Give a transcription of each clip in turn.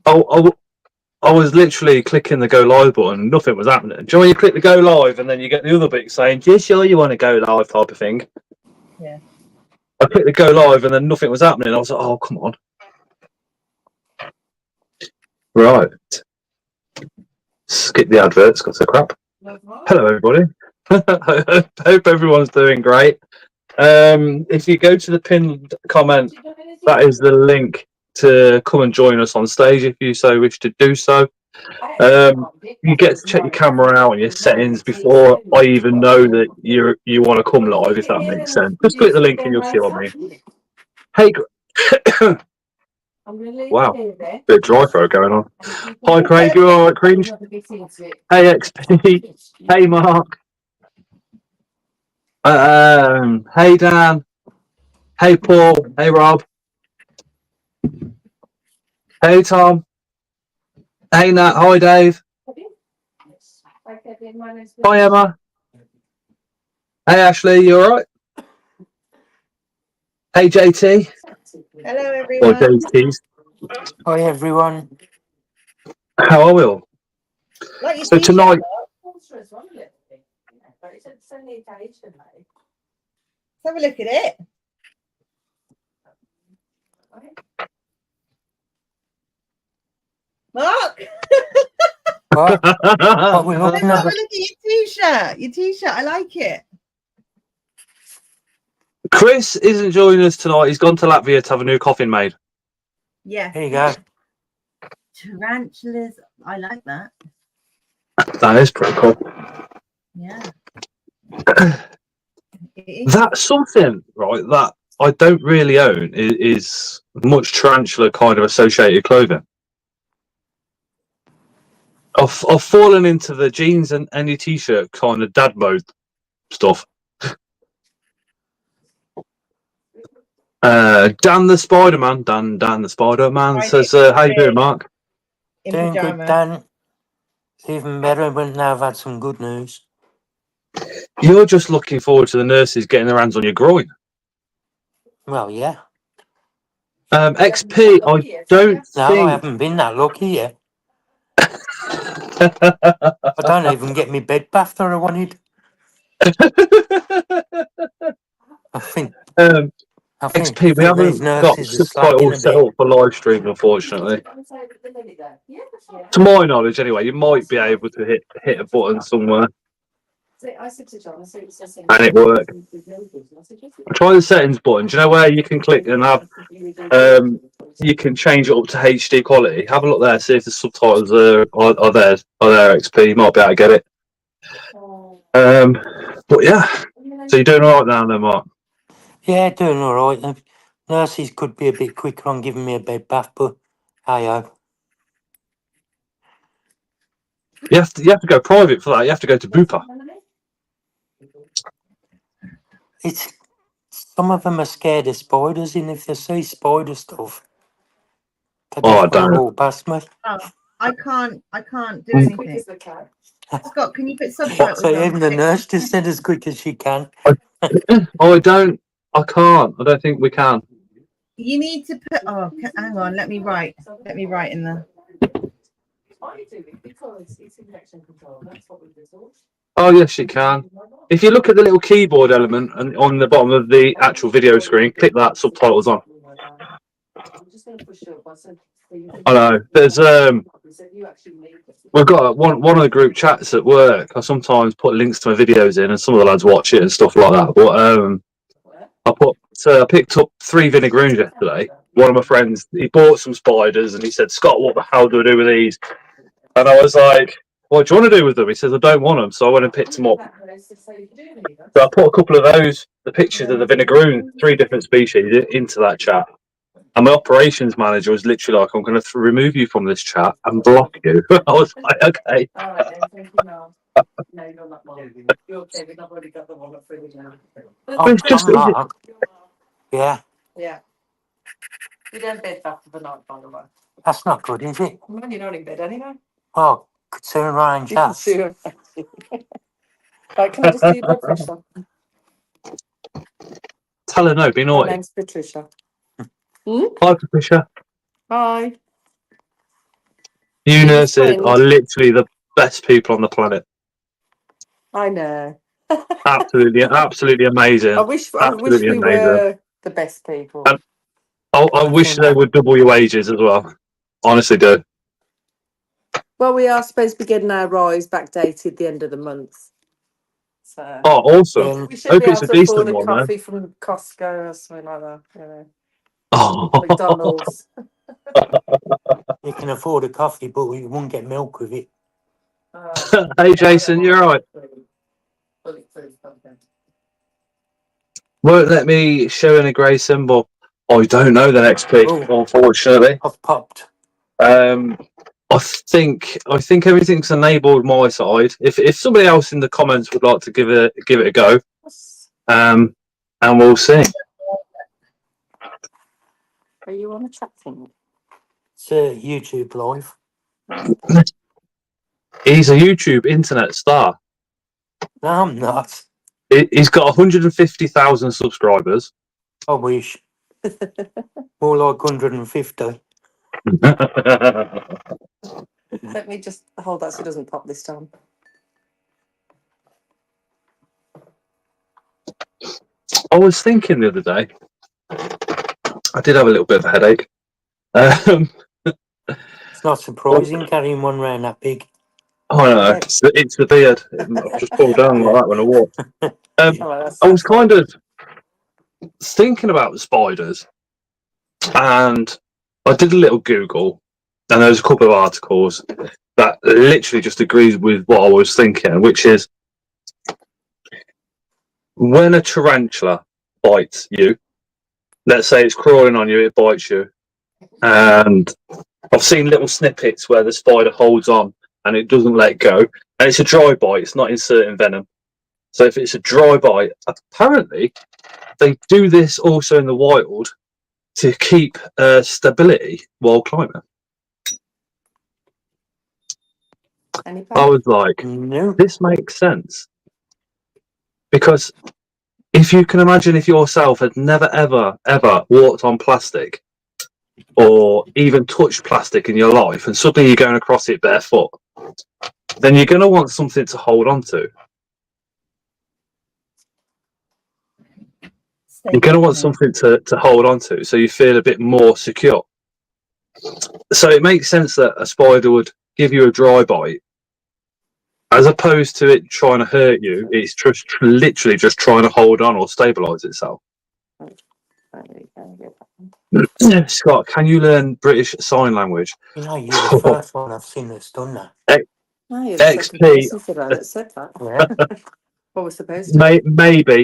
I, I was literally clicking the go live button, nothing was happening. Do you know when you click the go live and then you get the other bit saying, "You sure you want to go live?" type of thing? Yeah. I clicked the go live and then nothing was happening. I was like, "Oh, come on!" Right. Skip the adverts. Got so crap. Hello, everybody. Hope everyone's doing great. If you go to the pinned comment, that is the link to come and join us on stage if you so wish to do so. You get to check your camera out and your settings before I even know that you want to come live, if that makes sense. Just click the link and you'll see what I mean. Hey, wow, bit of dry throat going on. Hi, Craig. You all right, Cringe? Hey, XP. Hey, Mark. Hey, Dan. Hey, Paul. Hey, Rob. Hey, Tom. Hey, Nat. Hi, Dave. Hi, Emma. Hey, Ashley. You all right? Hey, JT. Hello, everyone. Or JT's. Hi everyone. How are we all? Like your So t-shirt, tonight, Let's have a look at it. Mark, What? What we let's looking have a at? look at your t-shirt. Your t-shirt, I like it. Chris isn't joining us tonight. He's gone to Latvia to have a new coffin made. Yeah. Here you go. Tarantulas. I like that. That is pretty cool. Yeah. It is. That's something, right, that I don't really own is much tarantula kind of associated clothing. I've fallen into the jeans and any t-shirt kind of dad mode stuff. Dan the Spider-Man, Dan the Spider-Man Find says, it. how you doing, Mark? In Doing good, pyjama. Dan. It's even better when now I've had some good news. You're just looking forward to the nurses getting their hands on your groin. Well, yeah. XP, I don't No, think... I haven't been that lucky yet. I don't even get me bed bath that I wanted. I think XP, we haven't these got nurses are slacking a subtitles set bit. up for live stream, unfortunately. To my knowledge, anyway, you might be able to hit a button somewhere and it works. Try the settings button. Do you know where you can click and have you can change it up to HD quality? Have a look there, see if the subtitles are there. XP, you might be able to get it. But yeah, so you're doing all right now, then, Mark? Yeah, doing all right. The nurses could be a bit quicker on giving me a bed bath, but hey-ho. You have to go private for that. You have to go to Bupa. It's some of them are scared of spiders, and if they see spider stuff, they Oh, I just want to don't. walk past me. Oh, I can't do anything. Scott, can you put subtitles So on? even the nurse just said as quick as she can. Oh, I don't. I can't. I don't think we can. You need to put. Oh, hang on. Let me write. Let me write in the. Oh, yes, you can. If you look at the little keyboard element and on the bottom of the actual video screen, click that subtitles on. I know. There's we've got one of the group chats at work. I sometimes put links to my videos in, and some of the lads watch it and stuff like that. But I picked up 3 vinegaroons yesterday. One of my friends, he bought some spiders, and he said, "Scott, what the hell do I do with these?" And I was like, "What do you want to do with them?" He says, "I don't want them." So I went and picked them up. So I put a couple of those, the pictures of the vinegaroon, 3 different species, into that chat. And my operations manager was literally like, "I'm going to remove you from this chat and block you." I was like, "Okay." It's just, Mark. Yeah. You don't bed bath for the night, by the way. That's not good, is it? Well, you're not in bed anyway. Oh, could soon range You can that. see her. Right, can I just do your blood pressure? tell her no, be My naughty. name's Patricia. Hi, Patricia. Hi. You Iive's nurses friend. are literally the best people on the planet. I know. Absolutely, absolutely I amazing. wish Absolutely we amazing. were the best people. And I wish they would double your wages as well. Honestly, do. Well, we are supposed to be getting our rise backdated the end of the month. So Oh, awesome. Then we should Hope be it's able a to afford decent a one, then. coffee from Costco or something like that. You know, Oh. McDonald's. you can afford a coffee, but you won't get milk with it. Hey, Jason, you're right. Won't let me show in a grey symbol. I don't know the next pick, Oh. unfortunately. I've popped. I think everything's enabled my side. If somebody else in the comments would like to give it a go, and we'll see. Are you on a chat thing? It's YouTube live. He's a YouTube internet star. No, I'm not. He's got 150,000 subscribers. I wish. More like 150. Let me just hold that so it doesn't pop this time. I was thinking the other day, I did have a little bit of a headache. It's not surprising carrying one round that big. Oh no, it's the beard. I've just pulled down like that when I walked. I was kind of thinking about the spiders, and I did a little Google, and there's a couple of articles that literally just agrees with what I was thinking, which is when a tarantula bites you, let's say it's crawling on you, it bites you, and I've seen little snippets where the spider holds on and it doesn't let go, and it's a dry bite, it's not inserting venom. So if it's a dry bite, apparently they do this also in the wild to keep stability while climbing. I was like, No. this makes sense. Because if you can imagine if yourself had never, ever, ever walked on plastic or even touched plastic in your life and suddenly you're going across it barefoot, then you're going to want something to hold on to. You're going to want something to hold on to so you feel a bit more secure. So it makes sense that a spider would give you a dry bite. As opposed to it trying to hurt you, it's just literally just trying to hold on or stabilise itself. Scott, can you learn British Sign Language? You know, you're the first one I've seen that's done that. No, you're the second XP. person today that said that. Yeah. What we're supposed to.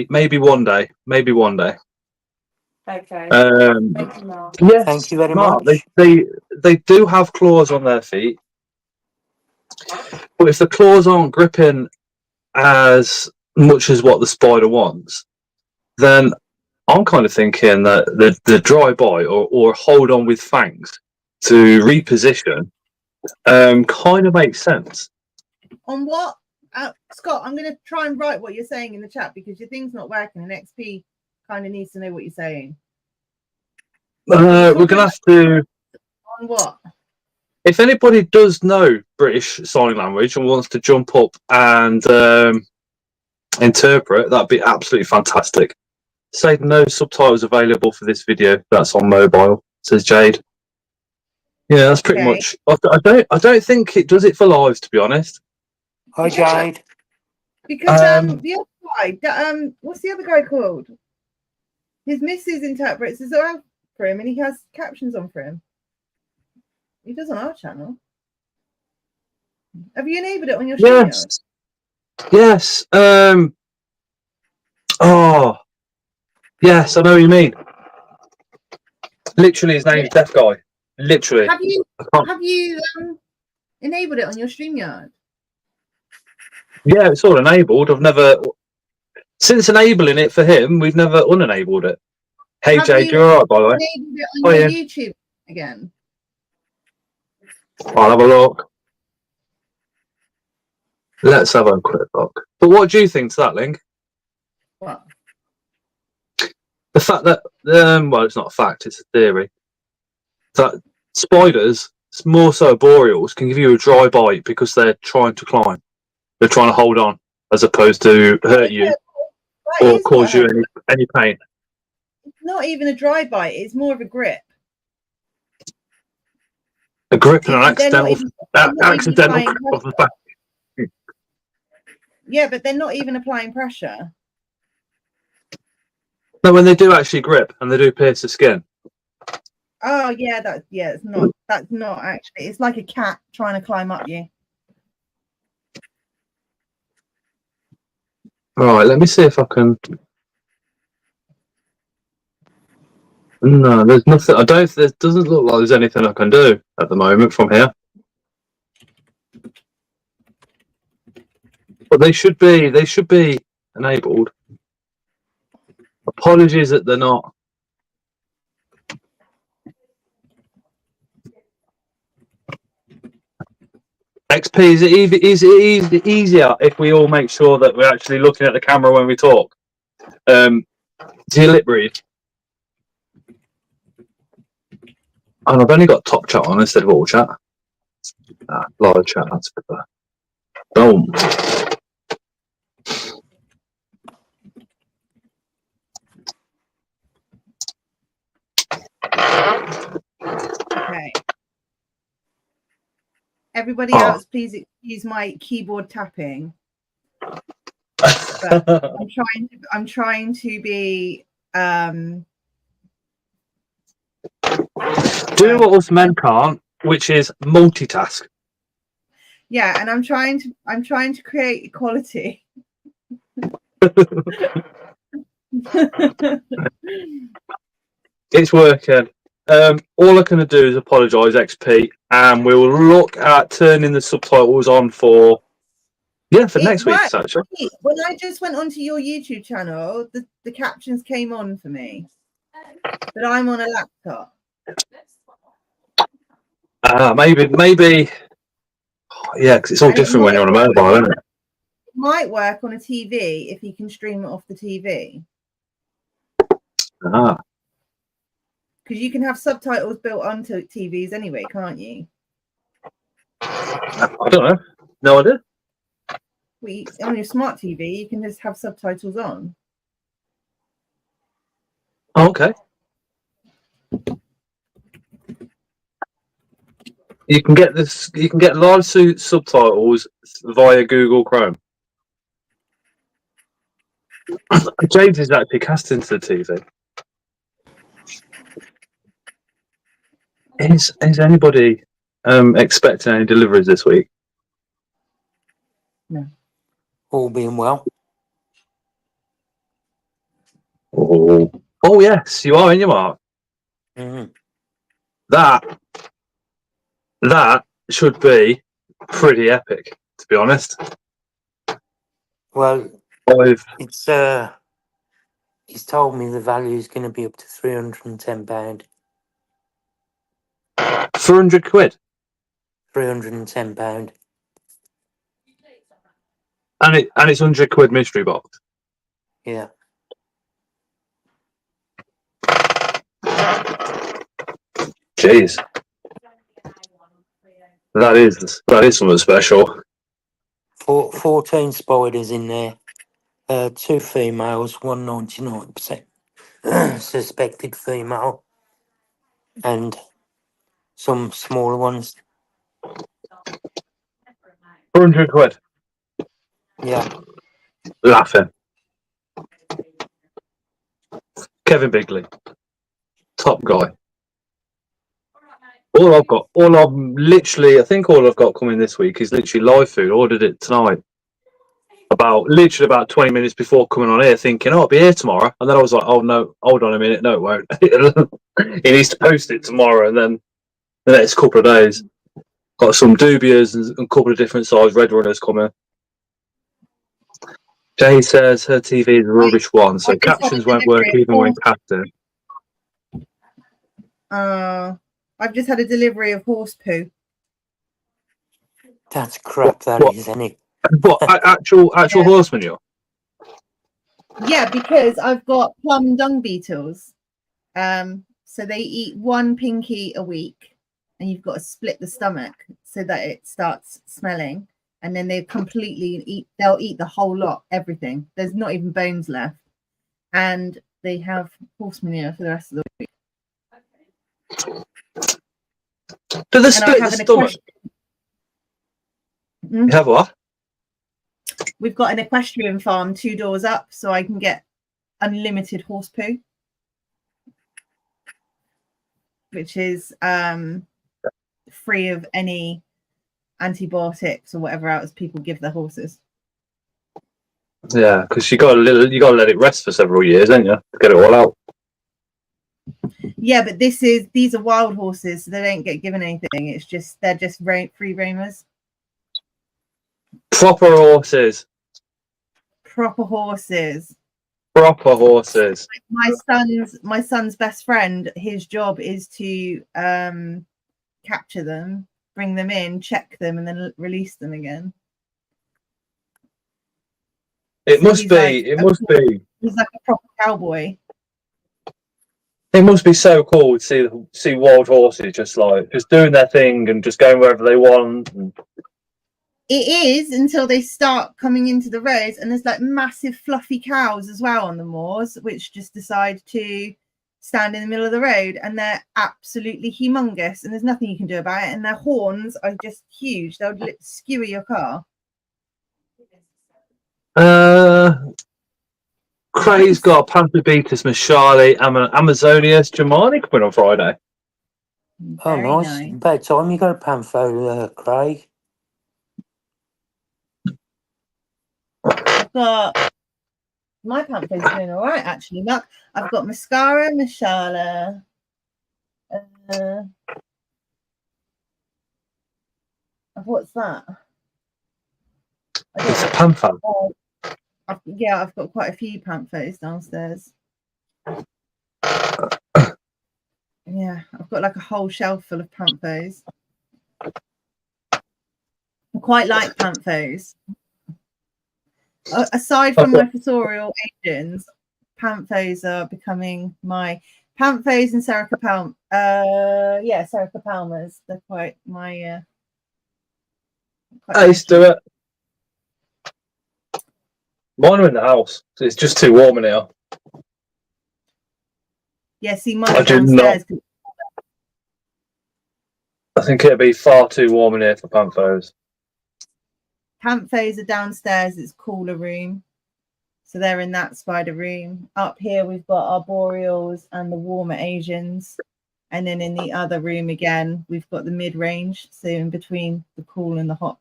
Maybe one day. Maybe one day. Okay. Thank you, Mark. Yes, Thank you very Mark, much. they do have claws on their feet, but if the claws aren't gripping as much as what the spider wants, then I'm kind of thinking that the dry bite or hold on with fangs to reposition kind of makes sense. On what? Scott, I'm going to try and write what you're saying in the chat because your thing's not working and XP kind of needs to know what you're saying. We're going to have to... On what? If anybody does know British Sign Language and wants to jump up and interpret, that'd be absolutely fantastic. Say no subtitles available for this video. That's on mobile, says Jade. Yeah, that's pretty much. I don't think it does it for lives, to be honest. Hi, Jade. Because the other guy, what's the other guy called? His missus interprets as well for him, and he has captions on for him. He does on our channel. Have you enabled it on your StreamYard? Yes. Oh, yes, I know what you mean. Literally, his name's Deaf Guy. Literally. Have you enabled it on your StreamYard? Yeah, it's all enabled. I've never, since enabling it for him, we've never unenabled it. Hey, Jade, you're all right, by the way. Enabled it on your YouTube again? I'll have a look. Let's have a quick look. But what do you think to that, Link? What? The fact that well, it's not a fact; it's a theory that spiders, more so boreals, can give you a dry bite because they're trying to climb. They're trying to hold on, as opposed to hurt you or cause you any pain. It's not even a dry bite. It's more of a grip. A grip and an They're not accidental applying grip of the back. Yeah, but they're not even applying pressure. No, when they do actually grip and they do pierce the skin. Oh yeah, it's not. That's not actually. It's like a cat trying to climb up you. Right, let me see if I can. No, there's nothing. I don't. There doesn't look like there's anything I can do at the moment from here. But they should be. They should be enabled. Apologies that they're not. XP, is it easier if we all make sure that we're actually looking at the camera when we talk? Do you lip read? And I've only got top chat on instead of all chat. Live chat, that's better. Boom. Okay. Everybody else, please excuse my keyboard tapping. But I'm trying to be do what us men can't, which is multitask. Yeah, and I'm trying to create equality. It's working. All I can do is apologise, XP, and we will look at turning the subtitles on for next week. Actually, when I just went onto your YouTube channel, the captions came on for me, but I'm on a laptop. Maybe. Yeah, because it's all different when you're on a mobile, isn't it? It might work on a TV if you can stream it off the TV. Ah. Because you can have subtitles built onto TVs anyway, can't you? I don't know. No idea. Well, on your smart TV, you can just have subtitles on. Oh, okay. You can get this. You can get live subtitles via Google Chrome. James is actually cast into the TV. Is anybody expecting any deliveries this week? No. All being well. Oh yes, you are in your mark. Mm. That should be pretty epic, to be honest. Well, it's he's told me the value is going to be up to £310. 400 quid. £310. And it's 100 quid mystery box. Yeah. Jeez. That is something special. 14 spiders in there. 2 females, 199% suspected female, and some smaller ones. 400 quid. Yeah. Laughing. Kevin Bigley. Top guy. I think all I've got coming this week is literally live food. I ordered it tonight. About 20 minutes before coming on here, thinking, I'll be here tomorrow. And then I was like, oh no, hold on a minute. No, it won't. He needs to post it tomorrow, and then the next couple of days. Got some dubious and a couple of different size red runners coming. Jay says her TV is a rubbish one, so captions won't work even when casting. I've just had a delivery of horse poo. That's crap, that is, isn't it? What, actual horse manure? Yeah, because I've got plum dung beetles. So they eat one pinky a week, and you've got to split the stomach so that it starts smelling, and then they completely eat. They'll eat the whole lot, everything. There's not even bones left, and they have horse manure for the rest of the week. Do they And I split the have an stomach? You have what? We've got an equestrian farm 2 doors up, so I can get unlimited horse poo, which is free of any antibiotics or whatever else people give their horses. Yeah, because you got to let it rest for several years, ain't you, to get it all out. Yeah, but these are wild horses, so they don't get given anything. It's just they're just free roamers. Proper horses. Proper horses. Proper horses. My son's best friend, his job is to capture them, bring them in, check them, and then release them again. It must be. He's like a proper cowboy. It must be so cool to see wild horses just doing their thing and just going wherever they want. It is until they start coming into the roads, and there's like massive fluffy cows as well on the moors, which just decide to stand in the middle of the road, and they're absolutely humongous, and there's nothing you can do about it. And their horns are just huge; they'll skewer your car. Craig's got Pantherbeatus Mashali, Amazonius Germani coming on Friday. Oh, nice. About time you got a panther, Craig. I've got my panther's doing all right, actually. Look, I've got Mascara, Mashala. What's that? It's a panther. I've got quite a few panthers downstairs. Yeah, I've got like a whole shelf full of panthers. I quite like panthers. Aside from my fossorial Asians, panthers are becoming my panthers and Sericopalmas. Sericopalmas. They're quite my. I used to do it. Mine are in the house. It's just too warm in here. Yeah, see, mine are downstairs. I think it'd be far too warm in here for panthers. Panthers are downstairs. It's cooler room, so they're in that spider room. Up here we've got our boreals and the warmer Asians, and then in the other room again we've got the mid-range, so in between the cool and the hot.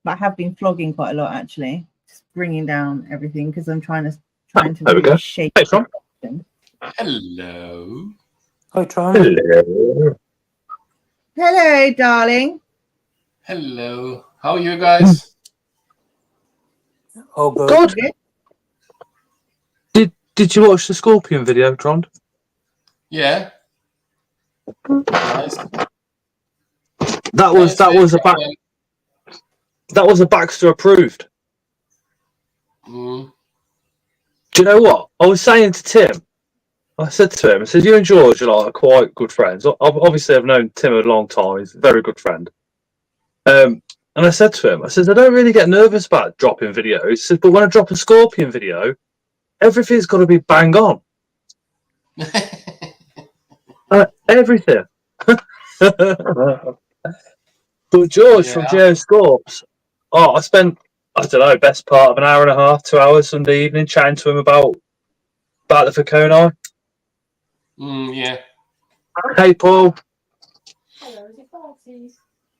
But I have been flogging quite a lot, actually, just bringing down everything because I'm trying to really shape. Hey, Tron. Hello. Hi, Tron. Hello. Hello, darling. Hello. How are you guys? Oh, good. Did you watch the Scorpion video, Tron? Yeah. Nice. That was a Baxter approved. Mm. Do you know what? I was saying to Tim, I said to him, I said, you and George are like quite good friends. Obviously, I've known Tim a long time. He's a very good friend. And I said to him, I said, I don't really get nervous about dropping videos. He said, but when I drop a Scorpion video, everything's got to be bang on. Everything. But George from Geoscorps, I spent, I don't know, best part of an hour and a half, 2 hours Sunday evening chatting to him about the Fakoni. Yeah. Hey, Paul.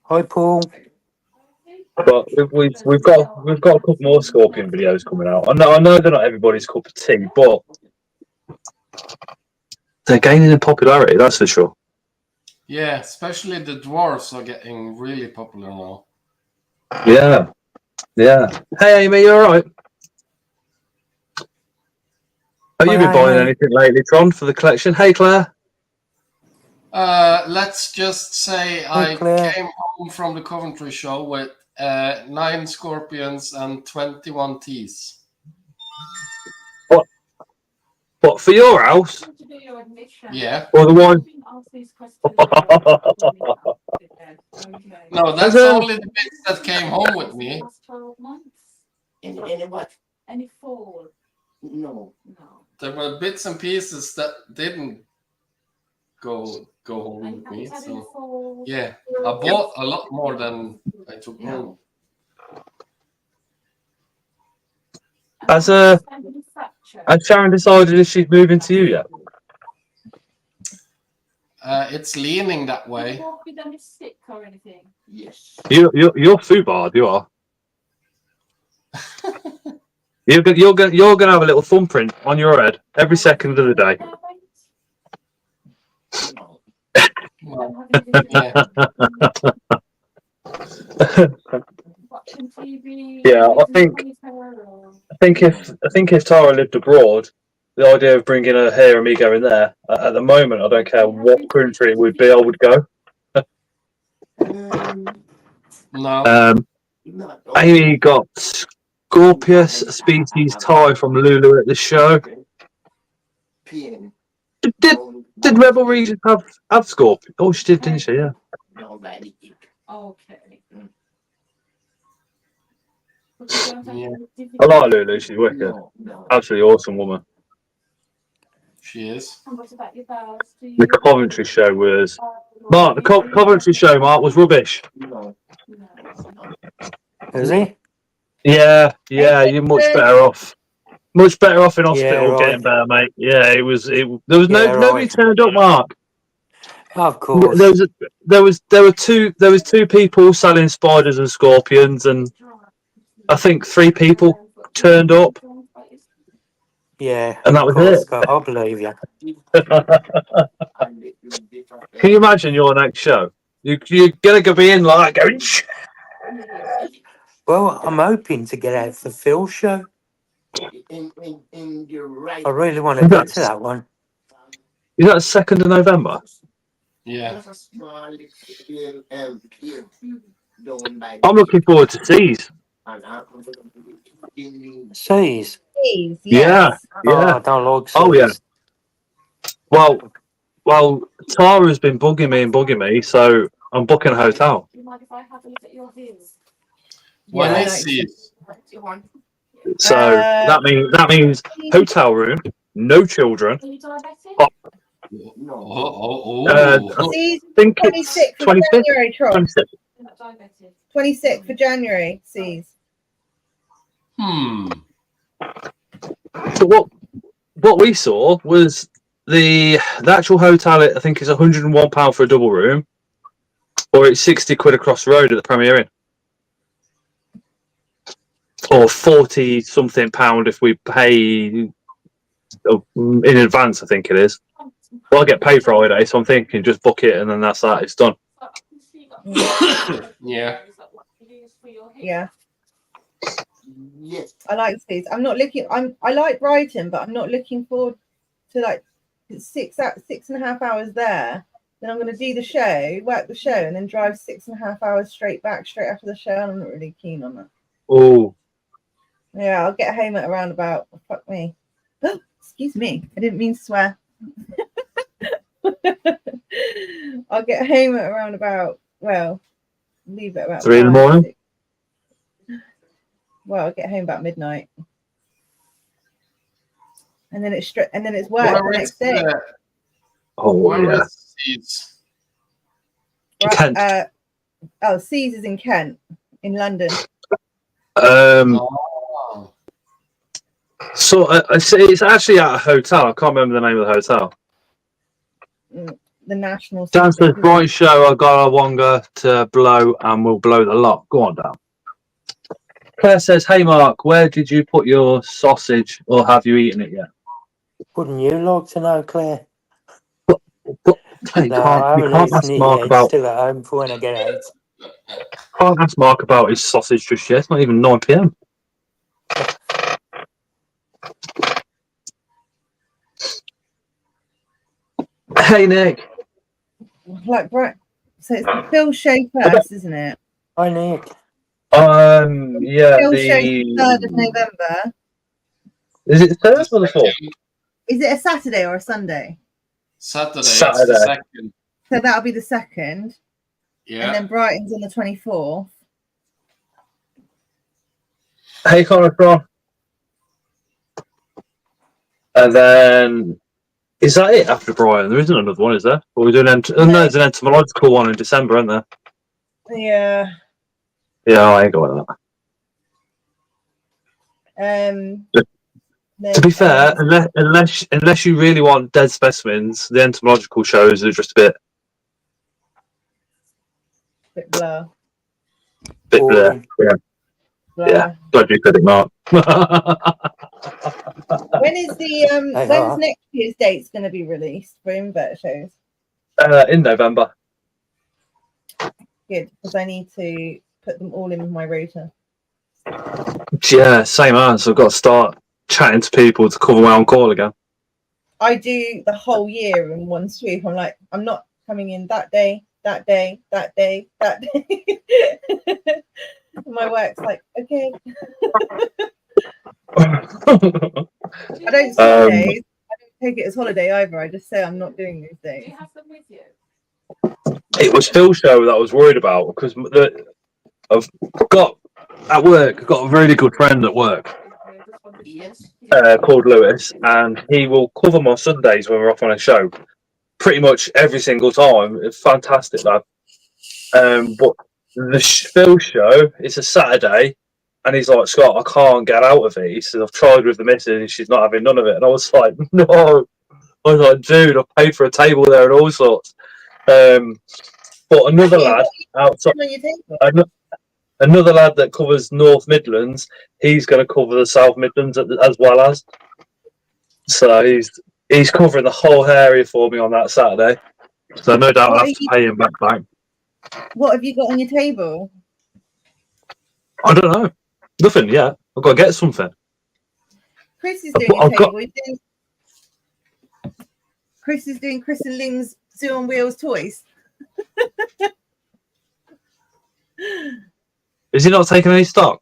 Hi, Paul. But we've got a couple more Scorpion videos coming out. I know they're not everybody's cup of tea, but they're gaining in popularity. That's for sure. Yeah, especially the dwarfs are getting really popular now. Yeah. Hey, Amy, you all right? Have you been buying anything lately, Tron, for the collection? Hey, Claire. Let's just say I Claire. came home from the Coventry show with 9 scorpions and 21 teas. What, for your house? Yeah. Or the one? No, that's Has, only the bits that came home with me. Any what? Any fall? No. There were bits and pieces that didn't go home with me. So yeah, I bought a lot more than I took home. Has Sharon decided if she's moving to you yet? It's leaning that way. Walk with any stick or anything? Yes. You're foobarred, you are. You're gonna have a little thumbprint on your head every second of the day. No. Well, yeah. Watching TV. Yeah, I think if Tara lived abroad, the idea of bringing her here and me going there, at the moment, I don't care what country it would be, I would go. No. Not Amy got Scorpius species tie from Lulu at the show. PM. Did Rebel Region have Scorpion? Oh, she did, didn't she? Yeah. Nobody did. Okay. Yeah. I like Lulu. She's wicked. No. Absolutely awesome woman. She is. And what about your bells? Do The you? Coventry show was Mark. The Coventry show, Mark, was rubbish. No. Is he? Yeah, you're much better off. Much better off in hospital, Yeah, right. getting better, mate. Yeah, it was. There was Yeah, nobody right. turned up, Mark. Of course. There were two people selling spiders and scorpions, and I think 3 people turned up, Yeah, and that of was course, it. Scott. I believe you. Can you imagine your next show? You're gonna go be in like going. Well, I'm hoping to get out for Phil's show. In the right. I really want to go to that one. Is that 2nd of November? Yeah. I'm looking forward to C's. C's. Please, Yeah, yes. Oh, yeah. I don't like C's. Oh yeah. Well, Tara's been bugging me, so I'm booking a hotel. Do you mind if I have a look at your heels? When Yeah, I I see it. So that means hotel room, no children. Are you diabetic? Oh, Oh. I See, think it's 26th of 25th. January, Troy. 26th. You're not diabetic. 26th of January, sees. So what we saw was the actual hotel. I think is £101 for a double room, or it's 60 quid across the road at the Premier Inn, or 40 something pound if we pay in advance. I think it is. Well, I get paid Friday, so I'm thinking just book it and then that's that. It's done. Yeah. Yeah. Yes. I like these. I'm not looking. I like Brighton, but I'm not looking forward to like 6.5 hours there. Then I'm going to do the show, work the show, and then drive 6.5 hours straight after the show. And I'm not really keen on that. Oh, Yeah, I'll get home at around about. Fuck me. Oh, excuse me. I didn't mean to swear. I'll get home at around about. Well, leave it about 3 in the 5, morning. 6. Well, I'll get home about midnight. And then it's work the next day. Where yeah. is Seeds? Kent. Seas is in Kent, in London. Oh. So it's actually at a hotel. I can't remember the name of the hotel. The National. Dan says, bright show. I got a wonga to blow and we'll blow the lot. Go on, Dan. Claire says, hey, Mark, where did you put your sausage or have you eaten it yet? Wouldn't you like to know, Claire? But you No, I can't haven't ask eaten it Mark yet. about, It's still at home for when I get out. can't ask Mark about his sausage just yet. It's not even 9 p.m. Hey, Nick. Like, right. So it's the Phil show first, isn't it? Hi, Nick. Yeah, Phil show 3rd of November. Is it the third or the fourth? Is it a Saturday or a Sunday? Saturday. It's Saturday. the second. So that'll be the 2nd. Yeah. And then Brighton's on the 24th. Hey, Connor. And then, is that it after Brighton? There isn't another one, is there? Or we're doing no, there's an entomological one in December, isn't there? Yeah. Yeah, I ain't going to that. To be fair, unless you really want dead specimens, the entomological shows are just a bit blur. Bit blur. Yeah. Blur. Yeah. Glad you said it, Mark. When is the when's next year's dates going to be released for invert shows? In November. Good, because I need to put them all in with my rota. Yeah, same as. I've got to start chatting to people to cover my on call again. I do the whole year in one sweep. I'm like, I'm not coming in that day, that day, that day, that day. My work's like, okay. I don't skip days. I don't take it as holiday either. I just say I'm not doing these days. Do you have them with you? It was Phil's show that I was worried about because I've got at work. I've got a really good friend at work called Lewis, and he will cover my Sundays when we're off on a show. Pretty much every single time. It's fantastic, lad. But the Phil show, it's a Saturday, and he's like, Scott, I can't get out of it. He says, I've tried with the missus, and she's not having none of it. And I was like, no. I was like, dude, I paid for a table there and all sorts. But another lad outside, another lad that covers North Midlands, he's going to cover the South Midlands as well as. So he's covering the whole area for me on that Saturday. So no doubt I'll have to pay him back. What have you got on your table? I don't know. Nothing yet. I've got to get something. Chris is doing a table. Chris is doing Chris and Ling's Zoo on Wheels toys. Is he not taking any stock?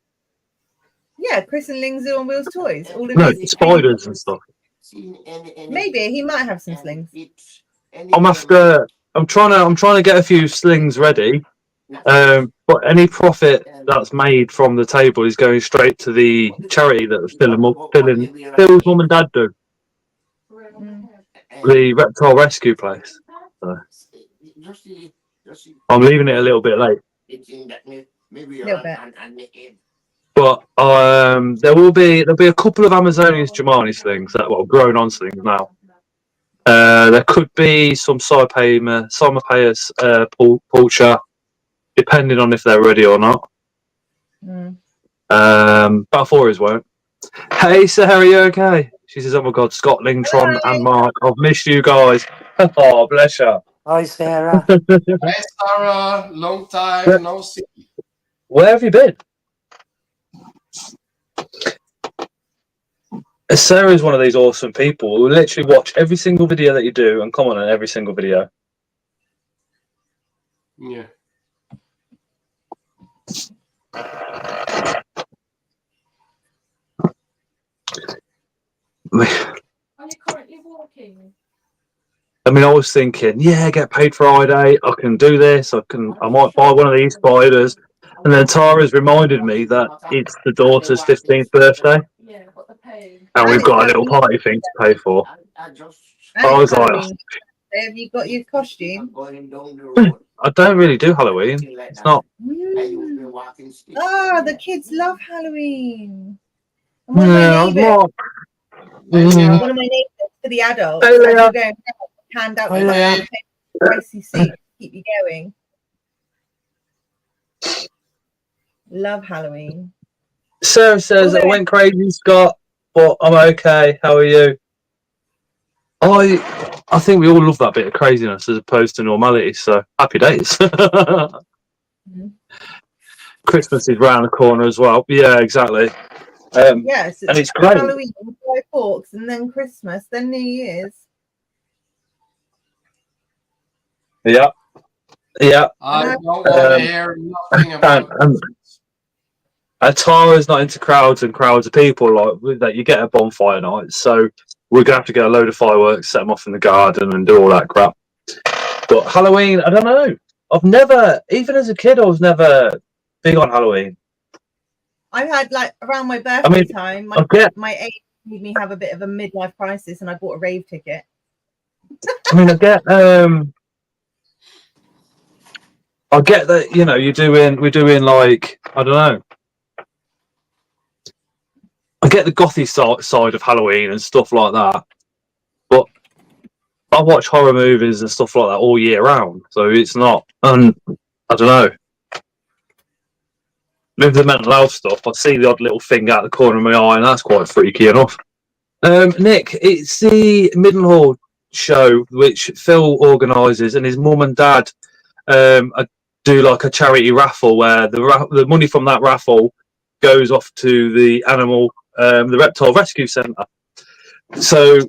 Yeah, Chris and Ling's Zoo on Wheels toys. All of no, his spiders and stuff. Maybe he might have some slings. I'm trying to get a few slings ready. But any profit that's made from the table is going straight to the charity that Phil's mum and dad do. The reptile rescue place. So I'm leaving it a little bit late. But there'll be a couple of Amazonian Germani slings that grown on slings now. There could be some Cymopaeus pulcher, depending on if they're ready or not. About 4 won't. Hey Sarah, are you okay? She says, oh my god, Scott, Lingtron and Mark, I've missed you guys. Oh, bless you. Hi Sarah. Hey Sarah, long time no see. Where have you been? Sarah's one of these awesome people who literally watch every single video that you do and comment on every single video. Yeah. Are you currently walking? I mean, I was thinking, yeah, get paid Friday. I can do this. I might buy one of these spiders. And then Tara's reminded me that it's the daughter's 15th birthday. Yeah, but the paying. And we've got a little party thing to pay for. I was like, have you got your costume? I don't really do Halloween. It's not. The kids love Halloween. One of my neighbours for the adults. Hand out pricey seats to keep you going. Love Halloween. Sarah says, I went crazy, Scott, but I'm okay. How are you? I think we all love that bit of craziness as opposed to normality, so happy days. Christmas is round the corner as well. Yeah, exactly. Yes, and it's great. Halloween, Guy Fawkes, and then Christmas, then New Year's. Yeah, yeah. I And don't want to hear nothing about Tara's not into crowds and crowds of people like that. You get a bonfire night, so we're gonna have to get a load of fireworks, set them off in the garden, and do all that crap. But Halloween, I don't know. I've never, even as a kid, I was never big on Halloween. I've had like around my birthday time, my age made me have a bit of a midlife crisis, and I bought a rave ticket. I get that, you know, we're doing like, I don't know. I get the gothy side of Halloween and stuff like that, but I watch horror movies and stuff like that all year round, so it's not. I don't know. With the mental health stuff, I see the odd little thing out the corner of my eye, and that's quite freaky enough. Nick, it's the Middlehall show which Phil organises, and his mum and dad do like a charity raffle where the money from that raffle goes off to the the reptile rescue centre. So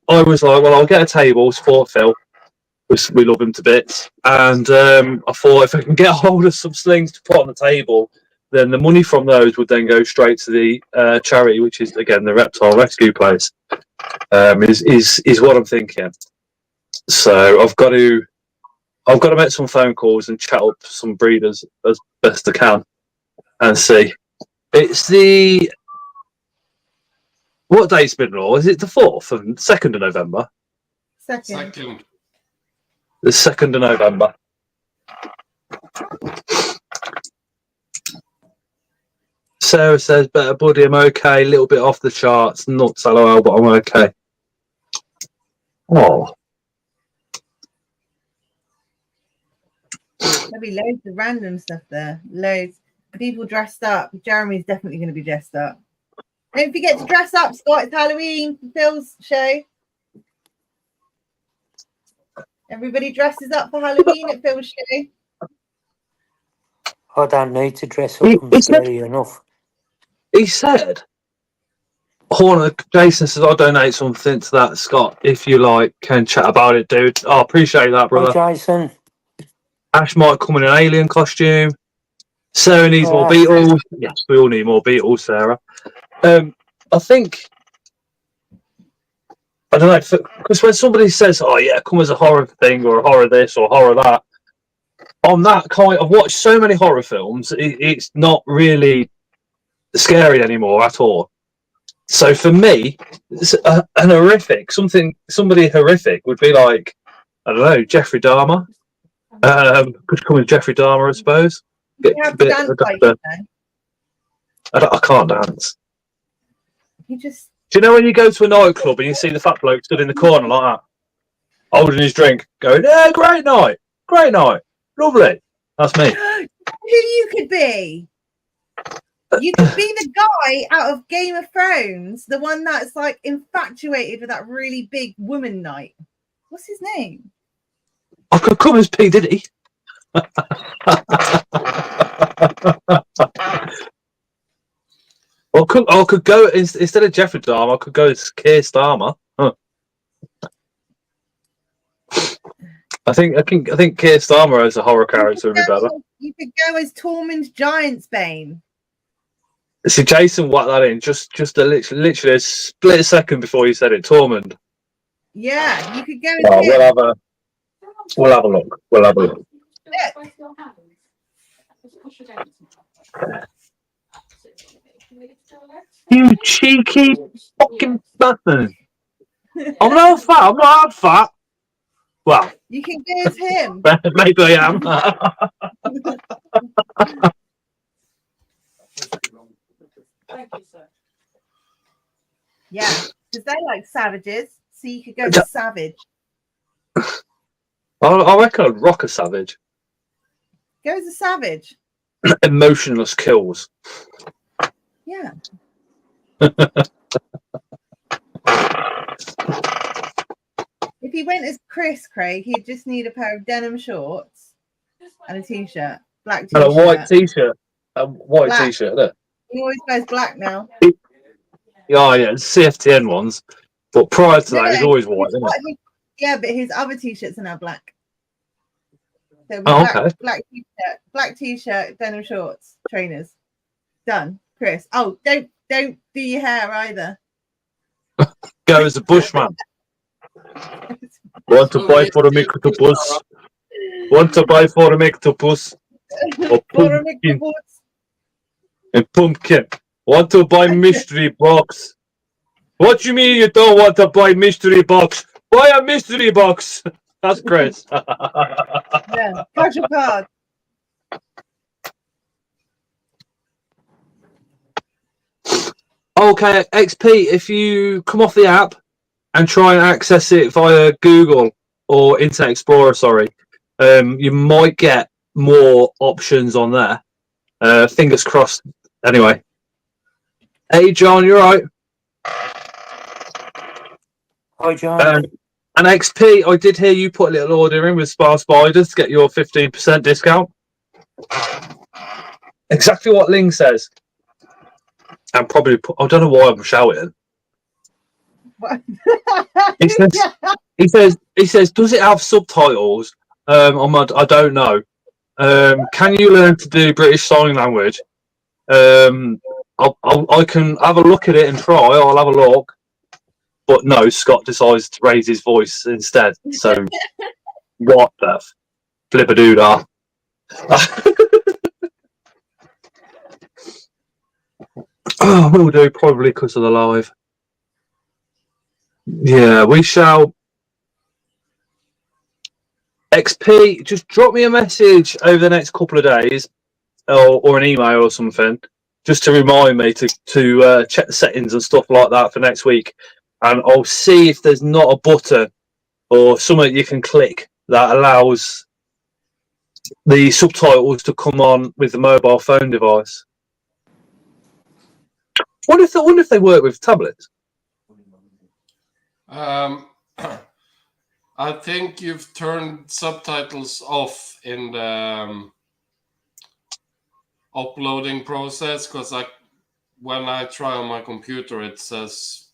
I was like, well, I'll get a table, support Phil. We love him to bits. And I thought if I can get a hold of some slings to put on the table, then the money from those would then go straight to the charity, which is, again, the reptile rescue place, is what I'm thinking. So I've got to make some phone calls and chat up some breeders as best I can and see. It's the... What date's been law? Is it the 4th and 2nd of November? Second. The 2nd of November. Sarah says, better buddy, I'm okay. A little bit off the charts. Nuts, lol, but I'm okay. Oh. There'll be loads of random stuff there. Loads. People dressed up. Jeremy's definitely going to be dressed up. Don't forget to dress up, Scott. It's Halloween for Phil's show. Everybody dresses up for Halloween at Phil's show. I don't need to dress up. I'm scary enough. He said, Jason says, I'll donate something to that, Scott, if you like, can chat about it, dude. I appreciate that, brother. Oh, Jason. Ash might come in an alien costume. Sarah needs more Beatles. Yes, we all need more Beatles, Sarah. I think, I don't know, because when somebody says, oh yeah, come as a horror thing or a horror this or horror that, on that kind, I've watched so many horror films, it's not really scary anymore at all. So for me, an horrific, somebody horrific would be like, I don't know, Jeffrey Dahmer. Could come with Jeffrey Dahmer, I suppose. You have to dance like you know. I can't dance. You just... Do you know when you go to a nightclub and you see the fat bloke stood in the corner like that, holding his drink, going, yeah, great night, lovely. That's me. Who you could be? You could be the guy out of Game of Thrones, the one that's like infatuated with that really big woman knight. What's his name? I could come as P. Diddy. I could go instead of Jeffrey Dahmer. I could go as Keir Starmer. Huh. I think Keir Starmer as a horror character would be better. You could go as Tormund Giantsbane. See, Jason whacked that in just literally a split second before you said it. Tormund. Yeah, you could go as him. We'll have a look. You cheeky fucking bastard! I'm not fat. Well, you can go as him. Maybe I am. Thank you, sir. Yeah, because they're like savages, so you could go as Savage. I reckon I'd rock a savage. Go as a savage. Emotionless kills. Yeah. If he went as Chris, Craig, he'd just need a pair of denim shorts and a t-shirt, black t-shirt. And a white t-shirt. Black. T-shirt, isn't it? He always goes black now. Yeah, CFTN ones. But prior to that, he's always white, isn't it? Yeah, but his other t-shirts are now black. So it'll be Oh, okay. black t-shirt, denim shorts, trainers. Done, Chris. Oh, don't do your hair either. Go as a bushman. Want to buy for a octopus? Want to buy for a octopus? Or For a pumpkin? McDonald's. And pumpkin. Want to buy mystery box? What do you mean you don't want to buy mystery box? Buy a mystery box. That's Chris. Yeah, cash a card. Okay, XP, if you come off the app and try and access it via Google or Internet Explorer, sorry, you might get more options on there. Fingers crossed. Anyway. Hey, John, you're right. Hi, John. And XP, I did hear you put a little order in with Spar Spiders to get your 15% discount. Exactly what Ling says. And probably, I don't know why I'm shouting. He says, does it have subtitles? I don't know. Can you learn to do British Sign Language? I can have a look at it and try. I'll have a look. But no, Scott decides to raise his voice instead. So, what the flippadoodah? Oh, we'll do probably because of the live. Yeah, we shall. XP, just drop me a message over the next couple of days, or an email or something, just to remind me to check the settings and stuff like that for next week, and I'll see if there's not a button or something you can click that allows the subtitles to come on with the mobile phone device. Wonder if they work with tablets. I think you've turned subtitles off in the uploading process, because when I try on my computer, it says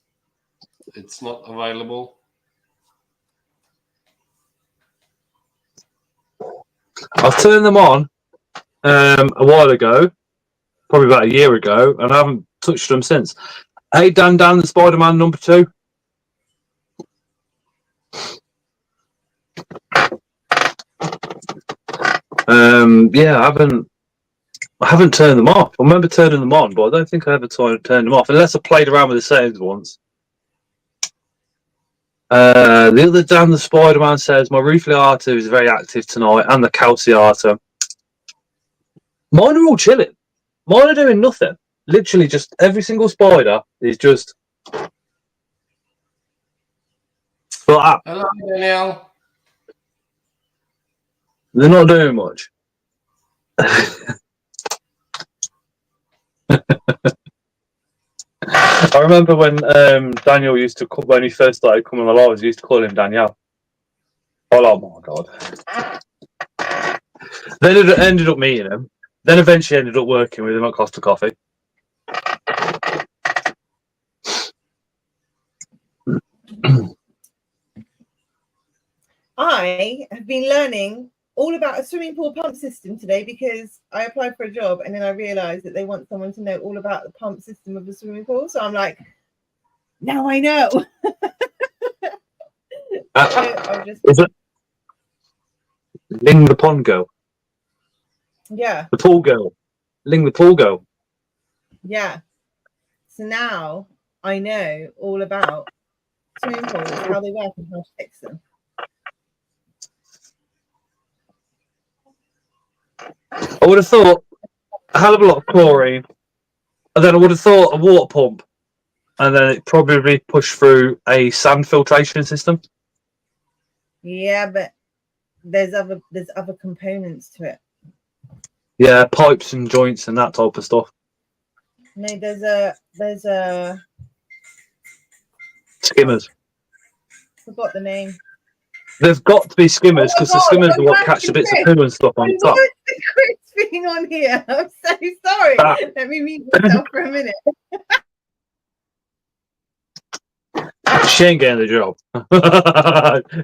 it's not available. I've turned them on a while ago, probably about a year ago, and I haven't touched them since. Hey, Dan, the Spider-Man number 2. Yeah, I haven't turned them off. I remember turning them on, but I don't think I ever turned them off, unless I played around with the settings once. The other Dan the Spider-Man says, my Rufliata is very active tonight, and the Calciata. Mine are all chilling. Mine are doing nothing. Literally just every single spider is just... But Hello, Danielle. They're not doing much. I remember when Daniel used to, when he first started coming on the lives, he used to call him Danielle. Oh my god. Then it ended up meeting him. Then eventually ended up working with him at Costa Coffee. I have been learning all about a swimming pool pump system today because I applied for a job and then I realized that they want someone to know all about the pump system of the swimming pool. So I'm like, now I know. Is it Ling the pond girl? Yeah. The pool girl. Ling the pool girl. Yeah. So now I know all about swimming pools, how they work and how to fix them. I would have thought a hell of a lot of chlorine, and then I would have thought a water pump, and then it probably pushed through a sand filtration system. Yeah, but there's other components to it. Yeah, pipes and joints and that type of stuff. No, there's a Skimmers. forgot the name. There's got to be skimmers, because the skimmers are what catch the bits of poo and stuff on top. What's the Chris being on here? I'm so sorry. Let me mute myself for a minute. She ain't getting the job.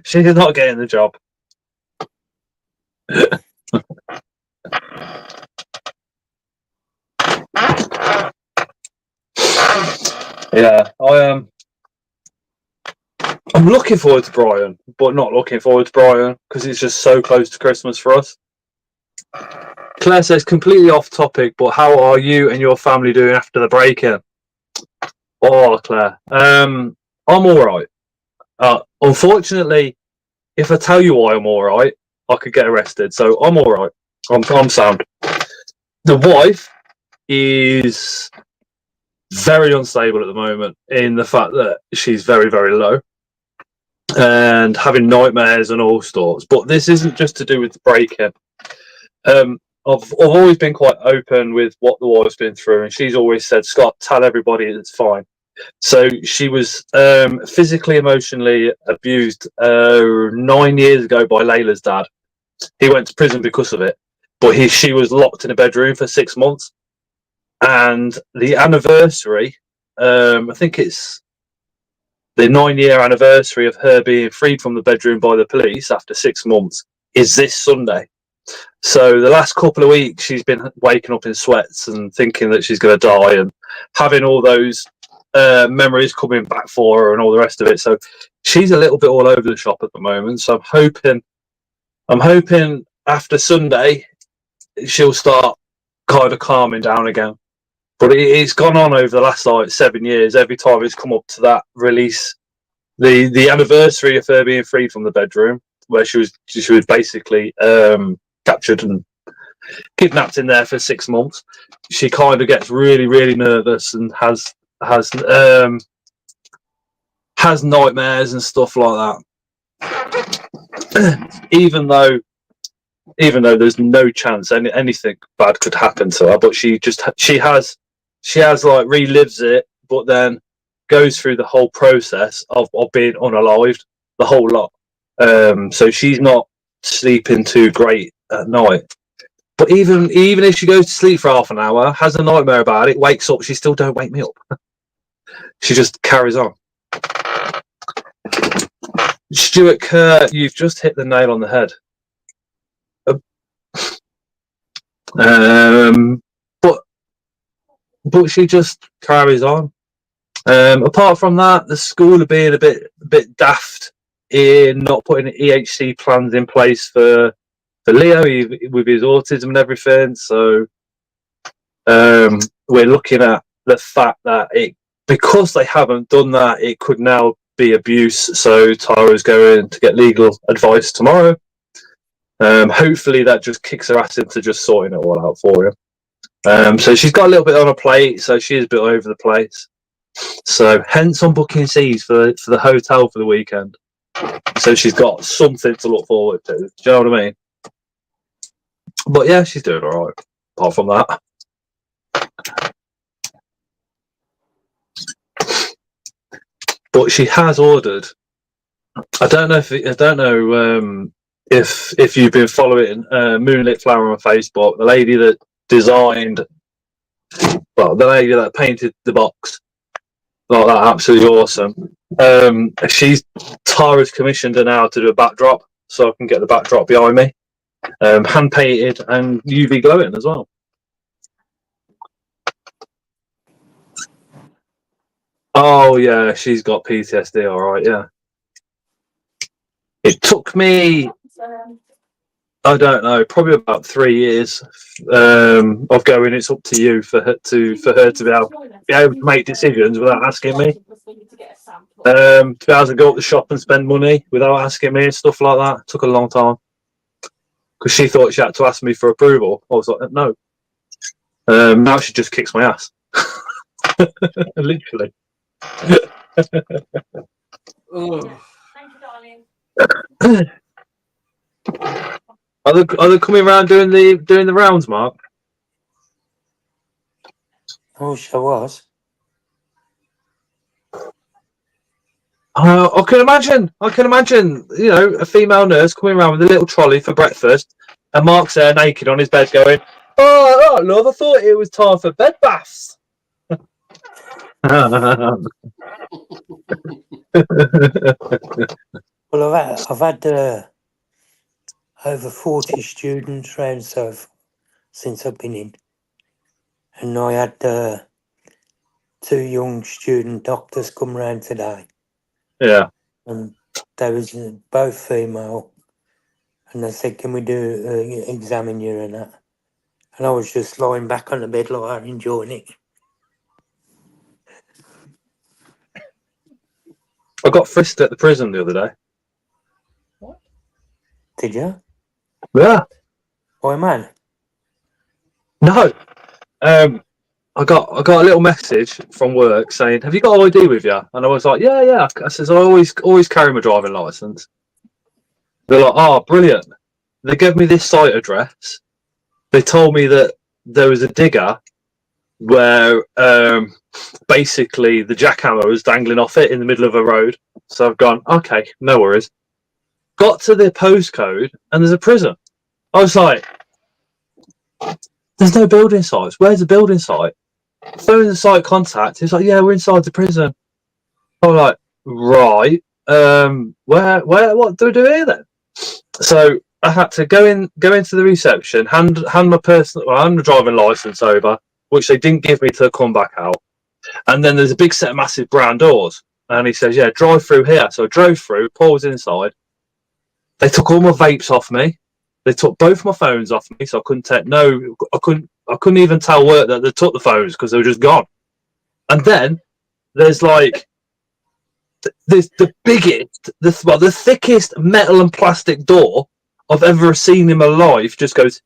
She's not getting the job. Yeah, I'm looking forward to Brian, but not looking forward to Brian because it's just so close to Christmas for us. Claire says, completely off topic, but how are you and your family doing after the break-in? Oh, Claire, I'm all right. Unfortunately, if I tell you why I'm all right, I could get arrested. So I'm all right. I'm sound. The wife is very unstable at the moment in the fact that she's very, very low and having nightmares and all sorts. But this isn't just to do with the break-in. I've always been quite open with what the wife's been through, and she's always said, Scott, tell everybody it's fine. So she was physically, emotionally abused 9 years ago by Layla's dad. He went to prison because of it, but she was locked in a bedroom for 6 months. And the anniversary, I think it's the 9-year anniversary of her being freed from the bedroom by the police after 6 months, is this Sunday. So the last couple of weeks, she's been waking up in sweats and thinking that she's going to die and having all those memories coming back for her and all the rest of it. So she's a little bit all over the shop at the moment. So I'm hoping after Sunday she'll start kind of calming down again. But it's gone on over the last 7 years. Every time it's come up to that release, the anniversary of her being freed from the bedroom, where she was basically captured and kidnapped in there for 6 months. She kind of gets really, really nervous and has nightmares and stuff like that. even though there's no chance anything bad could happen to her, but she has like relives it, but then goes through the whole process of being unalived, the whole lot. So she's not sleeping too great at night. But even if she goes to sleep for half an hour, has a nightmare about it, wakes up, she still don't wake me up. She just carries on. Stuart Kerr, you've just hit the nail on the head. But she just carries on. Apart from that, the school are being a bit daft in not putting EHC plans in place for Leo with his autism and everything. So we're looking at the fact that because they haven't done that, it could now be abuse. So Tara's going to get legal advice tomorrow. Hopefully that just kicks her ass into just sorting it all out for him. So she's got a little bit on her plate, so she is a bit all over the place. So hence I'm booking C's for the hotel for the weekend. So she's got something to look forward to. Do you know what I mean? But yeah, she's doing all right. Apart from that. But she has ordered. I don't know if you've been following Moonlit Flower on Facebook. The lady that the lady that painted the box, like that, absolutely awesome. Tara's commissioned her now to do a backdrop, so I can get the backdrop behind me, hand painted and UV glowing as well. Oh yeah, she's got PTSD. All right, yeah. It took me, I don't know, probably about 3 years of going. It's up to you for her to be able to make decisions without asking me. To be able to go up the shop and spend money without asking me and stuff like that. It took a long time because she thought she had to ask me for approval. I was like, no. Now she just kicks my ass, literally. Are they coming around doing the rounds, Mark? Oh, sure was. I can imagine. You know, a female nurse coming around with a little trolley for breakfast, and Mark's there naked on his bed, going, "Oh, love, I thought it was time for bed baths." Well, I've had over 40 students round so far since I've been in. And I had 2 young student doctors come round today. Yeah. And they was both female. And they said, can we examine you and that? And I was just lying back on the bed like that, enjoying it. I got frisked at the prison the other day. Did you? Yeah. Why, man? No. I got a little message from work saying, "Have you got ID with you?" And I was like, "Yeah." I says, "I always carry my driving license." They're like, "Oh, brilliant." They gave me this site address. They told me that there was a digger where basically the jackhammer was dangling off it in the middle of a road. So I've gone, okay, no worries. Got to the postcode and there's a prison. I was like, there's no building sites. Where's the building site? Phone the site contact. He's like, yeah, we're inside the prison. I'm like, right. What do we do here then? So I had to go into the reception, hand my driving license over, which they didn't give me to come back out. And then there's a big set of massive brown doors. And he says, yeah, drive through here. So I drove through, Paul was inside. They took all my vapes off me. They took both my phones off me, so I couldn't even tell work that they took the phones because they were just gone. And then there's like the biggest, the thickest metal and plastic door I've ever seen in my life just goes,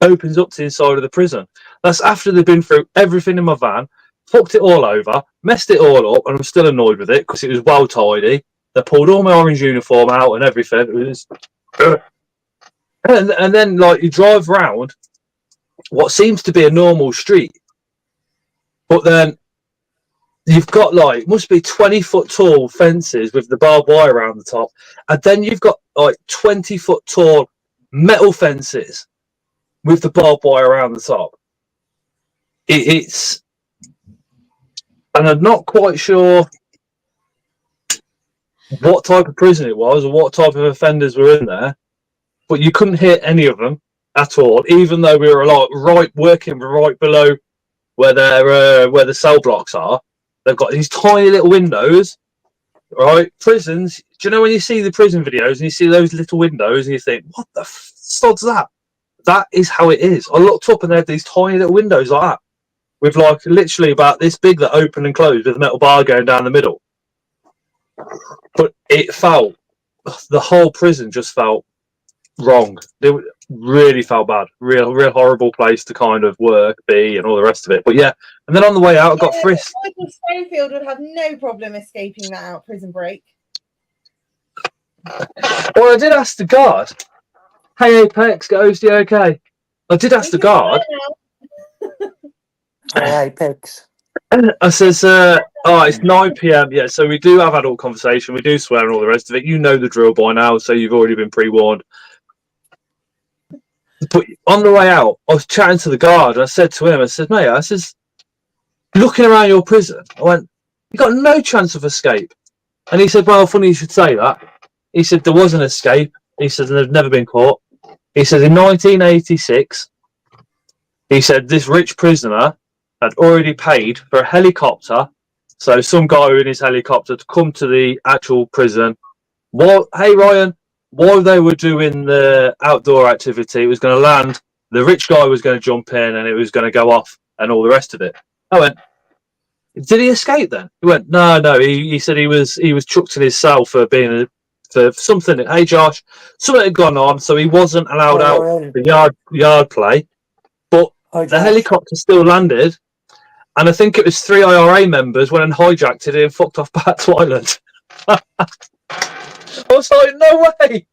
opens up to the inside of the prison. That's after they've been through everything in my van, fucked it all over, messed it all up, and I'm still annoyed with it because it was well tidy. They pulled all my orange uniform out and everything. It was, and then like you drive round what seems to be a normal street, but then you've got like must be 20-foot tall fences with the barbed wire around the top, and then you've got like 20-foot tall metal fences with the barbed wire around the top. It's, and I'm not quite sure what type of prison it was or what type of offenders were in there, but you couldn't hear any of them at all, even though we were like working right below where the cell blocks are. They've got these tiny little windows, right? Prisons. Do you know when you see the prison videos and you see those little windows and you think, what the sod's that? That is how it is. I looked up and they had these tiny little windows like that, with like literally about this big that open and closed with a metal bar going down the middle. But it felt, the whole prison just felt wrong. It really felt bad. Real horrible place to kind of work, be, and all the rest of it. But yeah, and then on the way out, I got frisked. Michael Schofield would have no problem escaping that out prison break. Well, I did ask the guard, hey Apex, goes, you okay? I did ask the guard. Hey, Apex. I says, it's 9 p.m. Yeah, so we do have adult conversation. We do swear and all the rest of it. You know the drill by now, so you've already been pre-warned. But on the way out, I was chatting to the guard. And I said to him, I said, mate, I says, looking around your prison, I went, you got no chance of escape. And he said, well, funny you should say that. He said, there was an escape. He said, they've never been caught. He said, in 1986, he said, this rich prisoner had already paid for a helicopter. So some guy in his helicopter to come to the actual prison. Well, hey, Ryan, while they were doing the outdoor activity, it was going to land. The rich guy was going to jump in and it was going to go off and all the rest of it. I went, did he escape then? He went, no. He said he was chucked in his cell for being for something. Hey, Josh, something had gone on, so he wasn't allowed out the yard play. But the helicopter still landed, and I think it was 3 IRA members went and hijacked it and fucked off back to Ireland. I was like, no way.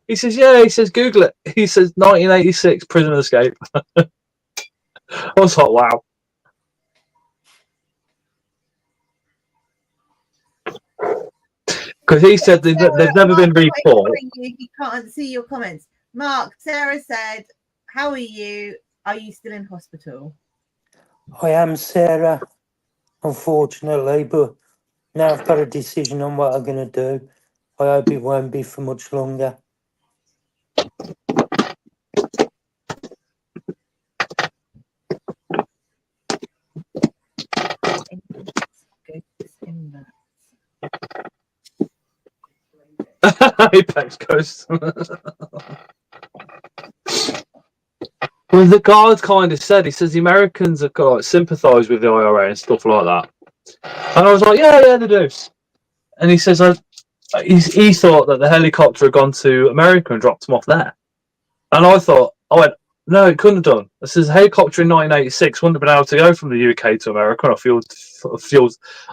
He says, yeah. He says, Google it. He says, 1986 prison escape. I was like, wow. Because he said they've never been re-caught. You can't see your comments. Mark, Sarah said, how are you? Are you still in hospital? I am, Sarah, unfortunately, but now I've got a decision on what I'm going to do. I hope it won't be for much longer. Apex Coast. Well, the guard kind of said, he says the Americans have got like, sympathise with the IRA and stuff like that. And I was like, yeah, they do. And he says, he thought that the helicopter had gone to America and dropped him off there. And I went, no, it couldn't have done. This says helicopter in 1986 wouldn't have been able to go from the UK to America on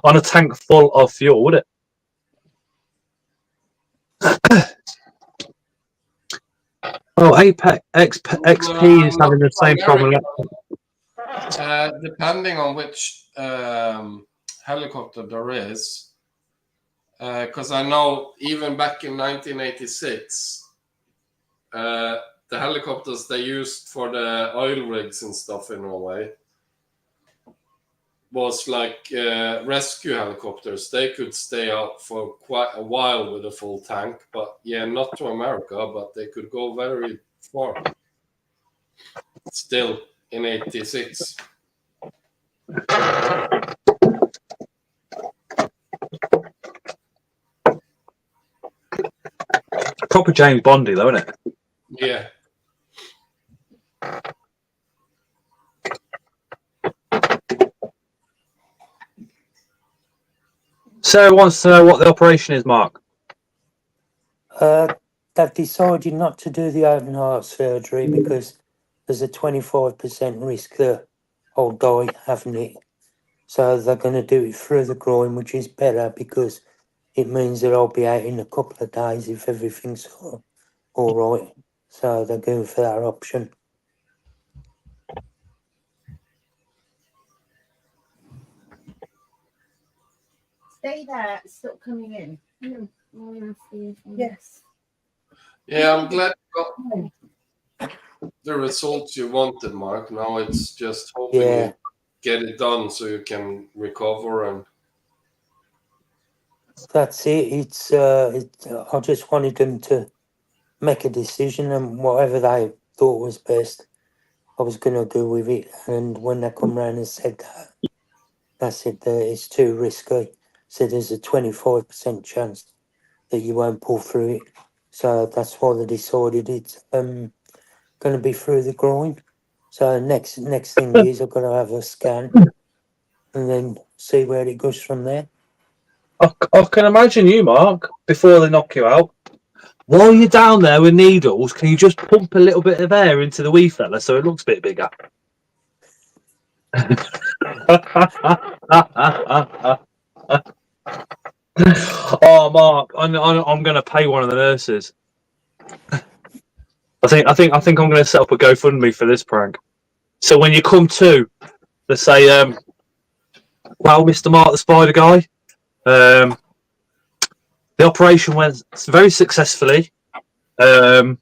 on a tank full of fuel, would it? Oh, Apex XP is having the same problem. Depending on which helicopter there is, because I know even back in 1986, the helicopters they used for the oil rigs and stuff in Norway was like rescue helicopters. They could stay out for quite a while with a full tank, but yeah, not to America, but they could go very far. Still in 86. Proper James Bondy, though, isn't it? Yeah. Sarah wants to know what the operation is, Mark. They've decided not to do the open heart surgery because there's a 25% risk that I'll die having it. So they're going to do it through the groin, which is better because it means that I'll be out in a couple of days if everything's all right. So they're going for that option. Stay there. Stop coming in. Yes. Yeah, I'm glad you got the results you wanted, Mark. Now it's just hoping you get it done so you can recover and. That's it. I just wanted them to make a decision, and whatever they thought was best, I was going to do with it. And when they come round and said that, I said that it's too risky. So there's a 25% chance that you won't pull through it. So that's why they decided it's going to be through the groin. So next thing is I've got to have a scan and then see where it goes from there. I can imagine you, Mark, before they knock you out. While you're down there with needles, can you just pump a little bit of air into the wee fella so it looks a bit bigger? Oh, Mark, I'm going to pay one of the nurses. I think I'm going to set up a GoFundMe for this prank. So when you come to, they say, well, Mr. Mark the Spider Guy, the operation went very successfully. Your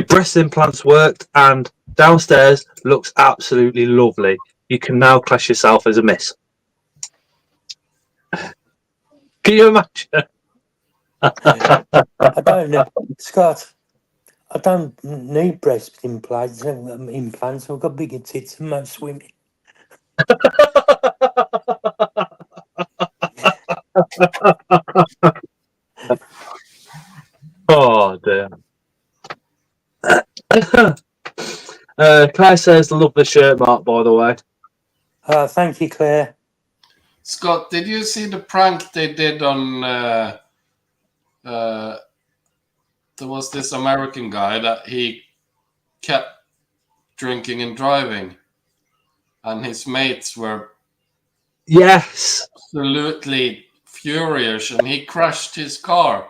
breast implants worked, and downstairs looks absolutely lovely. You can now class yourself as a miss. Can you imagine? I don't know, Scott. I don't need breast implants. I've got bigger tits than most women. Oh dear. Claire says, "Love the shirt, Mark." By the way, Thank you, Claire. Scott, did you see the prank they did on? There was this American guy that he kept drinking and driving, and his mates were yes, absolutely furious, and he crashed his car.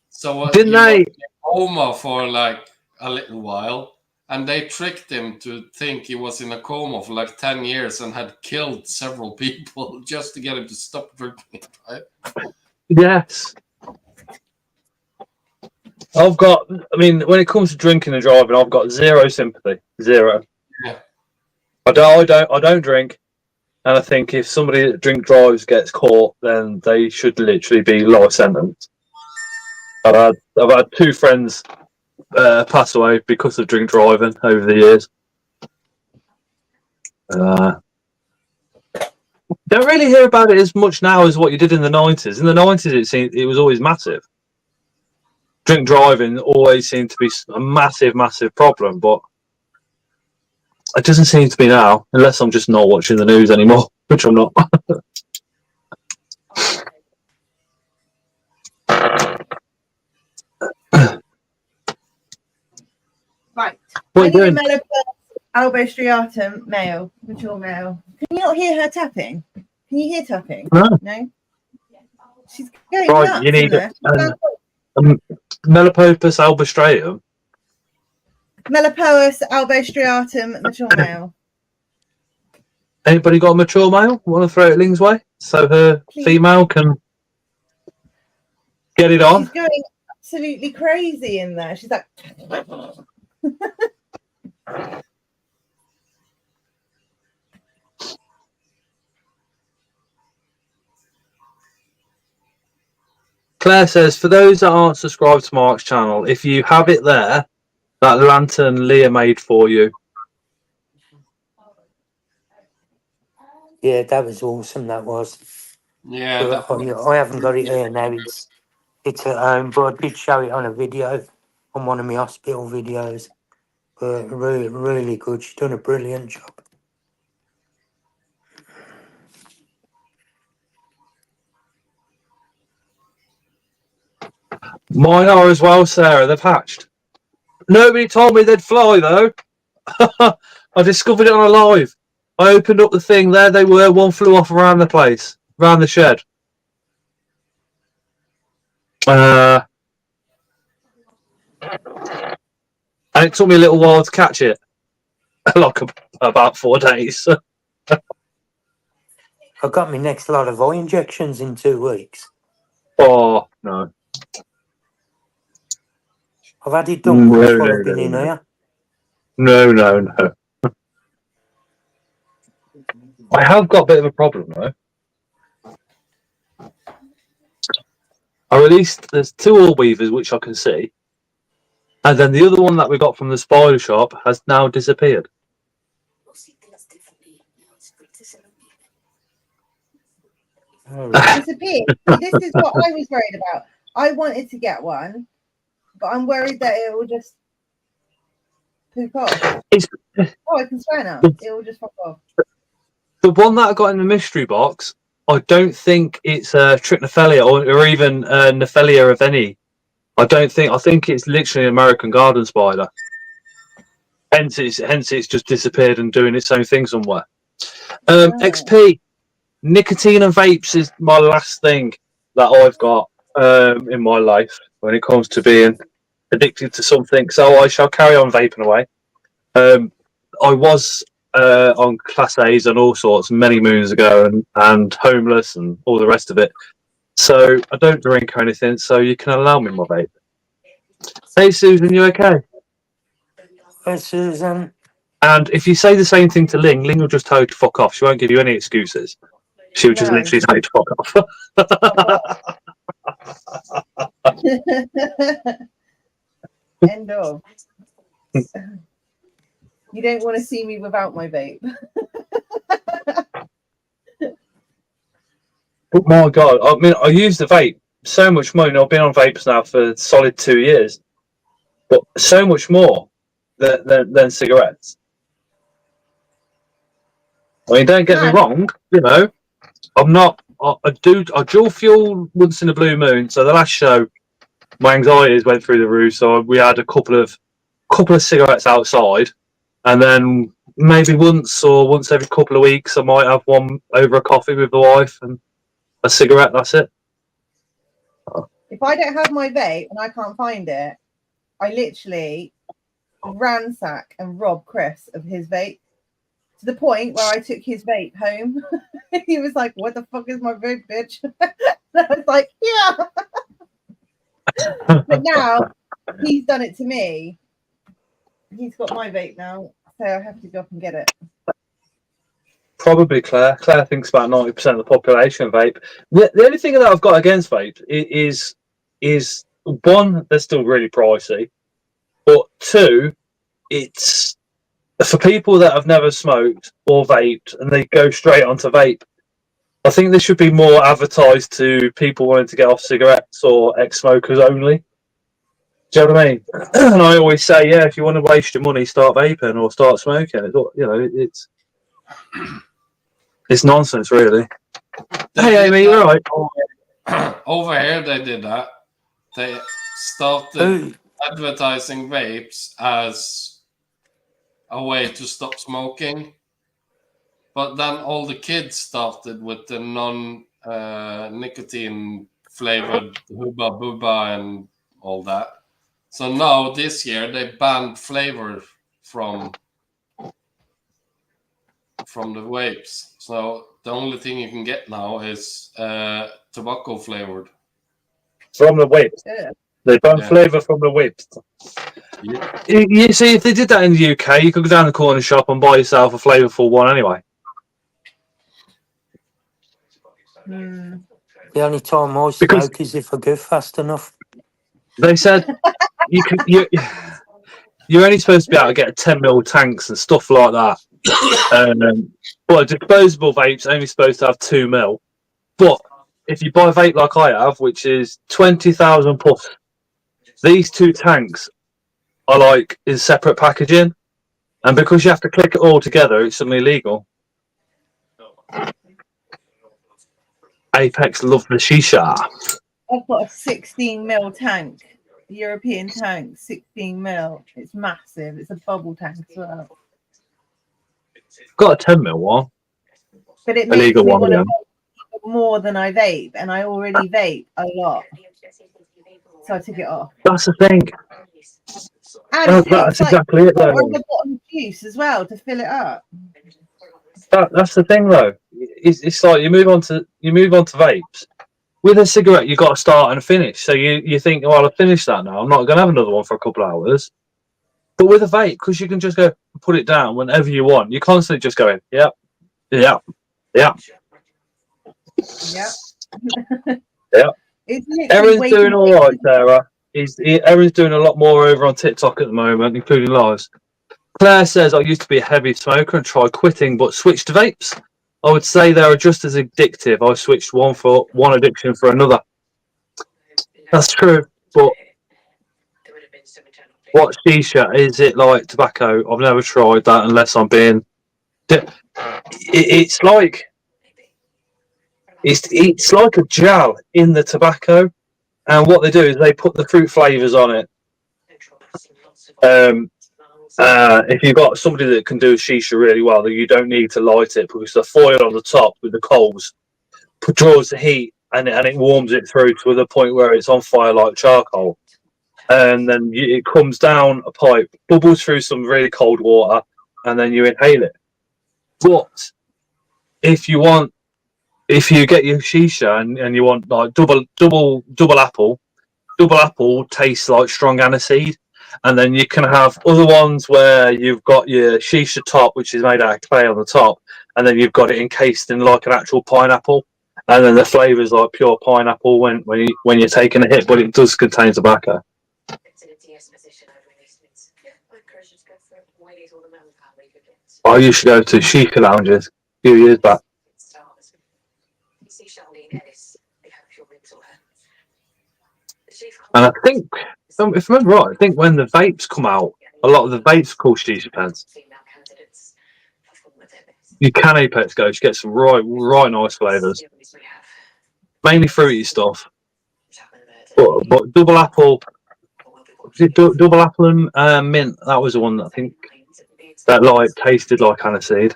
So didn't he was they? in coma for like a little while, and they tricked him to think he was in a coma for like 10 years and had killed several people just to get him to stop drinking and driving. Yes. When it comes to drinking and driving, I've got zero sympathy. Zero. Yeah. I don't drink, and I think if somebody that drives gets caught, then they should literally be life sentenced. I've had two friends pass away because of drink driving over the years. Don't really hear about it as much now as what you did in the 90s. In the 90s, it was always massive. drink driving always seemed to be a massive, massive problem, but it doesn't seem to be now, unless I'm just not watching the news anymore, which I'm not. Right. What I are you need a doing? melopause albostriatum male, mature male. Can you not hear her tapping? Can you hear tapping? No. No? She's going Right, nuts you need in there. Melopopus albostriatum. Melopause albostriatum mature male. Anybody got a mature male? Want to throw it Ling's way so her Please. female can get it on? She's going absolutely crazy in there. She's like, Claire says, for those that aren't subscribed to Mark's channel, if you have it there, that lantern Leah made for you. Yeah, that was awesome. That was. Yeah, But I haven't got it here now. It's at home, but I did show it on a video, on one of my hospital videos. But really, really good. She's done a brilliant job. Mine are as well, Sarah. They've hatched. Nobody told me they'd fly, though. I discovered it on a live. I opened up the thing. There they were. One flew off around the place, around the shed. And it took me a little while to catch it. Like about 4 days. I got my next lot of eye injections in 2 weeks. Oh, no. I've had it done No, once no, while I've been no, in no. here. No. I have got a bit of a problem, though. I released, there's 2 orb weavers, which I can see. And then the other one that we got from the spider shop has now disappeared. All right. disappeared. See, this is what I was worried about. I wanted to get one, but I'm worried that it will just poop off. Oh, I can swear now. It will just fuck off. The one that I got in the mystery box, I don't think it's Trichophelia or even Nephelia of any. I think it's literally an American garden spider. Hence it's just disappeared and doing its own thing somewhere. XP, nicotine and vapes is my last thing that I've got in my life when it comes to being addicted to something. So I shall carry on vaping away. I was on Class A's and all sorts many moons ago and homeless and all the rest of it. So I don't drink or anything, so you can allow me my vape. Hey, Susan, you okay? Hi, Susan. And if you say the same thing to Ling will just tell you to fuck off. She won't give you any excuses. She'll just No. literally tell you to fuck off. End of. You don't want to see me without my vape. Oh my God. I mean, I use the vape so much more. I've been on vapes now for a solid 2 years, but so much more than cigarettes. I mean, don't get me wrong, I'm not, I dual fuel once in a blue moon. So the last show, my anxieties went through the roof. So we had a couple of cigarettes outside, and then maybe once every couple of weeks, I might have one over a coffee with the wife and a cigarette. That's it. If I don't have my vape and I can't find it, I literally ransack and rob Chris of his vape to the point where I took his vape home. He was like, "What the fuck is my vape, bitch?" And I was like, "Yeah." But now he's done it to me. He's got my vape now, so I have to go up and get it. Probably Claire. Claire thinks about 90% of the population vape. The only thing that I've got against vape is one, they're still really pricey, but two, it's for people that have never smoked or vaped and they go straight onto vape. I think this should be more advertised to people wanting to get off cigarettes or ex-smokers only. Do you know what I mean? And I always say, yeah, if you want to waste your money, start vaping or start smoking. It's all, it's nonsense, really. Hey, Amy, you're right. Over here, they did that. They started advertising vapes as a way to stop smoking, but then all the kids started with the non-nicotine flavored Hubba Bubba and all that. So now this year they banned flavor from the vapes. So the only thing you can get now is tobacco flavored. From the whips. Yeah. They ban flavour from the whips. Yeah. You see, if they did that in the UK, you could go down the corner shop and buy yourself a flavourful one anyway. Hmm. The only time I Because- smoke is if I go fast enough. They said you're only supposed to be able to get 10ml tanks and stuff like that. But disposable vape's only supposed to have 2ml. But if you buy a vape like I have, which is 20,000 plus, these 2 tanks are like in separate packaging, and because you have to click it all together, it's suddenly illegal. Apex love the shisha. I've got a 16ml tank, European tank, 16ml. It's massive. It's a bubble tank as well. Got a 10ml one. But it makes Illegal me one want to again. vape more than I vape, and I already vape a lot. So I took it off. That's the thing. And it That's takes like exactly it, though. on the bottom juice as well to fill it up. That's the thing, though. It's like you move on to vapes. With a cigarette, you've got to start and finish. So you think, well, I've finished that now. I'm not going to have another one for a couple of hours. But with a vape, because you can just go put it down whenever you want, you're constantly just going, yep, yep, yep. Yep. Yep. It's literally Erin's waiting doing all right, Sarah. Erin's doing a lot more over on TikTok at the moment, including lives. Claire says, I used to be a heavy smoker and tried quitting, but switched to vapes. I would say they are just as addictive. I switched one addiction for another. That's true, but what shisha? Is it like tobacco? I've never tried that unless I'm being... It's like... It's like a gel in the tobacco, and what they do is they put the fruit flavours on it. If you've got somebody that can do shisha really well, then you don't need to light it because the foil on the top with the coals draws the heat and it warms it through to the point where it's on fire like charcoal. And then it comes down a pipe, bubbles through some really cold water, and then you inhale it. But if you get your shisha and you want like double apple tastes like strong aniseed. And then you can have other ones where you've got your shisha top, which is made out of clay on the top, and then you've got it encased in like an actual pineapple, and then the flavour is like pure pineapple when you're taking a hit, but it does contain tobacco. I used to go to shisha lounges a few years back. And I think, if I remember right, I think when the vapes come out, a lot of the vapes are called shisha pens. You can Apex go to get some right nice flavours. Mainly fruity stuff. But double apple and mint, that was the one that I think that like tasted like aniseed.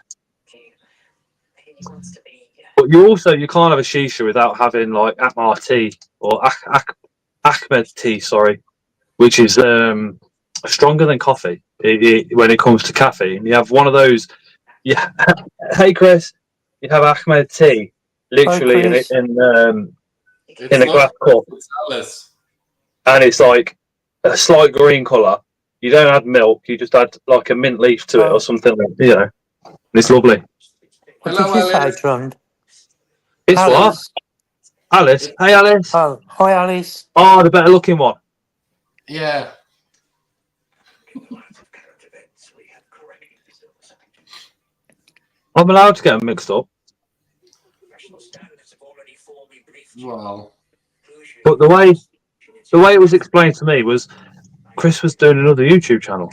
But you can't have a shisha without having like Akmar tea or Ahmed tea, sorry, which is stronger than coffee when it comes to caffeine. You have one of those. Yeah. Hey, Chris. You have Ahmed tea, literally in a glass cup, and it's like a slight green colour. You don't add milk. You just add like a mint leaf to it or something. And it's lovely. What did you say, Trond? It's Alice. What? Alice. Hey, Alice. Oh, hi, Alice. Oh, the better looking one. Yeah. I'm allowed to get them mixed up. Wow. But the way it was explained to me was Chris was doing another YouTube channel.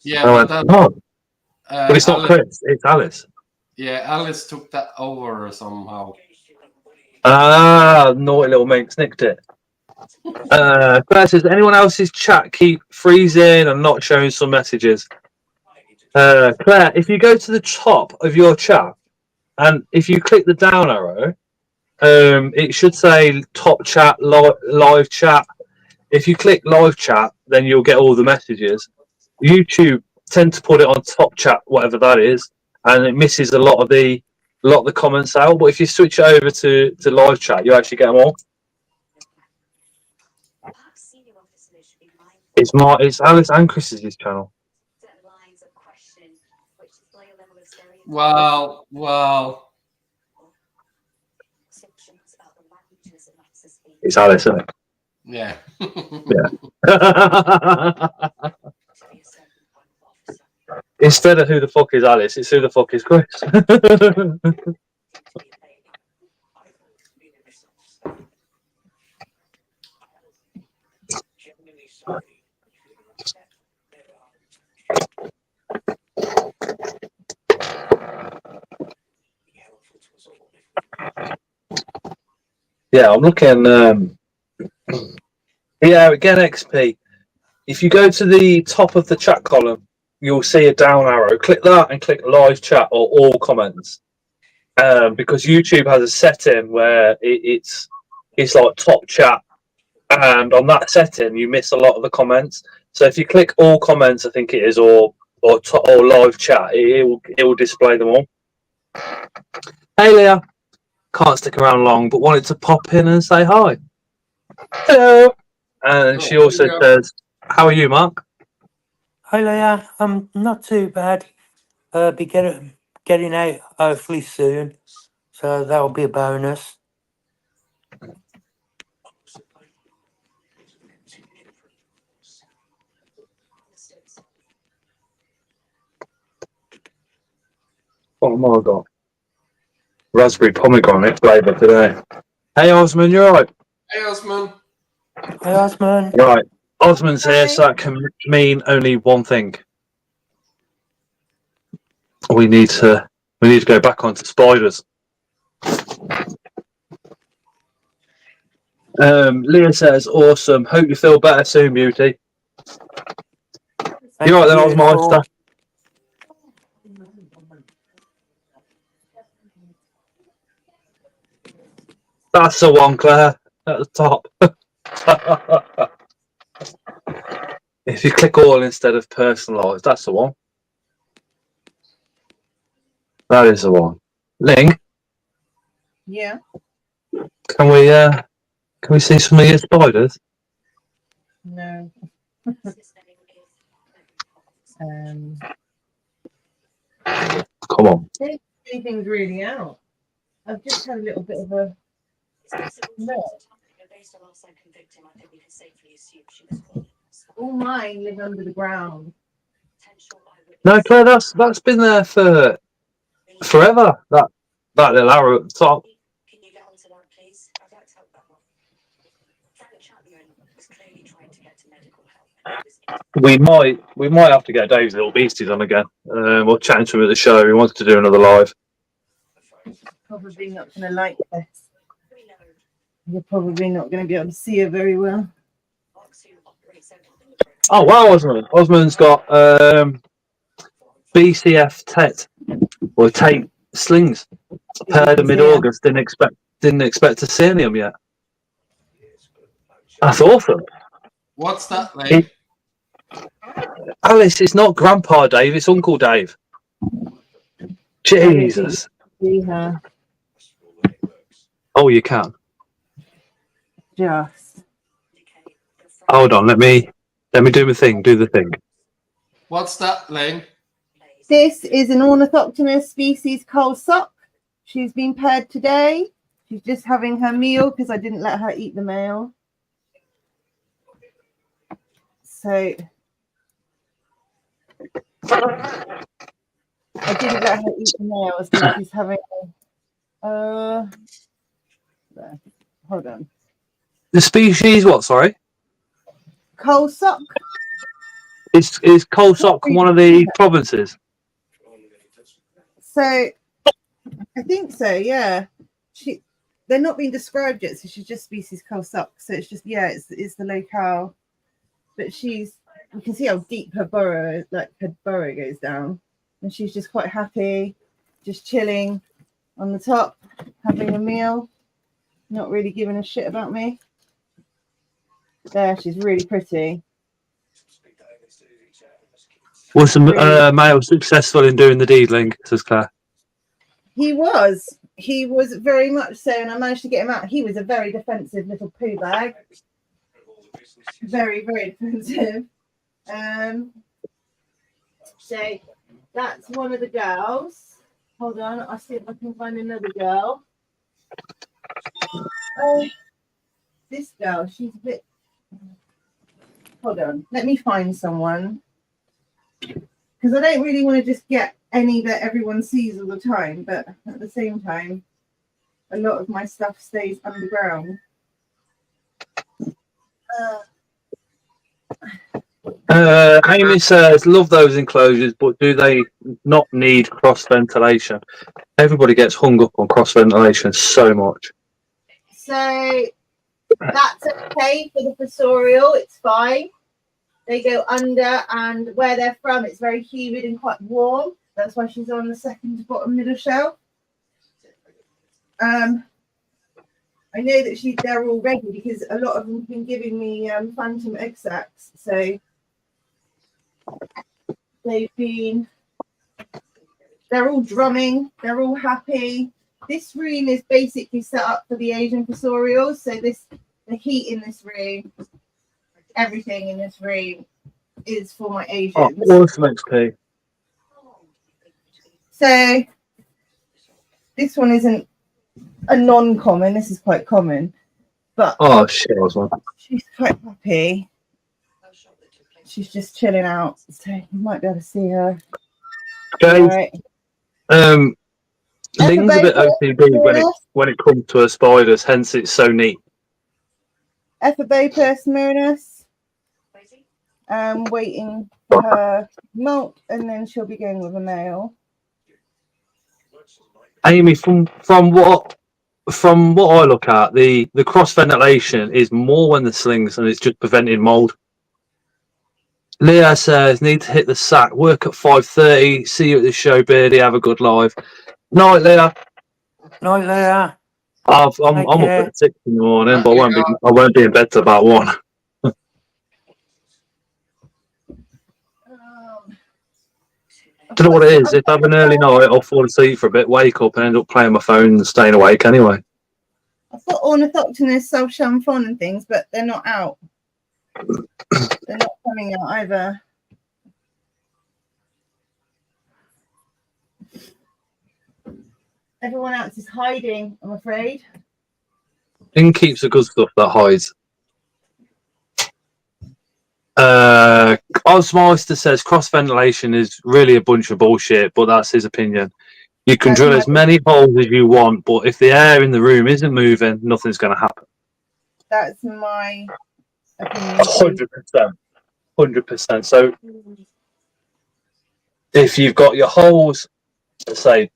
Yeah, I went, oh, but it's not Alice, Chris, it's Alice. yeah, Alice took that over somehow. Ah, naughty little minx nicked it. Claire says, anyone else's chat keep freezing and not showing some messages? Claire, if you go to the top of your chat and if you click the down arrow, it should say top chat, live chat. If you click live chat, then you'll get all the messages. YouTube tend to put it on top chat, whatever that is, and it misses a lot of the comments out. But if you switch it over to live chat, you actually get them all. It's Alice and Chris's channel. Well. It's Alice, isn't it? Yeah. Instead of who the fuck is Alice, it's who the fuck is Chris. Yeah, I'm looking. Yeah, again, XP. If you go to the top of the chat column, you'll see a down arrow. Click that and click live chat or all comments. Because YouTube has a setting where it's like top chat, and on that setting you miss a lot of the comments. So if you click all comments, I think it is, or live chat, it will display them all. Hey Leah, can't stick around long, but wanted to pop in and say hi. Hello. And she also says, "How are you, Mark?" Hi Leah, I'm not too bad. Be getting out hopefully soon, so that'll be a bonus. Oh my god. Raspberry pomegranate flavour today. Hey Osman, you alright? Hey, Osman. Hi Osman. Right. Osman's here, so that can mean only one thing. We need to go back onto spiders. Leah says, awesome. Hope you feel better soon, beauty. You're right then, Osman. That's the one, Claire, at the top. If you click all instead of personalised, that's the one. That is the one. Ling, Yeah. can we see some of your spiders? No. Come on. Anything's really out. I've just had a little bit of a look. All mine live under the ground. No, Claire, that's been there for forever. That little arrow at the top. Can you get onto that, please? I'd like to help that one. Frank Chapman was clearly trying to get to medical help. We might have to get Dave's little beasties on again. We're chatting to him at the show. He wanted to do another live. Probably not going to like this. You're probably not going to be able to see her very well. Oh wow, Osman! Osman's got BCF tape slings. Paired in mid-August. Didn't expect to see any of them yet. That's awesome. What's that, Lee? Alice, it's not Grandpa Dave, it's Uncle Dave. Jesus. See her. Oh, you can. Just. Hold on, let me do the thing. Do the thing. What's that, Lane? This is an Ornithopterus species coal sock. She's been paired today. She's just having her meal because I didn't let her eat the male. So I didn't let her eat the male, so she's having there. Hold on. The species, what? Sorry, Coal sock. is Colsock one of the provinces? So I think so. Yeah. They're not being described yet, so she's just species coal sock. So it's just it's the locale. But you can see how deep her burrow goes down, and she's just quite happy, just chilling on the top, having a meal, not really giving a shit about me. There, she's really pretty. Was the male successful in doing the deedling, says Claire? He was very much so, and I managed to get him out. He was a very defensive little poo bag. Very, very defensive. So that's one of the girls. Hold on, I'll see if I can find another girl. This girl, she's a bit. Hold on, let me find someone. Because I don't really want to just get any that everyone sees all the time, but at the same time, a lot of my stuff stays underground. Amy says, love those enclosures, but do they not need cross ventilation? Everybody gets hung up on cross ventilation so much. So that's okay for the fossorial, it's fine. They go under, and where they're from, it's very humid and quite warm. That's why she's on the second bottom middle shelf. I know that they're all ready because a lot of them have been giving me phantom egg sacs. So they're all drumming, they're all happy. This room is basically set up for the Asian fossorials. So the heat in this room, everything in this room is for my Asians. Oh, awesome XP. So this one isn't a non-common. This is quite common, but Shit, I was one. she's quite happy. She's just chilling out, so you might be able to see her. Okay. Right. Ling's a bit OCD when it comes to her spiders, hence it's so neat. Ephibopus Marinus. Waiting for her molt, and then she'll be going with a male. Amy, from what I look at, the cross ventilation is more when the slings and it's just preventing mold. Leah says, need to hit the sack, work at 5:30, see you at the show, Beardy, have a good live. Night, Leah. Night, Leah. I'm up at 6 in the morning, but I won't be in bed till about 1. I don't know what it is. If I have an early night, I'll fall asleep for a bit, wake up, and end up playing my phone and staying awake anyway. I've got ornithopterus, self-champon and things, but they're not out. They're not coming out either. Everyone else is hiding, I'm afraid. In keeps the good stuff that hides. Osmeister says cross ventilation is really a bunch of bullshit, but that's his opinion. You can drill as many holes as you want, but if the air in the room isn't moving, nothing's going to happen. That's my opinion. 100%. 100%. So if you've got your holes, let's say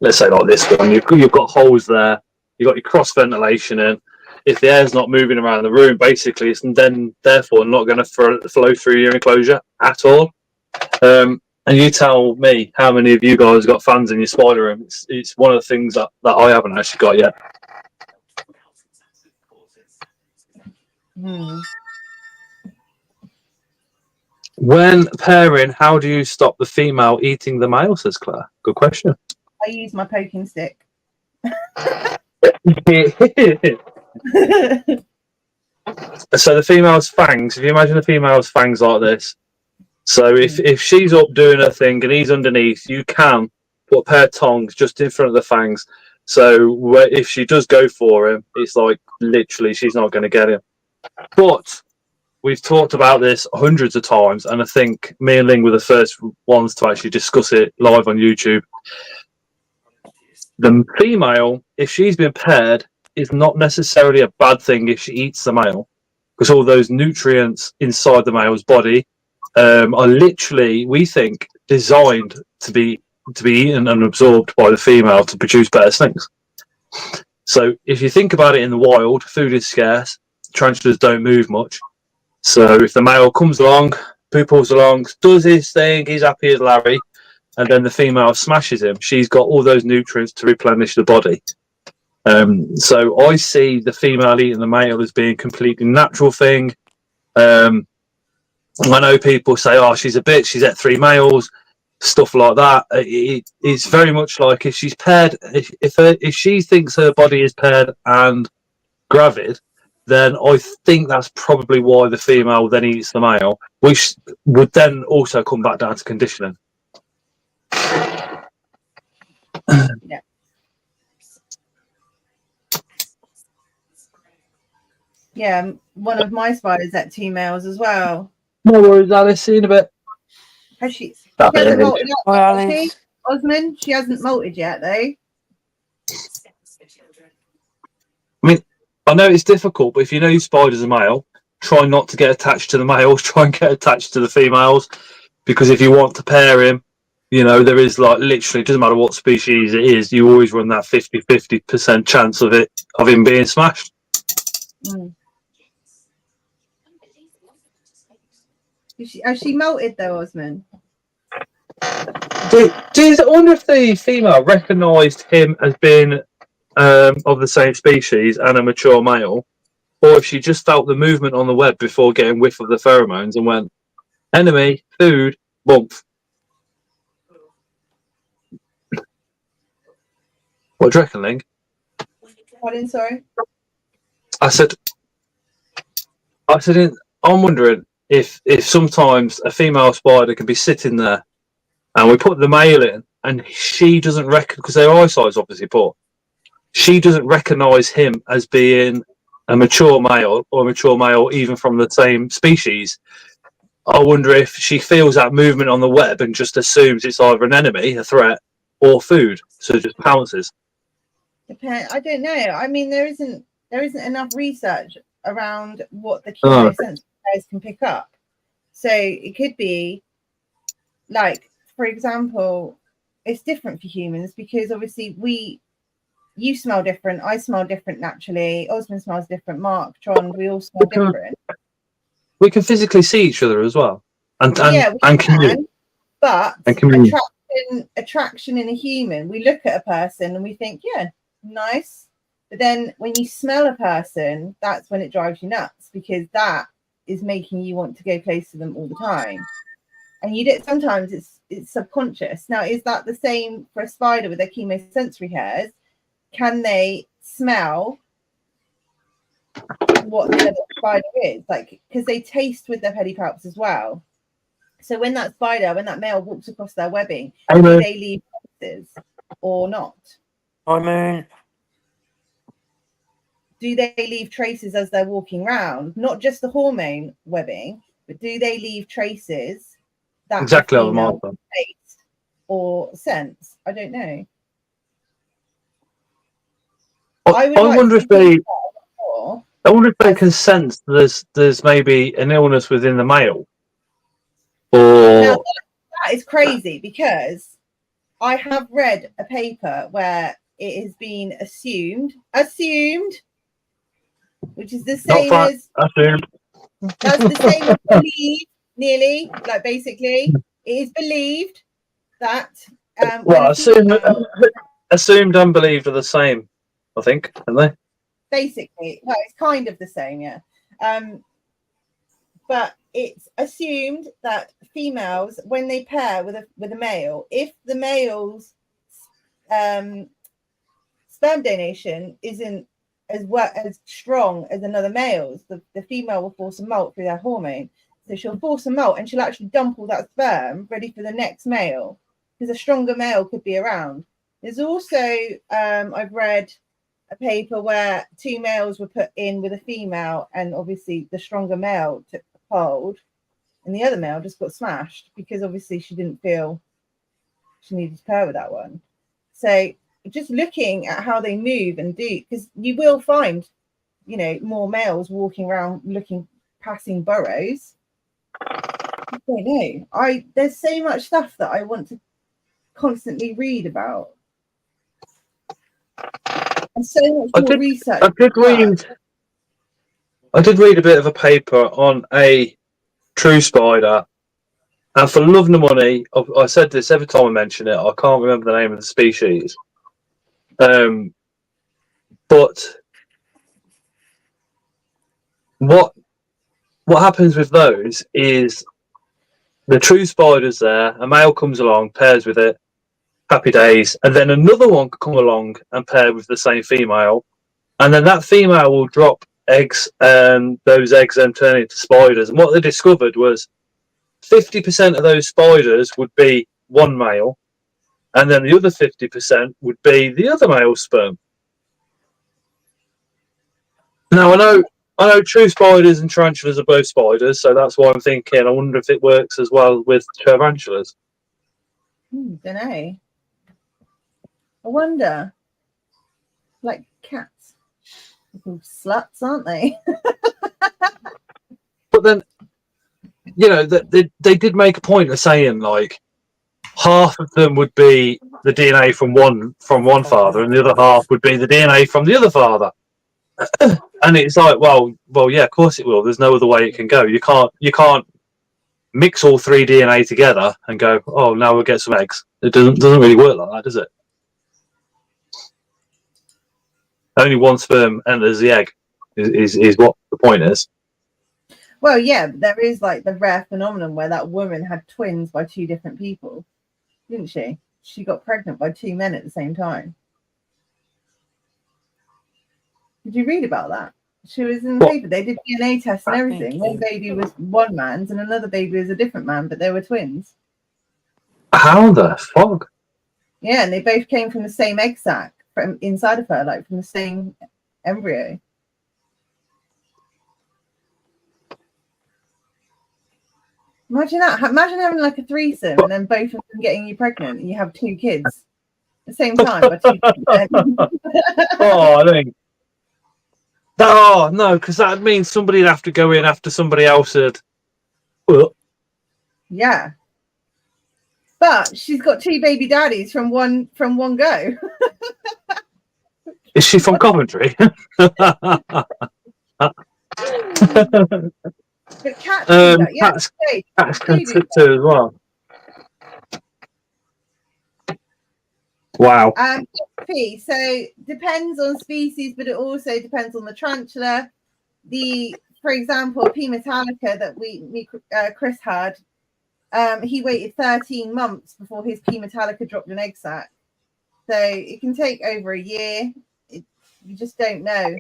like this one, you've got holes there, you've got your cross ventilation in. If the air's not moving around the room, basically, it's then therefore not going to flow through your enclosure at all. And you tell me how many of you guys got fans in your spider room. It's one of the things that I haven't actually got yet. When pairing, how do you stop the female eating the male, says Claire? Good question. I use my poking stick. So the female's fangs, if you imagine the female's fangs like this, so if she's up doing her thing and he's underneath, you can put a pair of tongs just in front of the fangs. So if she does go for him, it's like literally she's not going to get him. But we've talked about this hundreds of times, and I think me and Ling were the first ones to actually discuss it live on YouTube. The female, if she's been paired, is not necessarily a bad thing if she eats the male, because all those nutrients inside the male's body are literally, we think, designed to be eaten and absorbed by the female to produce better snakes. So if you think about it in the wild, food is scarce, tarantulas don't move much. So if the male comes along, pooples along, does his thing, he's happy as Larry, and then the female smashes him, she's got all those nutrients to replenish the body. So I see the female eating the male as being a completely natural thing. I know people say, "Oh, she's a bitch. She's ate 3 males," stuff like that. It's very much like if she's paired. If she thinks her body is paired and gravid, then I think that's probably why the female then eats the male, which would then also come back down to conditioning. Yeah. Yeah, one of my spiders ate 2 males as well. No worries, Alice. See you in a bit. Has she? She That hasn't is. molted Hi, yet, has she? Alex. Osmond, she hasn't molted yet, though. I know it's difficult, but if you know your spider's a male, try not to get attached to the males. Try and get attached to the females, because if you want to pair him, you know, there is like literally, it doesn't matter what species it is, you always run that 50% chance of him being smashed. Mm. Has she molted though, Osmond? I wonder if the female recognised him as being of the same species and a mature male, or if she just felt the movement on the web before getting whiff of the pheromones and went, enemy, food, bump. What do you reckon, Ling? Pardon, sorry? I said, I'm wondering if sometimes a female spider can be sitting there and we put the male in and she doesn't reckon, because their eyesight's obviously poor, she doesn't recognise him as being a mature male or a mature male even from the same species. I wonder if she feels that movement on the web and just assumes it's either an enemy, a threat, or food, so just pounces. I don't know. I mean, there isn't enough research around what the chemosensitive pairs can pick up. So it could be like, for example, it's different for humans because obviously you smell different, I smell different naturally, Osmond smells different, Mark, Tron, we all smell different. We can physically see each other as well. And can, but and attraction in a human, we look at a person and we think, yeah, nice. But then when you smell a person, that's when it drives you nuts, because that is making you want to go close to them all the time. And sometimes it's subconscious. Now, is that the same for a spider with their chemosensory hairs? Can they smell what the other spider is? Like, because they taste with their pedipalps as well. So when that male walks across their webbing, do they leave traces or not? I mean, do they leave traces as they're walking around? Not just the hormone webbing, but do they leave traces that exactly the female taste or sense? I don't know. I wonder if they can sense there's maybe an illness within the male. Or now, that is crazy, because I have read a paper where it has been assumed, which is the same as assumed. That's the same as believed, nearly. Like, basically, it is believed that assumed and believed are the same, I think, aren't they? Basically, well, it's kind of the same, yeah. But it's assumed that females, when they pair with a male, if the male's sperm donation isn't as strong as another male's, the female will force a molt through their hormone. So she'll force a molt and she'll actually dump all that sperm ready for the next male, because a stronger male could be around. There's also, I've read a paper where 2 males were put in with a female, and obviously the stronger male took hold and the other male just got smashed, because obviously she didn't feel she needed to pair with that one. So just looking at how they move and do, because you will find, you know, more males walking around passing burrows. I don't know. There's so much stuff that I want to constantly read about. And so much more research. I did read a bit of a paper on a true spider, and for love nor money, I said this every time I mention it. I can't remember the name of the species. But what happens with those is the true spider's there, a male comes along, pairs with it, happy days, and then another one could come along and pair with the same female, and then that female will drop eggs, and those eggs then turn into spiders. And what they discovered was 50% of those spiders would be one male, and then the other 50% would be the other male sperm. Now, I know true spiders and tarantulas are both spiders, so that's why I'm thinking, I wonder if it works as well with tarantulas. Don't know. I wonder. Like cats. Little sluts, aren't they? But then, you know, they did make a point of saying, like, half of them would be the DNA from one father, and the other half would be the DNA from the other father. And it's like, well, yeah, of course it will. There's no other way it can go. You can't mix all three DNA together and go, oh, now we'll get some eggs. It doesn't really work like that, does it? Only one sperm enters the egg is what the point is. Well, yeah, but there is like the rare phenomenon where that woman had twins by two different people, didn't she? She got pregnant by two men at the same time. Did you read about that? She was in the paper. They did DNA tests and everything. One baby was one man's and another baby was a different man, but they were twins. How the fuck? Yeah, and they both came from the same egg sac from inside of her, like from the same embryo. Imagine that. Imagine having like a threesome and then both of them getting you pregnant and you have two kids at the same time. Oh, I think. Oh, no, because that means somebody'd have to go in after somebody else had. Yeah. But she's got two baby daddies from one go. Is she from Coventry? But cats do that. Yeah, cats can too as well. Wow. So depends on species, but it also depends on the tarantula. For example, P. metallica that Chris had, he waited 13 months before his P. metallica dropped an egg sac. So it can take over a year. You just don't know.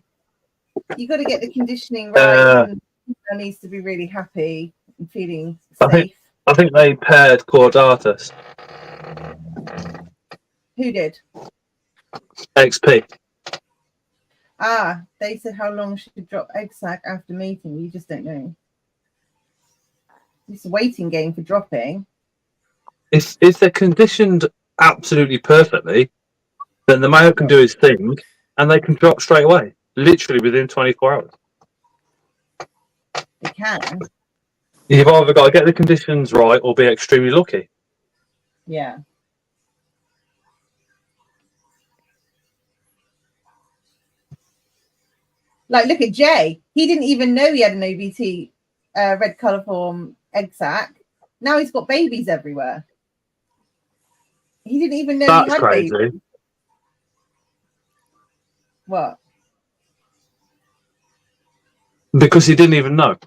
You got to get the conditioning right. And needs to be really happy and feeling safe. I think they paired Caudatus. Who did? XP. They said how long she could drop egg sac after mating. You just don't know. It's a waiting game for dropping. If they're conditioned absolutely perfectly, then the male can do his thing and they can drop straight away, literally within 24 hours. They can. You've either got to get the conditions right or be extremely lucky. Yeah. Like, look at Jay. He didn't even know he had an OBT, red coliform egg sac. Now he's got babies everywhere. He didn't even know he had crazy. Babies. What? Because he didn't even know.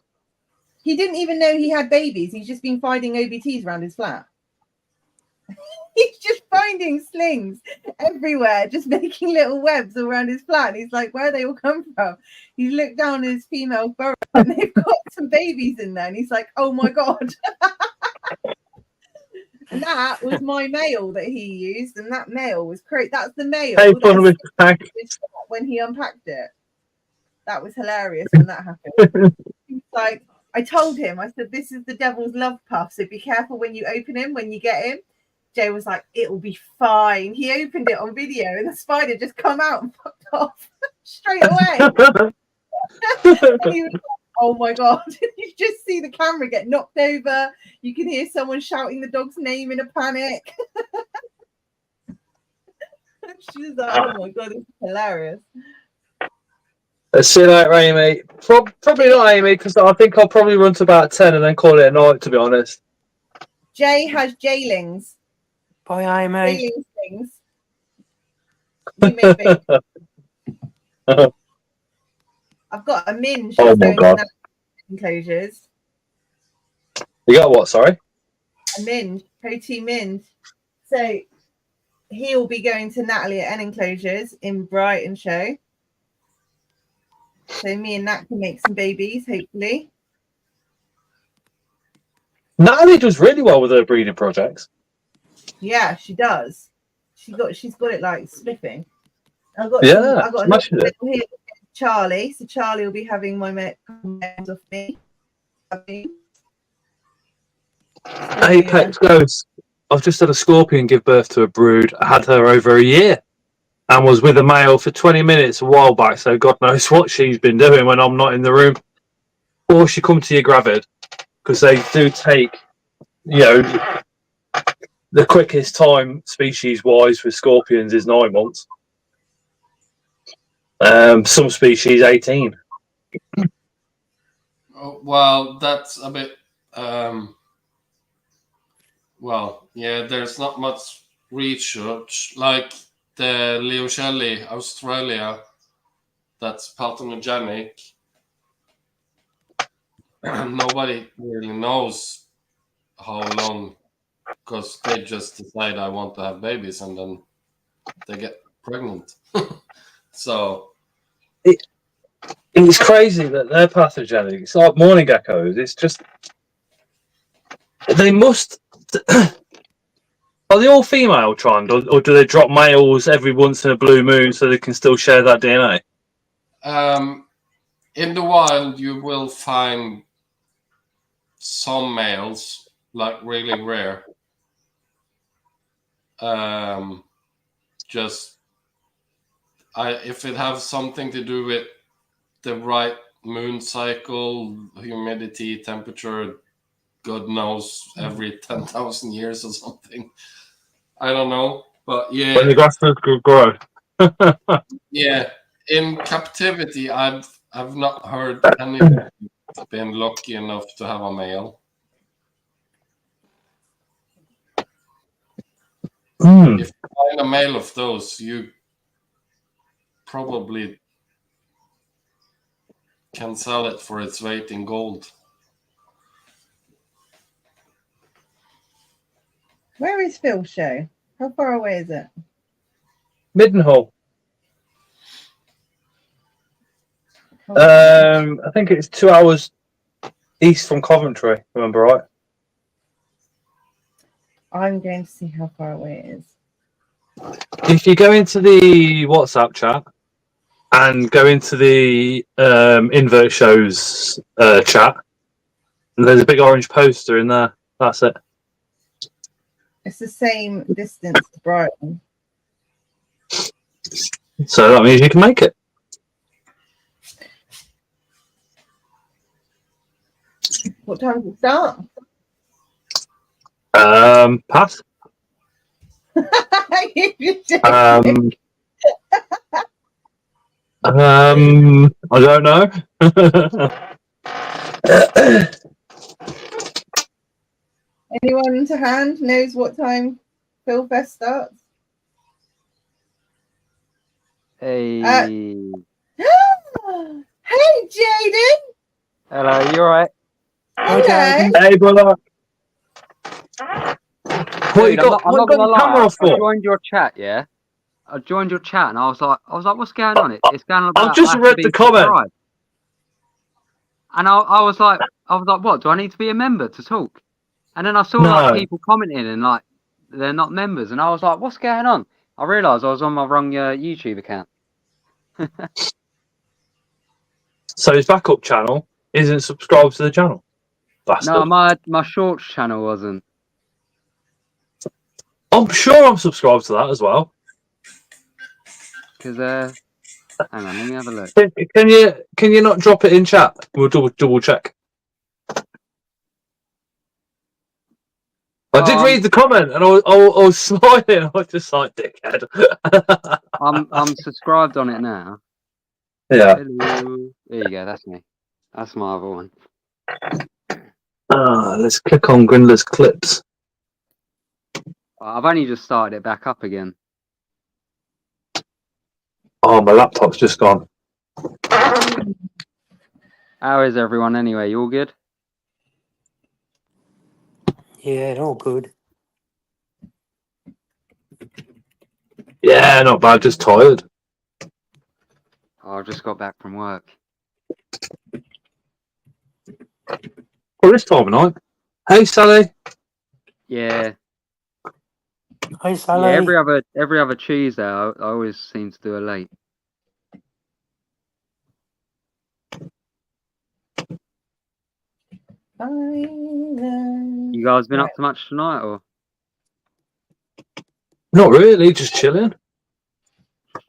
He didn't even know he had babies. He's just been finding OBTs around his flat. He's just finding slings everywhere, just making little webs around his flat. And he's like, where they all come from? He's looked down at his female burrow and they've got some babies in there. And he's like, oh my God. And that was my male that he used. And that male was great. That's the male when he unpacked it. That was hilarious when that happened. He's like, I told him, I said, this is the devil's love puff. So be careful when you open him, when you get him. Jay was like, "It'll be fine." He opened it on video, and the spider just come out and fucked off straight away. And he was like, "Oh my god!" You just see the camera get knocked over. You can hear someone shouting the dog's name in a panic. She was like, "Oh my god, it's hilarious." See you later, Amy. Probably not Amy, because I think I'll probably run to about 10 and then call it a night, to be honest. Jay has jailings. Bye, Amy. Jailings things. You maybe. I've got a minge. Oh that's my going to God. Nat enclosures. You got what, sorry? A minge. Coty minge. So he'll be going to Natalie at N enclosures in Brighton show. So me and Nat can make some babies, hopefully. Natalie does really well with her breeding projects. Yeah, she does. She's got it like spiffing. I've got smashing another it. here, Charlie. So Charlie will be having my meds off me. Apex goes. I've just had a scorpion give birth to a brood. I had her over a year and was with a male for 20 minutes a while back, so God knows what she's been doing when I'm not in the room. Or she come to you gravid, because they do take, the quickest time species-wise with scorpions is 9 months. Some species 18. Oh, well, that's a bit. There's not much research. Like the Leo Shelley, Australia, that's parthenogenic. Nobody really knows how long, because they just decide I want to have babies and then they get pregnant. So it's crazy that they're pathogenic. It's like morning geckos. It's just they must. Are they all female trend, or do they drop males every once in a blue moon so they can still share that DNA? In the wild, you will find some males, like really rare. If it has something to do with the right moon cycle, humidity, temperature, God knows, every 10,000 years or something. I don't know, but yeah. When the grass does grow. Yeah, in captivity, I've not heard anyone been lucky enough to have a male. If you find a male of those, you probably can sell it for its weight in gold. Where is Phil's show? How far away is it? Middenhall. I think it's 2 hours east from Coventry, if I remember right. I'm going to see how far away it is. If you go into the WhatsApp chat and go into the Invert Shows chat, and there's a big orange poster in there. That's it. It's the same distance to Brighton. So that means you can make it. What time does it start? Pass. I don't know. Anyone to hand knows what time Phil Fest starts? Hey. Hey, Jaden. Hello, you alright? Hello. Hey, brother. What you Dude, got? I'm What not you got gonna your lie. camera I off for? joined your chat, yeah. I joined your chat, and I was like, what's going on? It's going on about. I've just I have read to be the comment. subscribed. And I was like, what? Do I need to be a member to talk? And then I saw like No. people commenting and like they're not members, and I was like, what's going on? I realised I was on my wrong YouTube account. So his backup channel isn't subscribed to the channel. Bastard. No, my shorts channel wasn't. I'm sure I'm subscribed to that as well. Because hang on, let me have a look. Can you not drop it in chat? We'll double check. I did read the comment and I was smiling. I was just like, dickhead. I'm subscribed on it now. Yeah. Hello. There you go. That's me. That's my other one. Let's click on Grindler's clips. I've only just started it back up again. Oh, my laptop's just gone. How is everyone anyway? You all good? Yeah, all good. Yeah, not bad. Just tired. Oh, I just got back from work. Well, this time of night. Hey, Sally. Yeah. Hi, Sally. Yeah, every other Tuesday, I always seem to do a late. You guys been up to much tonight, or Not really. Just chilling.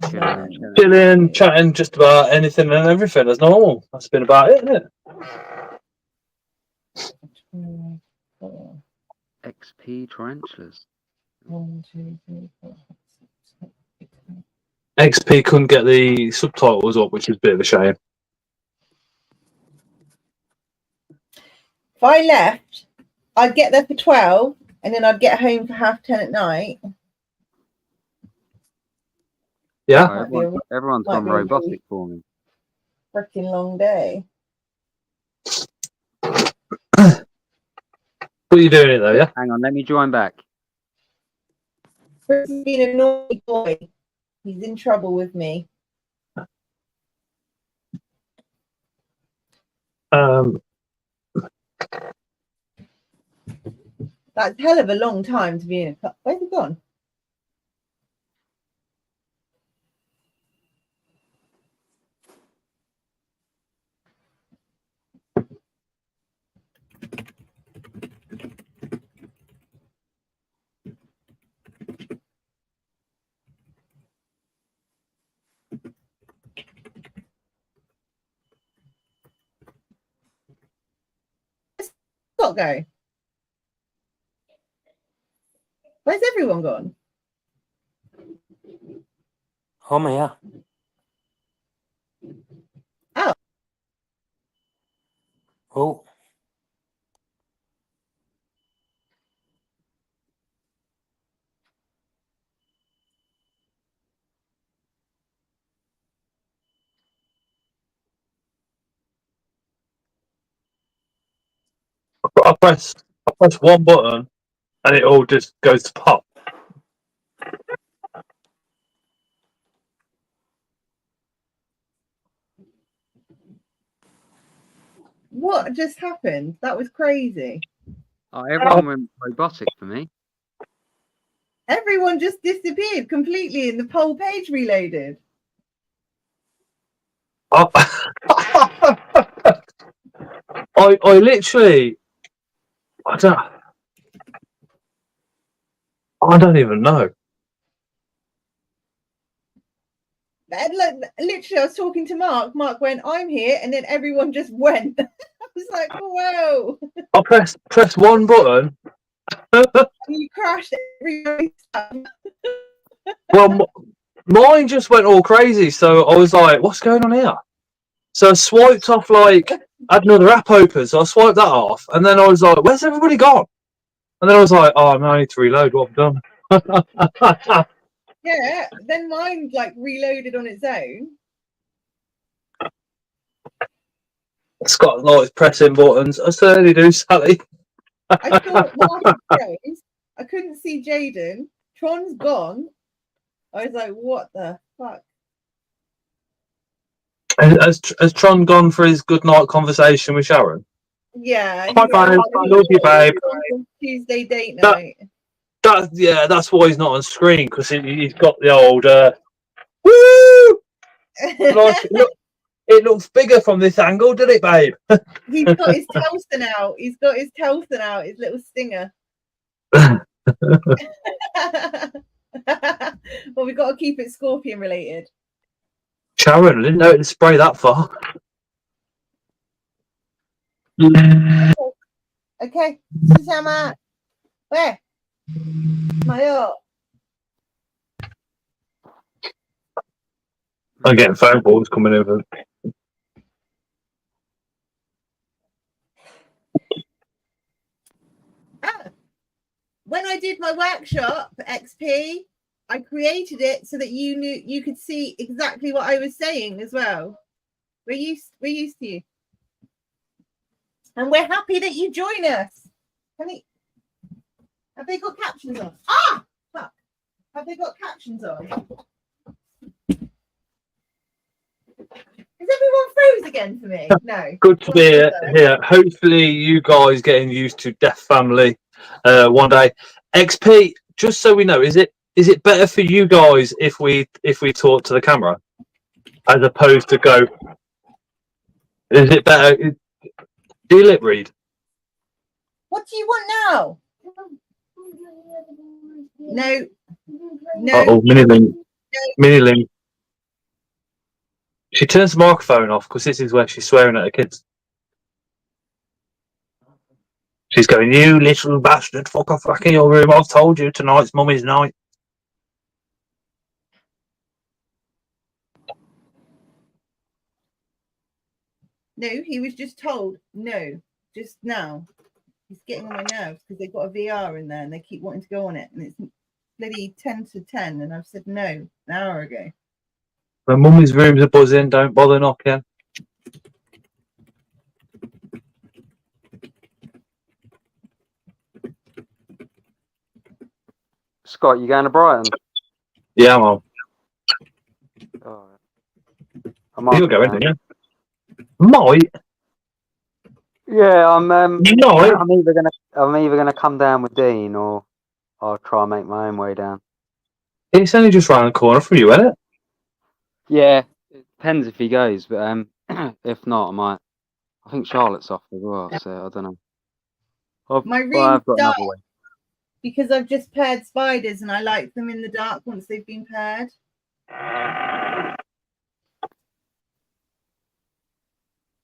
chilling? Chilling, chatting just about anything and everything as normal. That's been about it, isn't it? XP tarantulas. 1, 2, 3, 4, 5, 6, 7, 8, 9. XP couldn't get the subtitles up, which is a bit of a shame. If I left, I'd get there for 12 and then I'd get home for 10:30 at night. Yeah. Oh, everyone's gone robotic for me. Freaking long day. What are you doing it though, yeah? Hang on, let me join back. Chris has been a naughty boy. He's in trouble with me. That's a hell of a long time to be in a cup. Where's he gone? Got go. Where's everyone gone? I'm here. Oh. Oh. I press one button and it all just goes to pop. What just happened? That was crazy. Oh, everyone went robotic for me. Everyone just disappeared completely and the whole page reloaded. I literally, I don't even know. Literally, I was talking to Mark. Mark went, "I'm here," and then everyone just went. I was like, "Whoa!" I press one button. You crashed every time. Well, mine just went all crazy. So I was like, "What's going on here?" So I swiped off I had another app open, so I swiped that off, and then I was like, "Where's everybody gone?" And then I was like, "Oh, now I need to reload what I've done." Yeah, then mine reloaded on its own. Scott likes pressing buttons. I certainly do, Sally. I thought Mark froze. I couldn't see Jaden. Tron's gone. I was like, "What the fuck?" Has Tron gone for his good night conversation with Sharon? Yeah. Hi, babe. I love you, babe. Tuesday date night. That's why he's not on screen, because he's got the old woo. It looks bigger from this angle, doesn't it, babe? He's got his Telston out. His little stinger. Well, we've got to keep it scorpion related. Sharon, I didn't know it'd spray that far. Okay. Sama. Where? Mayo. I'm getting phone calls coming over. When I did my workshop XP, I created it so that you could see exactly what I was saying as well. We're used to you. And we're happy that you join us. Have they got captions on? Ah! Fuck. Have they got captions on? Is everyone froze again for me? No. Good to be here. Hopefully, you guys getting used to Death Family one day. XP, just so we know, is it better for you guys if we talk to the camera as opposed to go? Is it better? Do you lip read? What do you want now? No. Oh, Mini Ling. She turns the microphone off because this is where she's swearing at her kids. She's going, "You little bastard, fuck off back in your room. I've told you tonight's mummy's night." No, he was just told no, just now. He's getting on my nerves because they've got a VR in there and they keep wanting to go on it, and it's bloody 10 to 10, and I've said no an hour ago. When mummy's rooms are buzzing, don't bother knocking. Scott, you going to Brighton? Yeah, Mum. Oh, I might You'll be go down. in, yeah? Might? Yeah, I'm Might? I'm either gonna come down with Dean or I'll try and make my own way down. It's only just round the corner from you, isn't it? Yeah, it depends if he goes, but if not, I might. I think Charlotte's off as well, so I don't know. My I've room's got dark another way. because I've just paired spiders and I like them in the dark once they've been paired.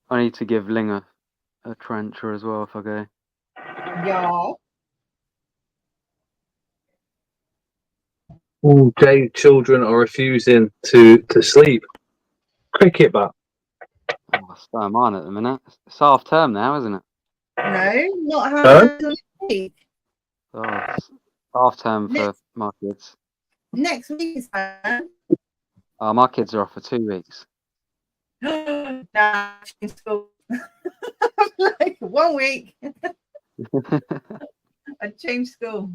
I need to give Ling a trencher as well if I go. Yeah. Oh, Jay's children are refusing to sleep. Cricket bat. Oh, so am I at the minute. It's half term now, isn't it? No, not how Huh? until next week. Oh, it's half term for my kids. Next week is time. Oh, my kids are off for 2 weeks. Nah, in school. Like 1 week. I changed school.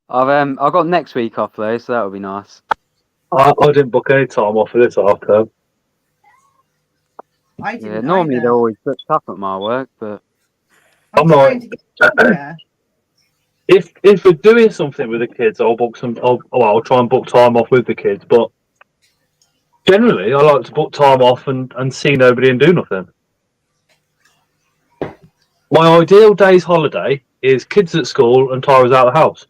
I've got next week off though, so that'll be nice. I didn't book any time off for this half term. I didn't Yeah, normally either. they're always booked up at my work, but I'm trying like, to get there. if we're doing something with the kids, I'll try and book time off with the kids. But generally, I like to book time off and see nobody and do nothing. My ideal day's holiday is kids at school and Tyra's out of the house.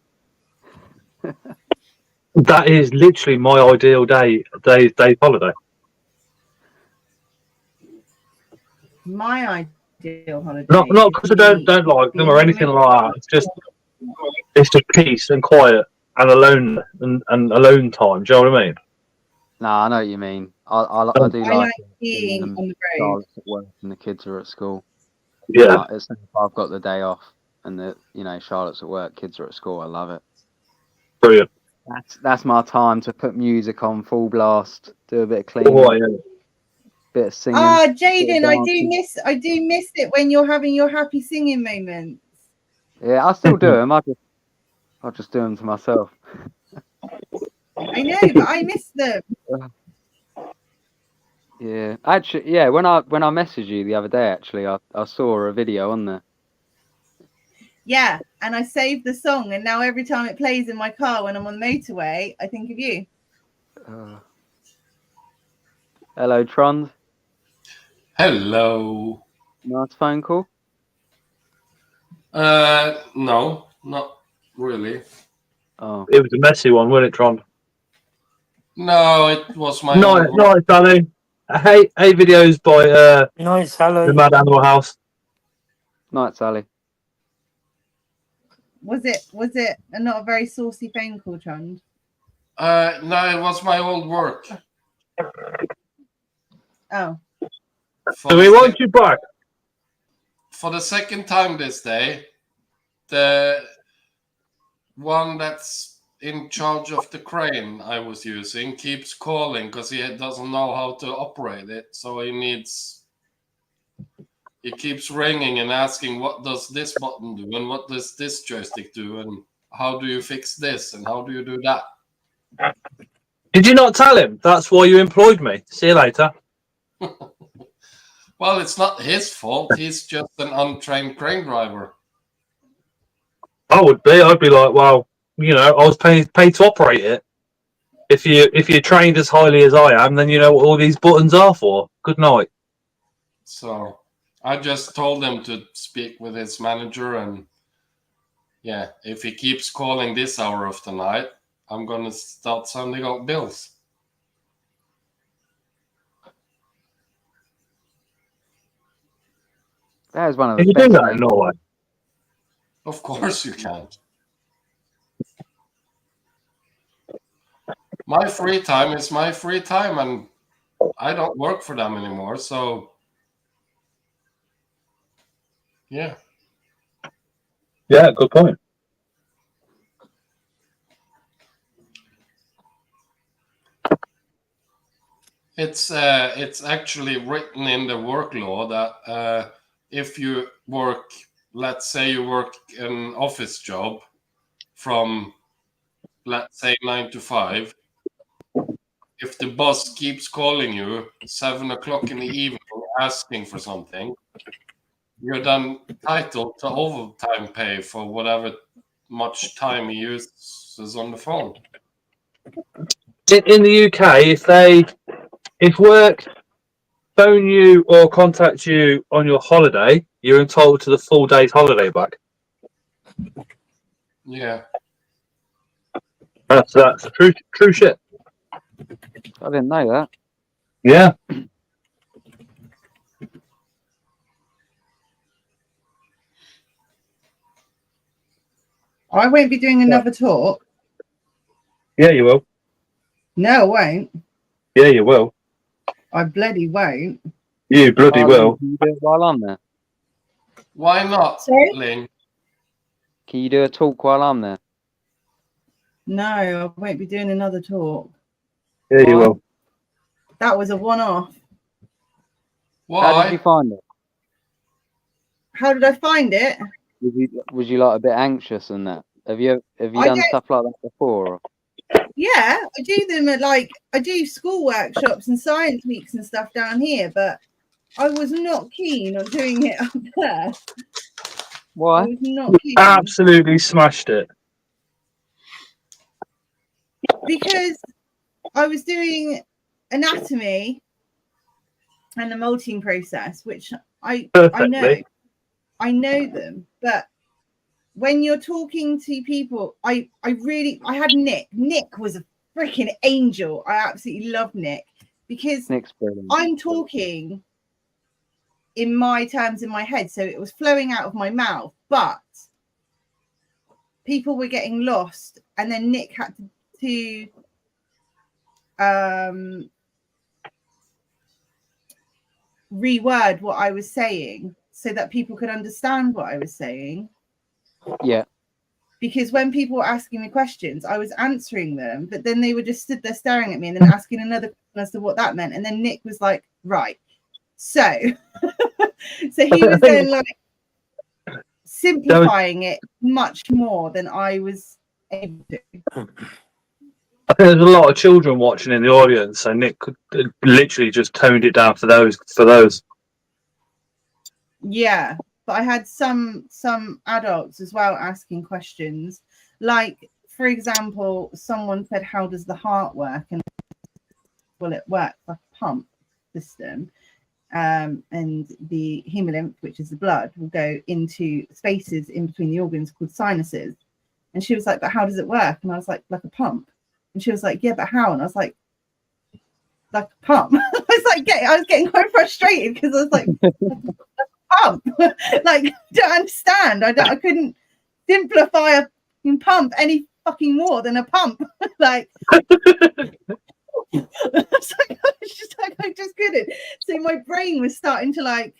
That is literally my ideal day's holiday. My ideal holiday. Not because I don't like them or anything like that. It's just peace and quiet and alone and alone time. Do you know what I mean? nah, I know what you mean. I do I like like being on the road. Charlotte's at work and the kids are at school. Yeah. But it's if I've got the day off and Charlotte's at work, kids are at school. I love it. Brilliant. That's my time to put music on full blast, do a bit of cleaning, Oh, yeah. bit of singing. Ah, Jaden, I do miss it when you're having your happy singing moments. Yeah, I still do them. I'll just do them to myself. I know, but I miss them. Yeah, actually, yeah. When I messaged you the other day, actually, I saw a video on there. Yeah, and I saved the song, and now every time it plays in my car when I'm on the motorway, I think of you. Hello, Trond. Hello. Nice phone call. No, not really. Oh, It was a messy one, wasn't it, Tron? No, it was my Night, old night, Sally. I hate videos by Night, the Sally. Mad Animal House. night, Sally. Was it not a very saucy phone call, Trond? No, it was my old work. Oh, For So the we want sec- you back. for the second time this day, the one that's in charge of the crane I was using keeps calling because he doesn't know how to operate it. So he keeps ringing and asking, what does this button do? And what does this joystick do? And how do you fix this? And how do you do that? Did you not tell him? That's why you employed me. See you later. Well, it's not his fault. He's just an untrained crane driver. I'd be like, well, you know, I was paid to operate it. If you're trained as highly as I am, then you know what all these buttons are for. Good night. So I just told him to speak with his manager, and yeah, if he keeps calling this hour of the night, I'm gonna start sending out bills. That is one of Can the you do best that in names. Norway? Of course you can. My free time is my free time, and I don't work for them anymore. So yeah. Yeah, good point. It's actually written in the work law that if you work, let's say you work an office job from, let's say, 9 to 5, if the boss keeps calling you 7 o'clock in the evening asking for something, you're then entitled to overtime pay for whatever much time he uses on the phone. In the UK, if work phone you or contact you on your holiday, you're entitled to the full day's holiday back. Yeah. That's true shit. I didn't know that. Yeah. I won't be doing another talk. Yeah, you will. No, I won't. Yeah, you will. I bloody won't. You bloody will. Can you do it while I'm there? Why not, Sorry? Lynn? Can you do a talk while I'm there? No, I won't be doing another talk. Yeah, you Why? will. That was a one-off. How did you Why? find it? How did I find it? Was you like a bit anxious and that? Have you I done don't- stuff like that before? Or? Yeah, I do them at I do school workshops and science weeks and stuff down here, but I was not keen on doing it up there. I Why? was not keen Absolutely smashed it. because I was doing anatomy and the molting process, which I Perfectly. know them, but when you're talking to people, I had Nick. Nick was a freaking angel. I absolutely love Nick because Nick's brilliant. I'm talking in my terms in my head, so it was flowing out of my mouth, but people were getting lost, and then Nick had to reword what I was saying so that people could understand what I was saying. Yeah. Because when people were asking me questions, I was answering them, but then they were just stood there staring at me and then asking another question as to what that meant. And then Nick was like, right. So so he was then like simplifying it much more than I was able to. I think there's a lot of children watching in the audience, so Nick could literally just toned it down for those. Yeah, but I had some adults as well asking questions. Like, for example, someone said, how does the heart work? And well, it works like a pump system. And the hemolymph, which is the blood, will go into spaces in between the organs called sinuses. And she was like, but how does it work? And I was like a pump. And she was like, yeah, but how? And I was like a pump. I was getting quite frustrated because I was like a pump. Like, don't understand. I couldn't simplify a pump any fucking more than a pump. Like, I just couldn't. So my brain was starting to like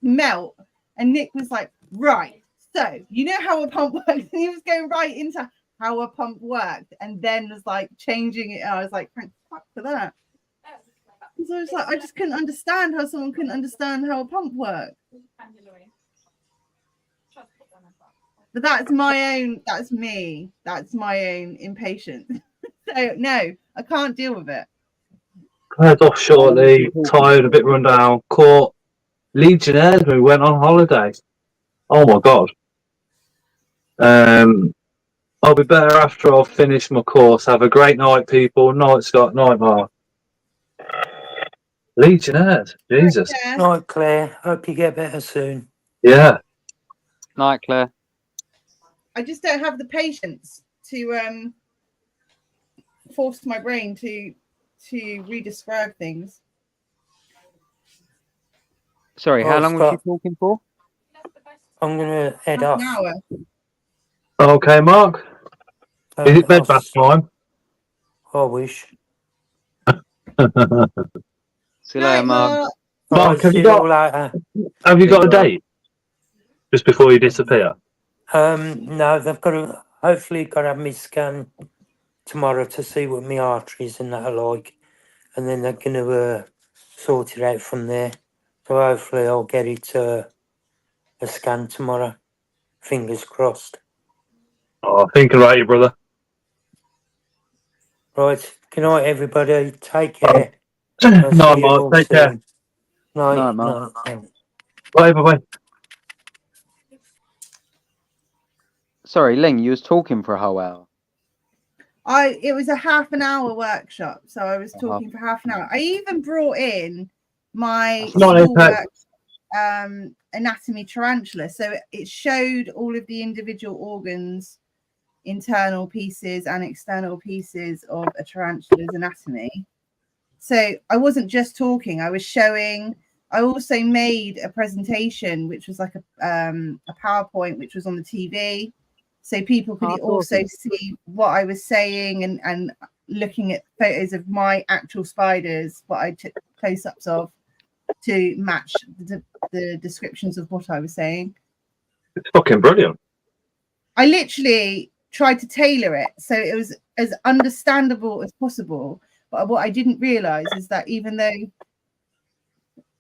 melt, and Nick was like, right, so you know how a pump works, and he was going right into how a pump worked, and then was like changing it. And I was like, thank fuck for that. So it's like I just couldn't understand how someone couldn't understand how a pump worked. But that's my own, that's me. That's my own impatience. So no, I can't deal with it. Head off shortly, tired, a bit run down, caught Legionnaires when we went on holiday. Oh my god. I'll be better after I've finished my course. Have a great night, people. Night, Scott. Night, Mark. Legionnaires. Jesus. Yeah. Night, Claire. Hope you get better soon. Yeah. Night, Claire. I just don't have the patience to force my brain to re-describe things. Sorry, how Oh, long was you Scott. talking for? I'm gonna head Half off. an hour. Okay, Mark. Is it bed bath time? I wish. See you later, Night, Mark. Mark. Mark, have See you all got later. a date? Just before you disappear? No, they've got to hopefully got to have me scan tomorrow to see what my arteries and that are like, and then they're gonna sort it out from there. So hopefully I'll get it a scan tomorrow. Fingers crossed. Oh, thinking about you, brother. Right. Good night, everybody. Take care. No, I'll see you Mark. all Take care. soon. Night. Night, Mark. Night. Bye, bye. Sorry, Ling, you was talking for a whole hour. It was a half an hour workshop, so I was talking for half an hour. I even brought in my schoolwork anatomy tarantula, so it showed all of the individual organs, internal pieces and external pieces of a tarantula's anatomy. So I wasn't just talking, I was showing. I also made a presentation which was like a PowerPoint which was on the TV, so people could also see what I was saying, and looking at photos of my actual spiders, what I took close-ups of, to match the descriptions of what I was saying. It's fucking brilliant. I literally tried to tailor it so it was as understandable as possible. But what I didn't realize is that even though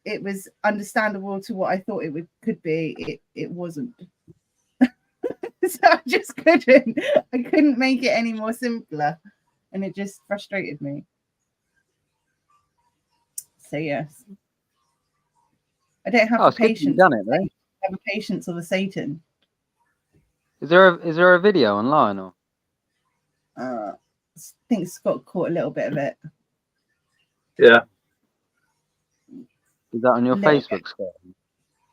it was understandable to what I thought it could be, it wasn't. So I just couldn't. I couldn't make it any more simpler, and it just frustrated me. So yes, I don't have the patience. Done it, though. I have the patience of a Satan. Is there a video online or? I think Scott caught a little bit of it. Yeah. Is that on your Facebook, Scott?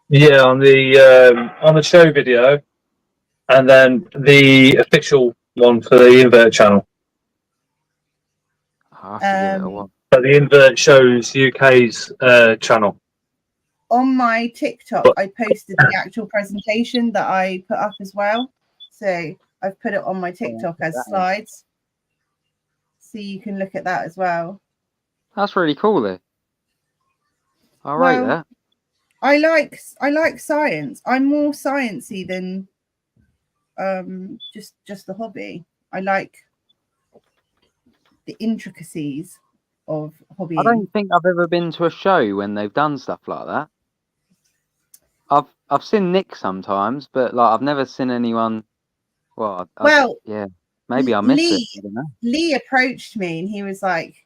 Yeah, on the show video, and then the official one for the Invert channel. I have to give it a watch. So the Invert shows UK's channel. On my TikTok, I posted the actual presentation that I put up as well. So I've put it on my TikTok as slides. So you can look at that as well. That's really cool, though. I rate that. I like science. I'm more sciencey than just the hobby. I like the intricacies of hobby. I don't think I've ever been to a show when they've done stuff like that. I've seen Nick sometimes, but like I've never seen anyone. Well, yeah, maybe I missed it. I don't know. Lee approached me and he was like,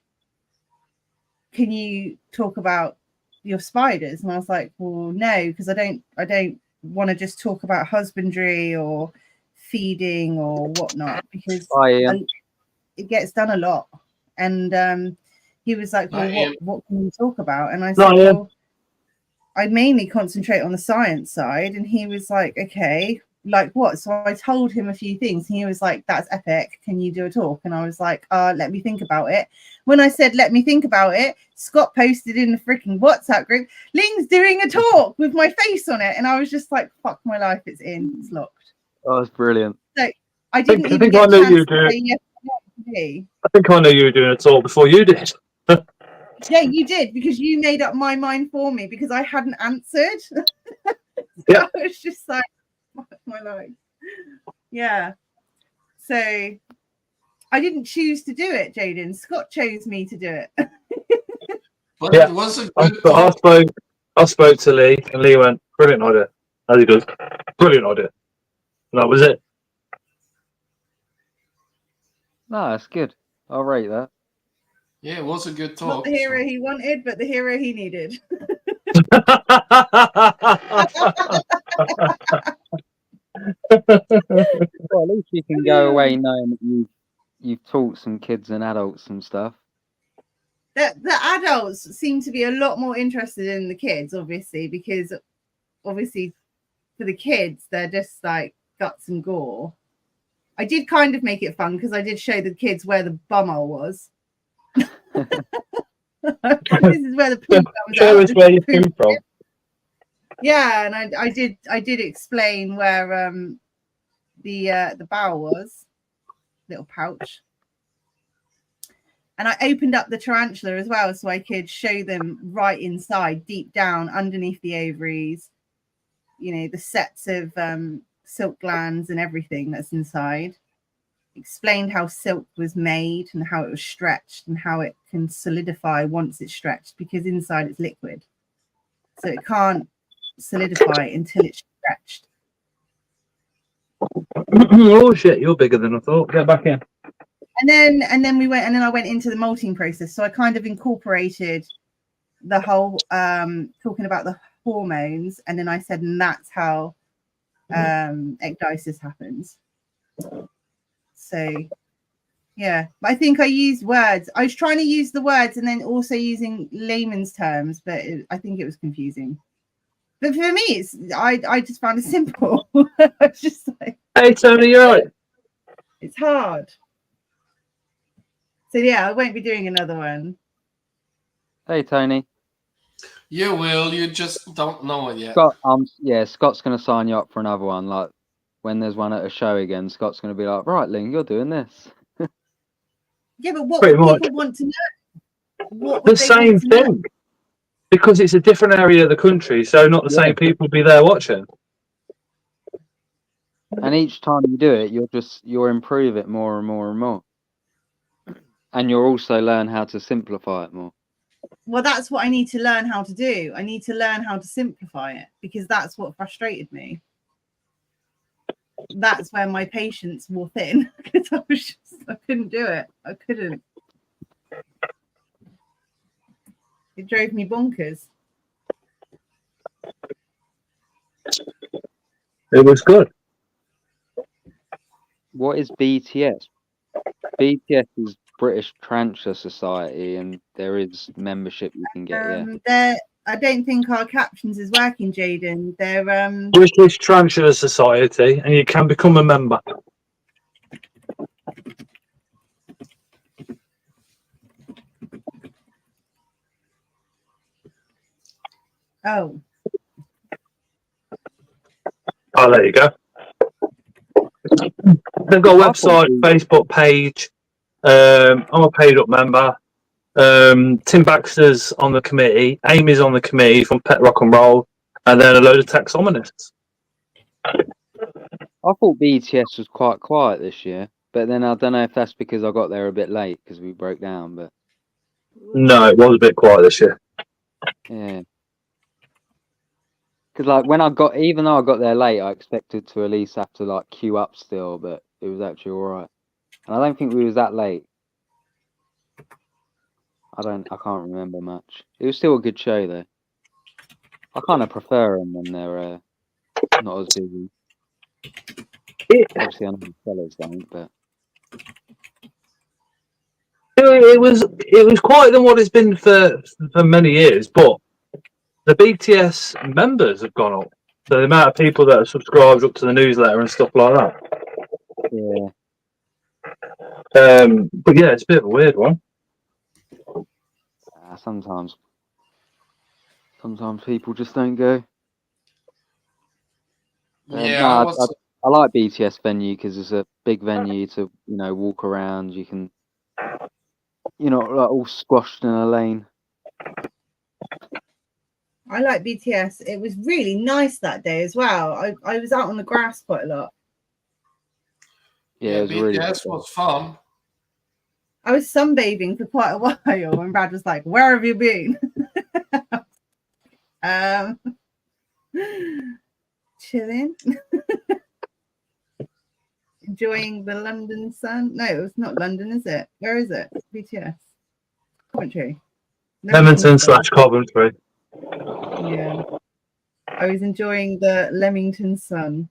"Can you talk about your spiders?" And I was like, "Well, no, because I don't want to just talk about husbandry or feeding or whatnot, because it gets done a lot." And he was like, "Well, what can you talk about?" And I said, "Well, I mainly concentrate on the science side." And he was like, "Okay, like what? So I told him a few things. And he was like, that's epic. Can you do a talk? And I was like, let me think about it. When I said, let me think about it, Scott posted in the freaking WhatsApp group, Ling's doing a talk with my face on it. And I was just like, fuck my life, it's in, it's locked. Oh, that's brilliant. So I didn't even think get I a know chance you to do. say yes or no to me. I think I know you were doing a talk before you did. Yeah, you did, because you made up my mind for me because I hadn't answered. Yeah. I was just like, fuck my life. Yeah. So I didn't choose to do it, Jaden. Scott chose me to do it. But Yeah. it was a I, good I talk. spoke to Lee, and Lee went, brilliant idea. As he does. Brilliant idea. And that was it. No, that's good. I'll rate that. Yeah, it was a good Not talk. the hero so- he wanted, but the hero he needed. Well, at least you can go away knowing that you've taught some kids and adults some stuff. The adults seem to be a lot more interested in the kids, obviously, because obviously for the kids, they're just like guts and gore. I did kind of make it fun because I did show the kids where the bumhole was. This is where the poop comes Show out. us where you came from. Yeah, and I did explain where the bowel was, little pouch. And I opened up the tarantula as well so I could show them right inside, deep down underneath the ovaries, you know, the sets of silk glands and everything that's inside. Explained how silk was made and how it was stretched and how it can solidify once it's stretched, because inside it's liquid. So it can't solidify until it's stretched. Oh shit, you're bigger than I thought. Get back in. And then I went into the molting process. So I kind of incorporated the whole talking about the hormones, and then I said, and that's how ecdysis happens. So yeah, but I think I used words. I was trying to use the words and then also using layman's terms, but I think it was confusing. But for me, I just found it simple. I was just like, Hey Tony, you're right. it's hard. So yeah, I won't be doing another one. Hey, Tony. You will, you just don't know it yet. Scott, Scott's going to sign you up for another one. Like, when there's one at a show again, Scott's going to be like, right, Ling, you're doing this. Yeah, but what Pretty would much. people want to know? What The would they want same to know? thing. Because it's a different area of the country, so not the Yeah. same people be there watching. And each time you do it, you'll improve it more and more and more. And you'll also learn how to simplify it more. Well, that's what I need to learn how to do. I need to learn how to simplify it, because that's what frustrated me. That's where my patience wore thin, because I couldn't do it. I couldn't. It drove me bonkers. It was good. What is BTS? BTS is British Tarantula Society, and there is membership you can get. I don't think our captions is working, Jaden. They're British Tarantula Society, and you can become a member. oh. Oh, there you go. They've got a website, Facebook page. I'm a paid up member. Tim Baxter's on the committee. Amy's on the committee from Pet Rock and Roll, and then a load of taxonomists. I thought BTS was quite quiet this year, but then I don't know if that's because I got there a bit late because we broke down. But No, it was a bit quiet this year. yeah, because like even though I got there late, I expected to at least have to like queue up still, but it was actually all right. And I don't think we was that late. I can't remember much. It was still a good show though. I kind of prefer them when they're not as busy. Obviously, I know the fellas don't, but it was quieter than what it's been for many years. But the BTS members have gone up. So the amount of people that are subscribed up to the newsletter and stuff like that. Yeah. But yeah, it's a bit of a weird one. Sometimes people just don't go. Yeah, No, I was. I like BTS venue because it's a big venue to walk around. You can like all squashed in a lane. I like BTS. It was really nice that day as well. I was out on the grass quite a lot. Yeah, it was really BTS good. was fun. I was sunbathing for quite a while, and Brad was like, "Where have you been?" Chilling, enjoying the London sun. No, it's not London, is it? Where is it? BTS, Coventry, Leamington / Coventry. Yeah, I was enjoying the Leamington sun.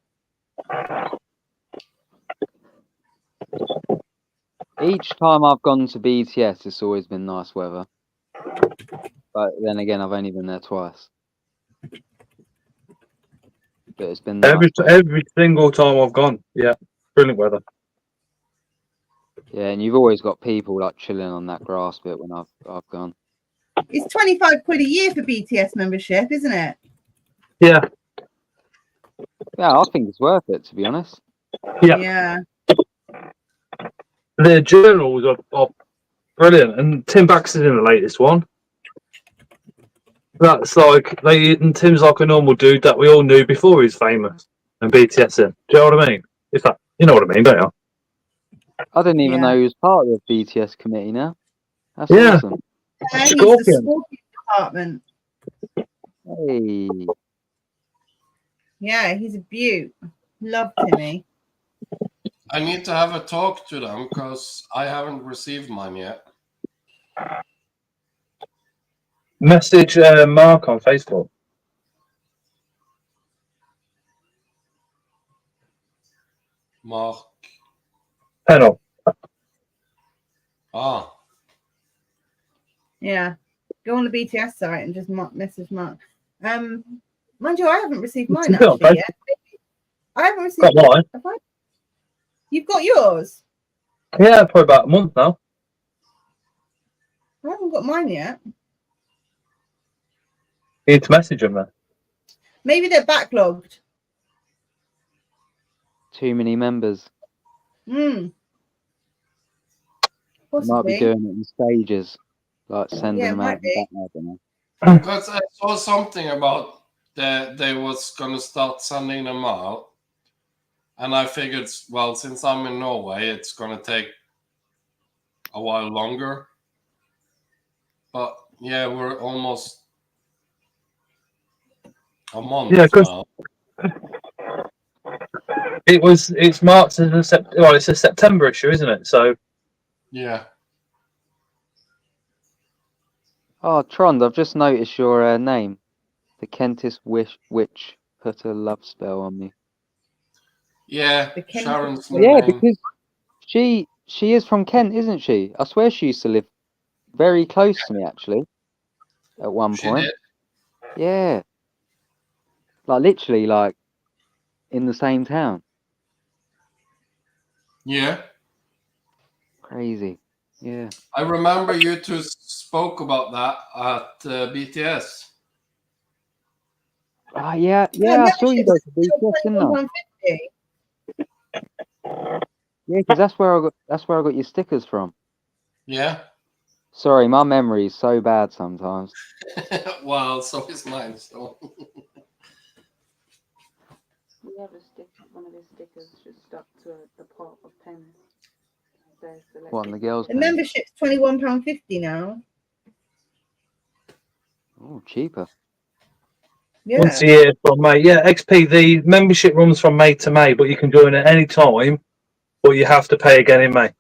Each time I've gone to BTS, it's always been nice weather. But then again, I've only been there twice. But it's been nice. Every single time I've gone, yeah, brilliant weather. Yeah, and you've always got people like chilling on that grass bit when I've gone. It's 25 quid a year for BTS membership, isn't it? Yeah. Yeah, I think it's worth it, to be honest. Yeah. The journals are brilliant, and Tim Baxter's in the latest one. That's like and Tim's like a normal dude that we all knew before he's famous and BTS in. Do you know what I mean? You know what I mean, don't you? I didn't even Yeah. know he was part of the BTS committee now. That's Yeah. awesome. Yeah, he's the Scorpion. Scorpion department. Hey. Yeah, he's a beaut. Love Timmy. I need to have a talk to them because I haven't received mine yet. Message Mark on Facebook. Mark. Pennell. Ah, Yeah. Go on the BTS site and just message Mark. Mind you, I haven't received mine It's on actually yet. I haven't received Got mine. Have I? You've got yours? Yeah, probably about a month now. I haven't got mine yet. You need to message them then. Maybe they're backlogged. Too many members. Hmm. You might be Possibly. doing it in stages, like sending Yeah, it them might out. be. I don't know. because I saw something about that they was gonna start sending them out, and I figured, well, since I'm in Norway, it's gonna take a while longer. But yeah, we're almost a month Yeah, 'cause now. it's March as it's a September issue, isn't it? So Yeah. Oh, Trond, I've just noticed your name. The Kentish witch put a love spell on me. Yeah, The Kentish Sharon's witch. new Yeah, name. because she is from Kent, isn't she? I swear she used to live very close to me, actually, at one She point. did. Yeah. Like, literally, like, in the same town. Yeah. Crazy. Yeah. I remember you two spoke about that at BTS. Yeah, I saw you guys at BTS, didn't I? £21.50. Yeah, because that's where I got your stickers from. Yeah. Sorry, my memory is so bad sometimes. Well, so is mine. So. We have one of his stickers just stuck to the pot of pens. What, on the girls' The pen? membership's £21.50 now. Oh, cheaper. Yeah. once a year from May. Yeah, XP, the membership runs from May to May, but you can join at any time, but you have to pay again in May.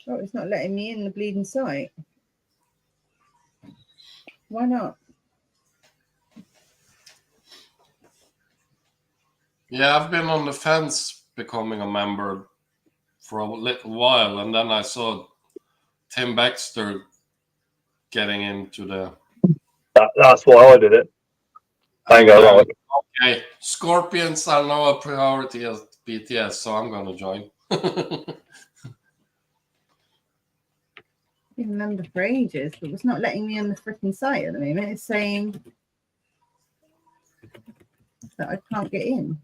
Oh, it's not letting me in the bleeding site. Why not? Yeah, I've been on the fence becoming a member for a little while, and then I saw Tim Baxter getting into the. That's why I did it. I ain't gonna lie. Okay, Scorpions are now a priority as BTS, so I'm gonna join. Been a member for ages, but it's not letting me on the freaking site at the moment. It's saying that I can't get in.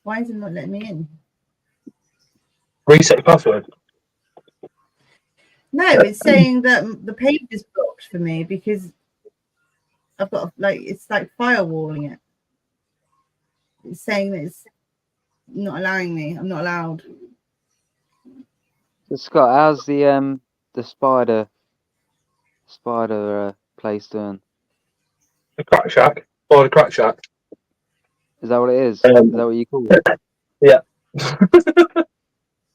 Why is it not letting me in? Reset your password. No, it's saying that the page is blocked for me because I've got it's like firewalling it. It's saying that it's not allowing me. I'm not allowed. So Scott, how's the spider place doing? The Crack Shack. Or the Crack Shack. Is that what it is? Is that what you call it? Yeah. Yeah,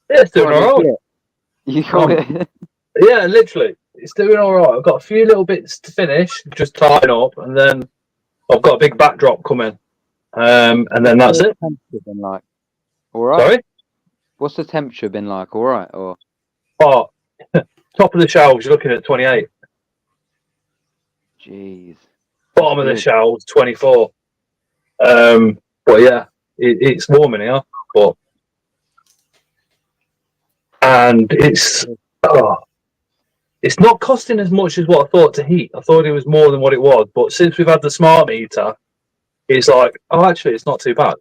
it's doing What, alright. legit? You call it? Yeah, literally. It's doing alright. I've got a few little bits to finish, just tying up, and then I've got a big backdrop coming. And then that's it. What's the temperature been like? All right. Sorry? What's the temperature been like? All right, or Oh, top of the shelves, you're looking at 28. jeez. Bottom of the good. shelves, 24. But yeah, it's warm in here, but and it's not costing as much as what I thought to heat. I thought it was more than what it was, but since we've had the smart meter, it's like, oh, actually, it's not too bad.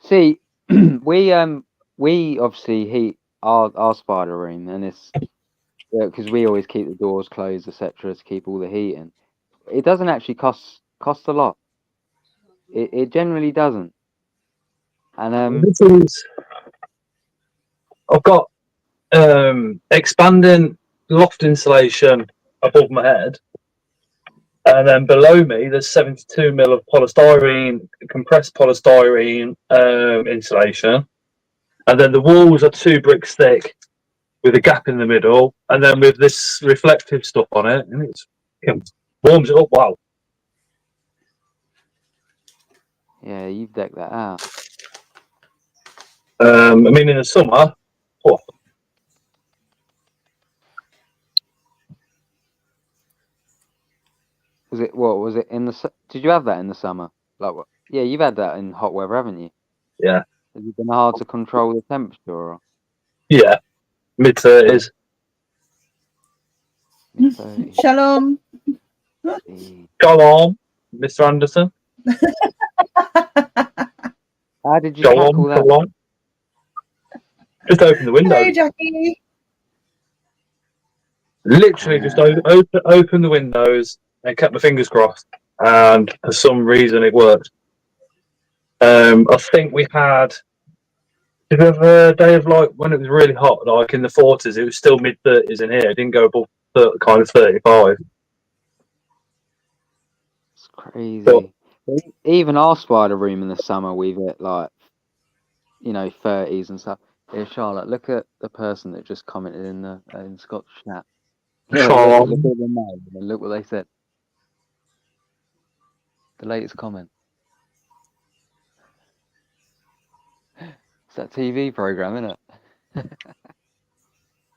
See, we obviously heat our spider room, and it's because we always keep the doors closed, etc., to keep all the heat in. It doesn't actually cost a lot. It generally doesn't. And This is, I've got expanding loft insulation above my head, and then below me there's 72 mil of polystyrene, compressed polystyrene insulation, and then the walls are 2 bricks thick with a gap in the middle, and then with this reflective stuff on it, and it warms it up. Wow. yeah, you've decked that out. I mean, in the summer, oh, Was it in the? Did you have that in the summer? Like what? Yeah, you've had that in hot weather, haven't you? yeah, Has it been hard to control the temperature? Or yeah, mid-30s. mid-30s? Shalom. Jeez. Go on, Mr. Anderson. How did you Go tackle on, that? go on. Just open the window. Hello, Jackie. Literally, just open the windows and kept my fingers crossed. And for some reason, it worked. I think we had. Did we have a day of like when it was really hot, like in the 40s? It was still mid-30s in here. It didn't go above kind of 35. It's crazy. But Even our spider room in the summer, we've hit like 30s and stuff. Here, Charlotte, look at the person that just commented in Scott's chat. Look at the name and look what they said. The latest comment. It's that TV program, isn't it?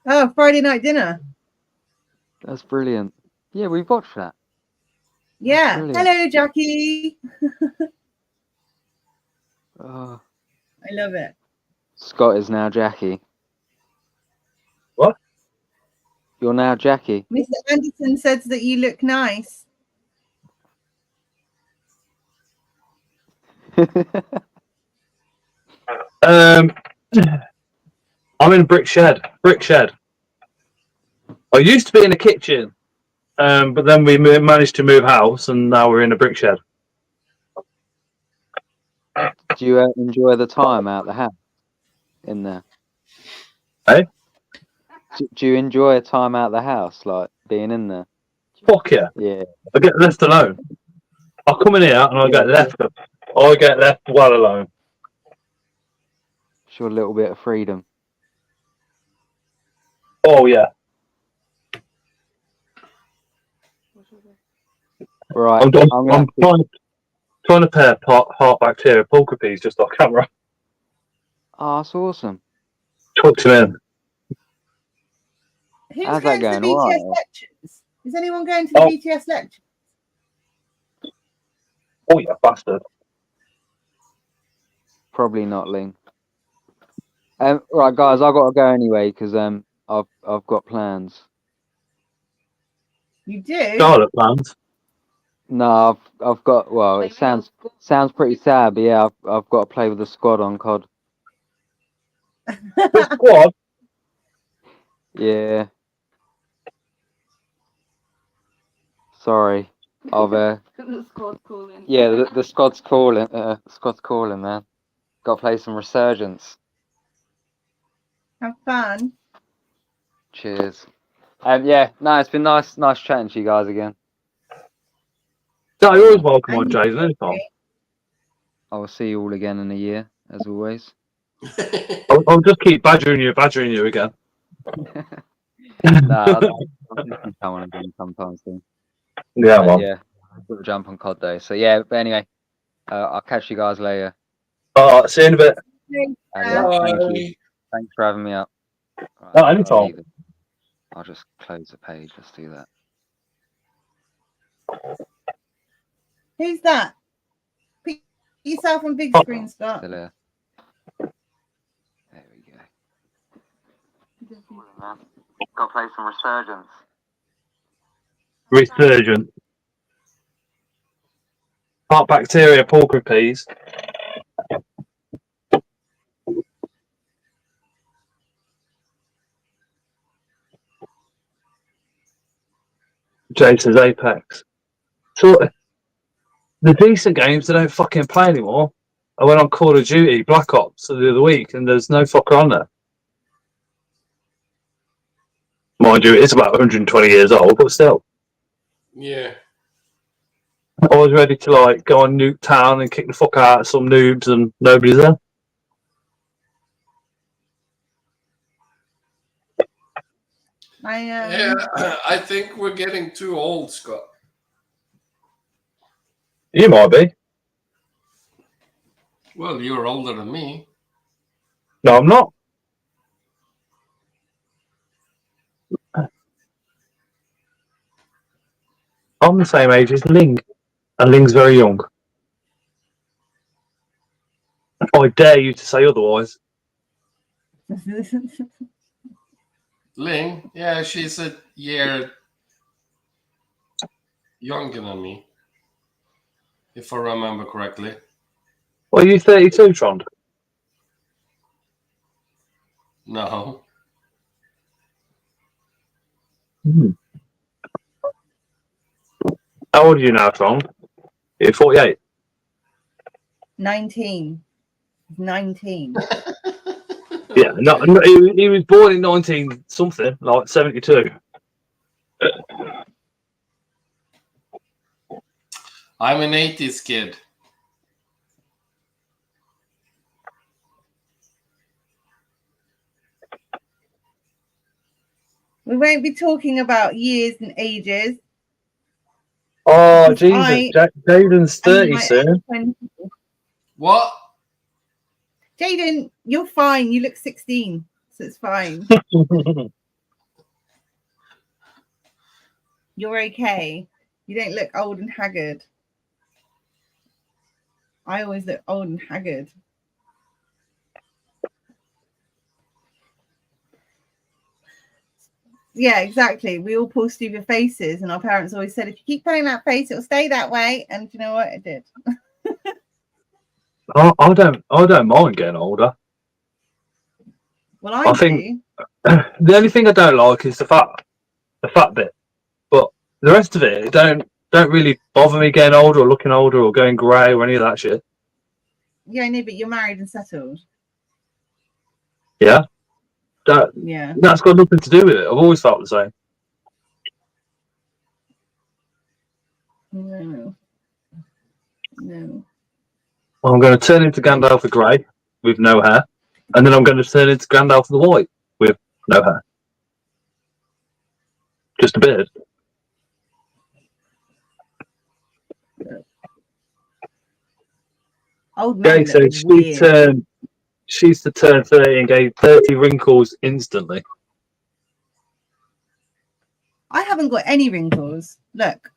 Oh, Friday night dinner. That's brilliant. Yeah, we've watched that. Yeah. Brilliant. Hello, Jackie. Oh, I love it. Scott is now Jackie. What? You're now Jackie. Mr. Anderson says that you look nice. I'm in a brick shed. I used to be in a kitchen, but then we managed to move house, and now we're in a brick shed. Do you enjoy the time out the house in there? Hey? Do you enjoy a time out the house, like being in there? Fuck yeah. Yeah. I get left alone. I come in here and I get left. I get left well alone. Sure, a little bit of freedom. Oh yeah. Right. I'm gonna trying to pair heart bacteria pulcra peas just off camera. Oh, that's awesome. Chucked him in. Who's How's going that to the going? All BTS right. lectures? Is anyone going to the Oh. BTS lecture? Oh, you bastard. Probably not, Ling. Right, guys, I've got to go anyway because I've got plans. You do? Scarlet plans. No, I've got. Well, it sounds pretty sad, but yeah, I've got to play with the squad on COD. The squad. Yeah. Sorry. I've The squad's calling. yeah, the squad's calling. The squad's calling, man. Got to play some Resurgence. Have fun. Cheers. Yeah, no, it's been nice chatting to you guys again. No, you're always welcome on And Jason anytime. I will see you all again in a year, as always. I'll just keep badgering you again. No, I'll definitely come on again sometime soon. Yeah, man. Yeah, we'll jump on COD though. So yeah, but anyway, I'll catch you guys later. See you in a bit. Thank you. Thanks for having me up. Right, No, anytime. I'll just close the page. Let's do that. Who's that? Put yourself on big screen, Scott. Still here. There we go. Got to play some Resurgence. Resurgent. Heart bacteria pulcra peas. Jason's Apex. So the decent games they don't fucking play anymore. I went on Call of Duty Black Ops the other week and there's no fucker on there. Mind you, it's about 120 years old, but still. Yeah. I was ready to like go on Nuke Town and kick the fuck out of some noobs and nobody's there. Yeah, I think we're getting too old, Scott. You might be. Well, you're older than me. No, I'm not. I'm the same age as Ling, and Ling's very young. I dare you to say otherwise. Ling, yeah, she's a year younger than me, if I remember correctly. Well, are you 32, Trond? No. How old are you now, Trond? You're 48. 19. 19. Yeah, no, he was born in 19 something, like 72. I'm an 80s kid. We won't be talking about years and ages. Oh, Jesus. Jaden's 30 soon. What? Jaden, you're fine. You look 16, so it's fine. You're okay. You don't look old and haggard. I always look old and haggard. Yeah, exactly. We all pull stupid faces, and our parents always said, if you keep pulling that face, it'll stay that way. And you know what? It did. I don't mind getting older. Well, I think do. the only thing I don't like is the fat bit. But the rest of it don't really bother me getting older or looking older or going grey or any of that shit. Yeah, I know, but you're married and settled. Yeah. Yeah. That's got nothing to do with it. I've always felt the same. No. Well, I'm going to turn into Gandalf the Grey with no hair, and then I'm going to turn into Gandalf the White with no hair. Just a beard. Old Gay men look says weird. she's to turn 30 and gave 30 wrinkles instantly. I haven't got any wrinkles. Look,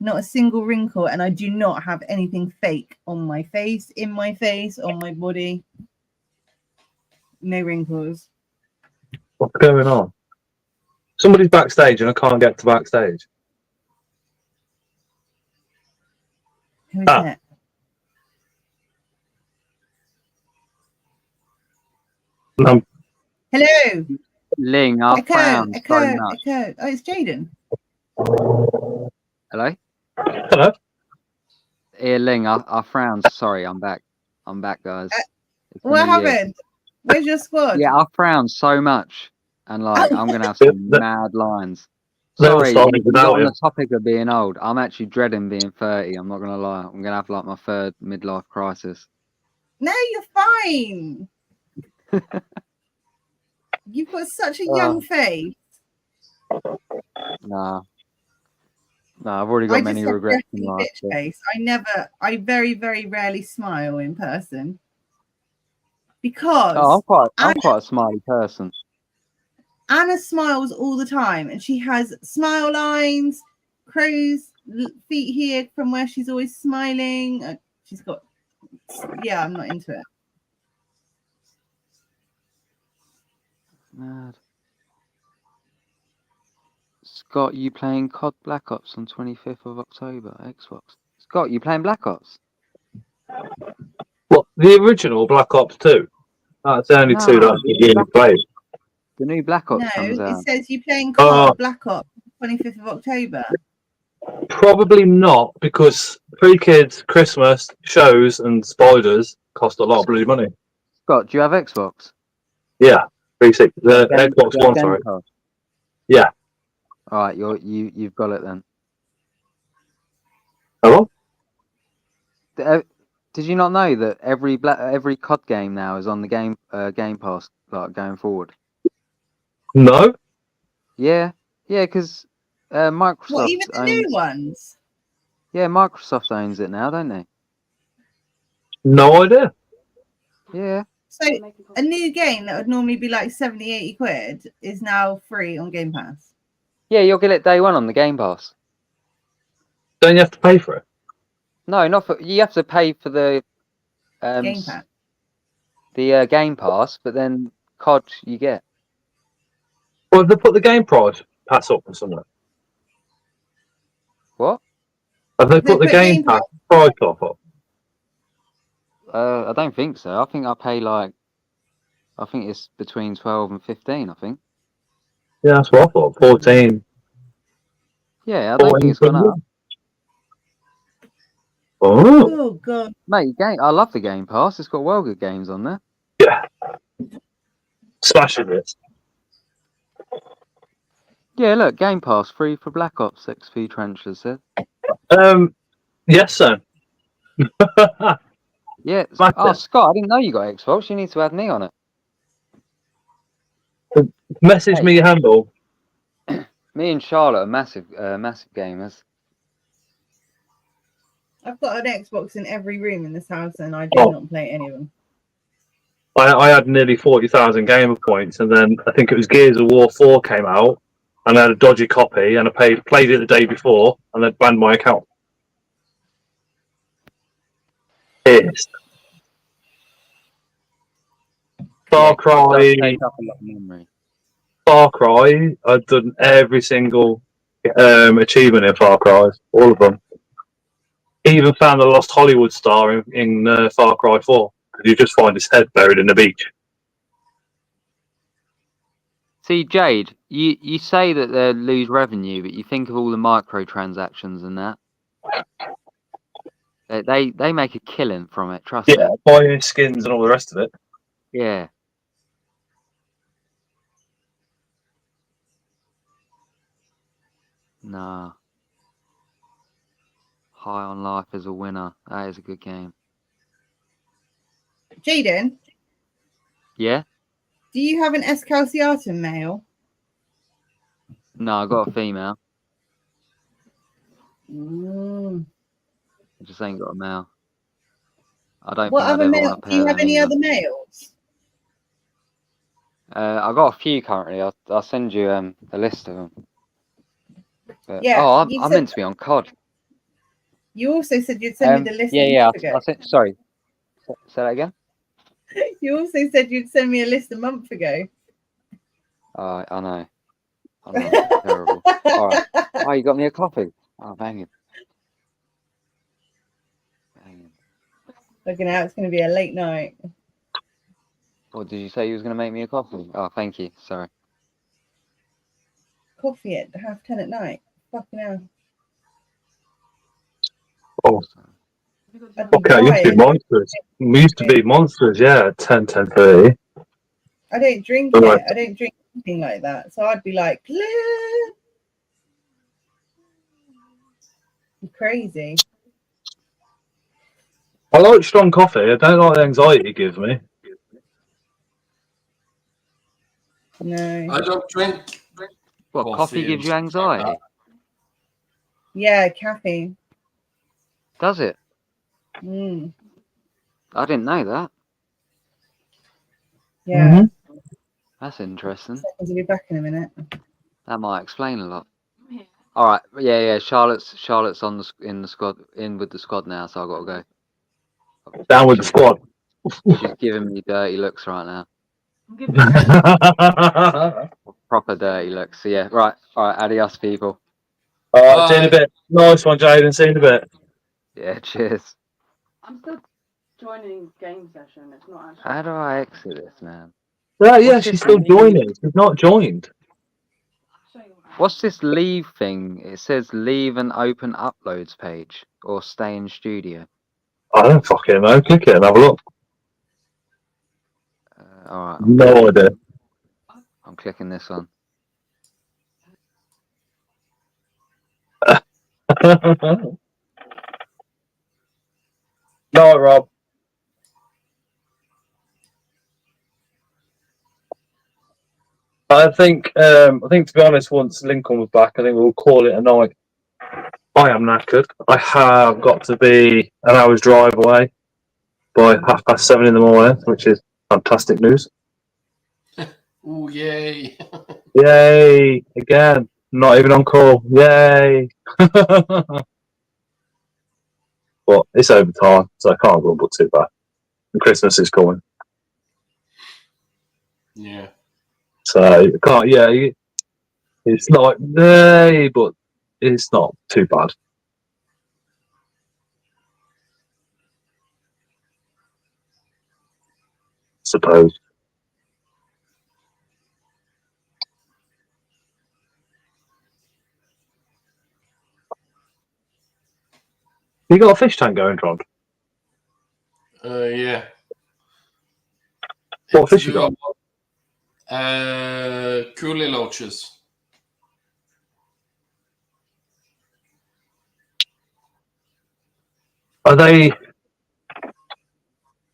not a single wrinkle, and I do not have anything fake on my face, in my face, on my body. No wrinkles. What's going on? Somebody's backstage and I can't get to backstage. Who is Ah. that? Um, Hello. Ling, I Echo. frown so Echo. much. Echo. Oh, it's Jaden. Hello? hello. Here, Ling, I frown. Sorry, I'm back. I'm back, guys. It's been What a year. happened? Where's your squad? Yeah, I frown so much. And like, I'm going to have some mad lines. They were Sorry, starting you got without on you. the topic of being old. I'm actually dreading being 30. I'm not going to lie. I'm going to have like my third midlife crisis. No, you're fine. You've got such a young face. Nah. Nah, I've already got I many just have regrets in resting life. bitch face. I very, very rarely smile in person. Because Oh, I'm quite a smiley person. Anna smiles all the time, and she has smile lines, crow's feet here from where she's always smiling. She's got, yeah, I'm not into it. Mad. Scott, you playing COD Black Ops on 25th of October, Xbox? Scott, you playing Black Ops? What, the original Black Ops 2? That's the only two that I've really played. The new Black Ops No, comes out. it says you playing COD Black Ops 25th of October. Probably not, because pre-kids, Christmas, shows and spiders cost a lot of bloody money. Scott, do you have Xbox? Yeah, 360. The Xbox One, Game sorry. Pass? Yeah. All right, you've got it then. Hello? Did you not know that every COD game now is on the Game Pass, like going forward? No. Yeah, because Microsoft What, even the new ones? Yeah, Microsoft owns it now, don't they? No idea. Yeah. So a new game that would normally be like 70, 80 quid is now free on Game Pass. Yeah, you'll get it day one on the Game Pass. Don't you have to pay for it? No, not for. You have to pay for the Game Pass. The Game Pass, but then COD you get. Well, have they put the Game Pass up or somewhere? What? Have they put the Game Pass price up? I don't think so. I think I pay like. I think it's between 12 and 15. I think. Yeah, that's what I thought. 14. Yeah, I don't think it's gone up. Oh god, mate! I love the Game Pass. It's got well good games on there. Yeah. Smashing it. Yeah, look, Game Pass free for Black Ops XP Trencher said. Yes, sir. Yeah. Oh, Scott, I didn't know you got Xbox. You need to add me on it. Message me your handle. Me and Charlotte are massive gamers. I've got an Xbox in every room in this house, and I do not play any of them. I had nearly 40,000 gamer points, and then I think it was Gears of War 4 came out, and I had a dodgy copy, and I played it the day before, and they banned my account. Pissed. Far Cry. Take up a lot of memory. Far Cry. I've done every single achievement in Far Cry, all of them. Even found the lost Hollywood star in Far Cry 4. You just find his head buried in the beach. See, Jade, you say that they lose revenue, but you think of all the microtransactions and that. They make a killing from it, trust me. Yeah, buying skins and all the rest of it. Yeah. Nah. High on Life is a winner. That is a good game. Jaden? Yeah? Do you have an Escalciatum male? No, I got a female. Mm. I just ain't got a male. I don't What think I'd other ever mail? want to Do you pair have them any either. other mails? I've got a few currently. I'll send you a list of them. But, Yeah, oh, you I'm said meant to be on COD. you also said you'd send me the list Yeah, a yeah. month ago. I said, sorry. Say that again. You also said you'd send me a list a month ago. I know. Terrible. All right. Oh, you got me a coffee. Oh, banging. Looking out, it's going to be a late night. What did you say? You was going to make me a coffee? Oh, thank you. Sorry. Coffee at 10:30 at night. Fucking hell. Oh, I'd be okay, you used to be wired. monsters. We used to be monsters, yeah, 10:30. I don't drink Right. it. I don't drink anything like that. So I'd be like, "Bleh." You're crazy. I like strong coffee. I don't like the anxiety it gives me. No. I don't drink What, coffee gives you and stuff like anxiety? Yeah, caffeine. Does it? Mm. I didn't know that. Yeah. That's interesting. I'll be back in a minute. That might explain a lot. All right. Yeah. Charlotte's in the squad, in with the squad now, so I've got to go. Down with the squad. She's giving me dirty looks right now. Alright, Proper dirty looks. So yeah. Right. All right. Adios, people. see you in a bit. Nice one, Jaden. See you in a bit. Yeah. Cheers. I'm still joining game session. It's not actually. How do I exit this, man? Yeah, What's she's this still leave? joining. She's not joined. What's this leave thing? It says leave and open uploads page or stay in studio. I don't fucking know. Click it and have a look. All right. No idea. I'm clicking this one. No, Rob. I think to be honest, once Lincoln was back, I think we'll call it a night. I am knackered. I have got to be an hour's drive away by 7:30 in the morning, which is fantastic news. Ooh, yay. Yay! Again, not even on call. Yay! But it's overtime, so I can't grumble too bad. And Christmas is coming, Yeah. so you can't. Yeah, it's like yay, but it's not too bad. Suppose. You got a fish tank going, Tron? Yeah. What fish you got? Coolie loaches. Are they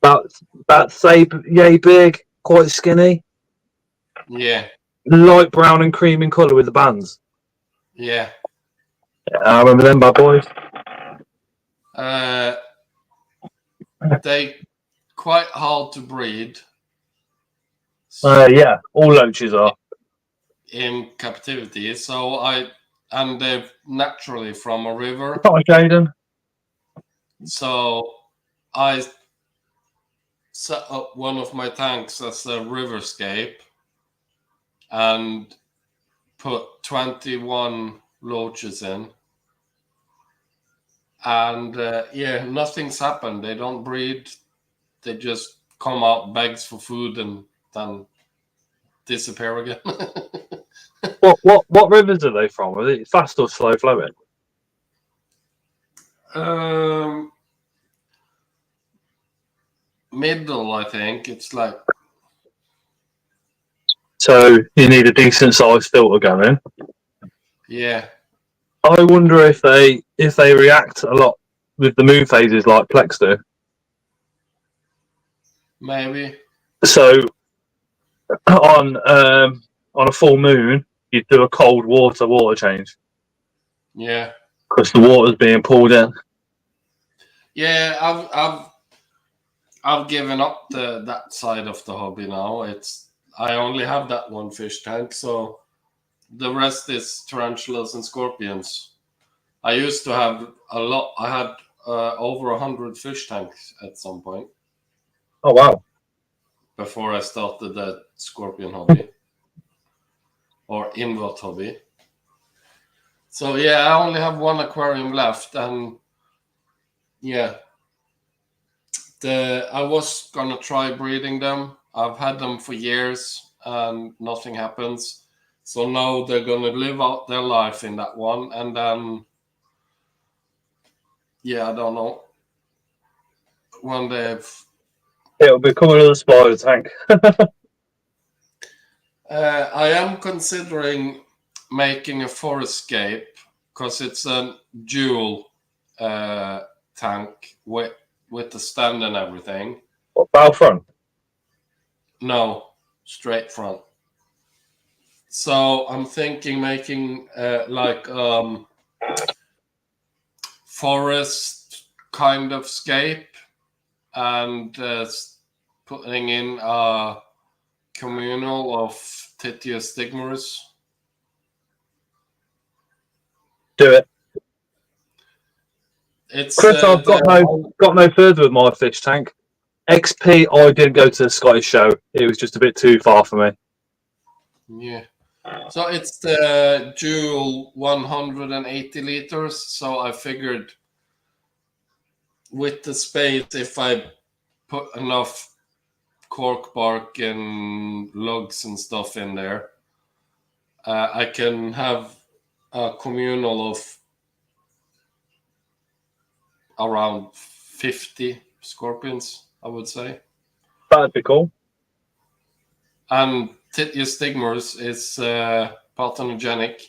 about say yay big, quite skinny, Yeah. light brown and cream in colour with the bands? Yeah. Yeah, I remember them bad boys. They quite hard to breed. Yeah, all loaches are. In captivity, and they're naturally from a river. Hi, Jaden. So I set up one of my tanks as a riverscape and put 21 loaches in. And nothing's happened. They don't breed. They just come out, begs for food, and then disappear again. What rivers are they from? Are they fast or slow flowing? Middle, I think. It's like, So you need a decent sized filter going. yeah. I wonder if they react a lot with the moon phases like Plex do. Maybe. So on a full moon, you do a cold water change Yeah. because the water's being pulled in. Yeah, I've I've given up that side of the hobby now. I only have that one fish tank, so the rest is tarantulas and scorpions. I used to have a lot. I had over 100 fish tanks at some point Oh wow. before I started that scorpion hobby or invert hobby. So yeah, I only have one aquarium left, and yeah, I was gonna try breeding them. I've had them for years, and nothing happens. So now they're gonna live out their life in that one, and then yeah, I don't know when they've. It'll become another spider tank. I am considering making a forescape because it's a dual tank with the stand and everything. What, bow front? No, straight front. So I'm thinking making like forest kind of scape and putting in a communal of Titiostigmurus. Do it. It's Chris, I've got no further with my fish tank. XP, I didn't go to the Scottish show. It was just a bit too far for me. Yeah. So it's the dual 180 liters. So I figured with the space, if I put enough cork bark and lugs and stuff in there, I can have a communal of around 50 scorpions, I would say. That'd be cool. And Titiostigmurus is parthenogenic.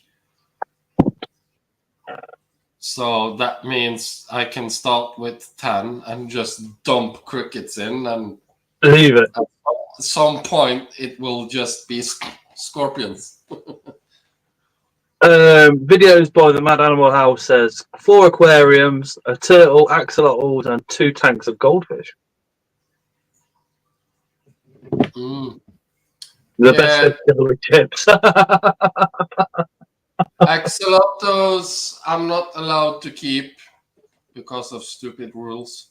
So that means I can start with 10 and just dump crickets in, and Leave it. at some point it will just be scorpions. Videos by the Mad Animal House says 4 aquariums, a turtle, axolotls, and 2 tanks of goldfish. Mm. The Yeah. best vegetable with chips. Axolotls I'm not allowed to keep because of stupid rules.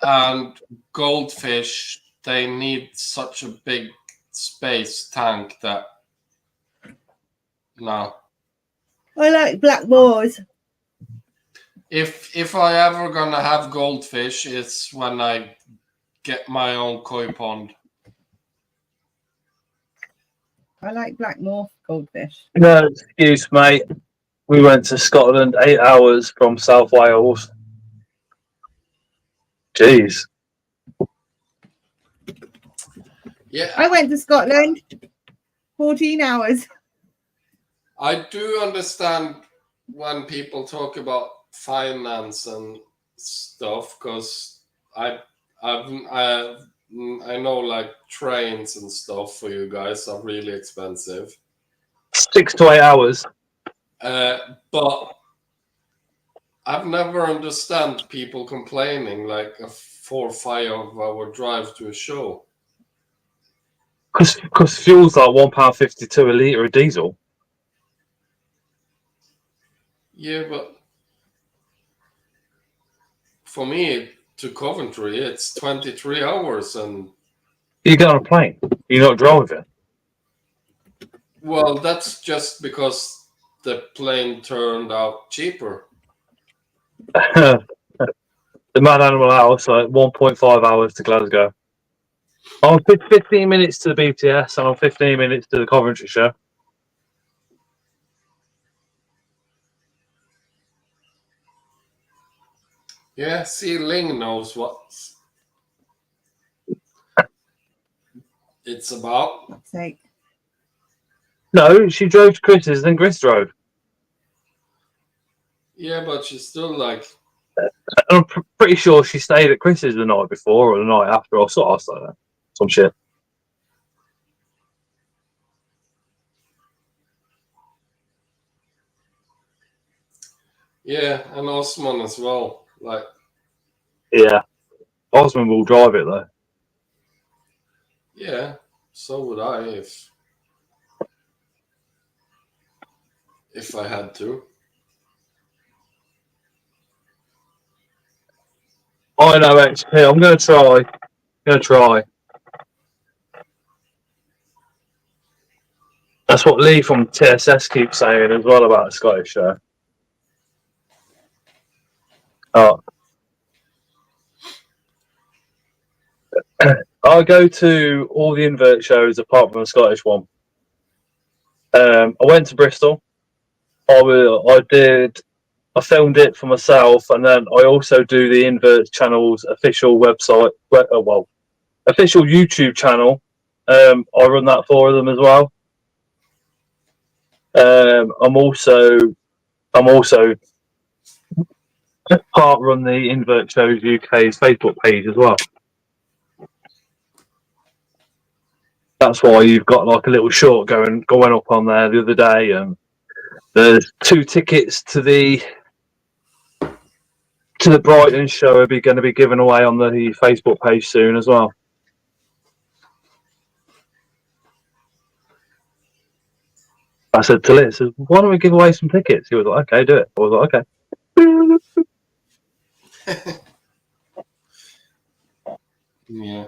And goldfish, they need such a big space tank that no. I like black moors. If I ever gonna have goldfish, it's when I get my own koi pond. I like black moor goldfish. No excuse, mate. We went to Scotland 8 hours from South Wales. Jeez. Yeah, I went to Scotland 14 hours. I do understand when people talk about finance and stuff, because I know like trains and stuff for you guys are really expensive. 6 to 8 hours. But I've never understand people complaining like a 4 or 5 hour drive to a show. Because fuel's like £1.52 a litre of diesel. Yeah, but for me to Coventry, it's 23 hours, and You get on a plane. You're not driving. well, that's just because the plane turned out cheaper. The Mad Animal House, like 1.5 hours to Glasgow. I'm 15 minutes to the BTS and I'm 15 minutes to the Coventry show. Yeah, see, Ling knows what it's about. Fuck's sake. No, she drove to Chris's, then Chris drove. Yeah, but she's still like, I'm pretty sure she stayed at Chris's the night before or the night after, or sort of like that. Some shit. yeah, and Osman as well. Like, Yeah. Osman will drive it though. Yeah, so would I if I had to. I know XP. I'm going to try. That's what Lee from TSS keeps saying as well about the Scottish show. Oh. I go to all the invert shows apart from the Scottish one. I went to Bristol. I filmed it for myself, and then I also do the Invert channel's official website, official YouTube channel. I run that for them as well. I'm also part run the Invert Shows UK's Facebook page as well. That's why you've got like a little short going up on there the other day, and there's 2 tickets to the Brighton show are going to be given away on the Facebook page soon as well. I said to Liz, why don't we give away some tickets? He was like, okay, do it. I was like, okay. Yeah.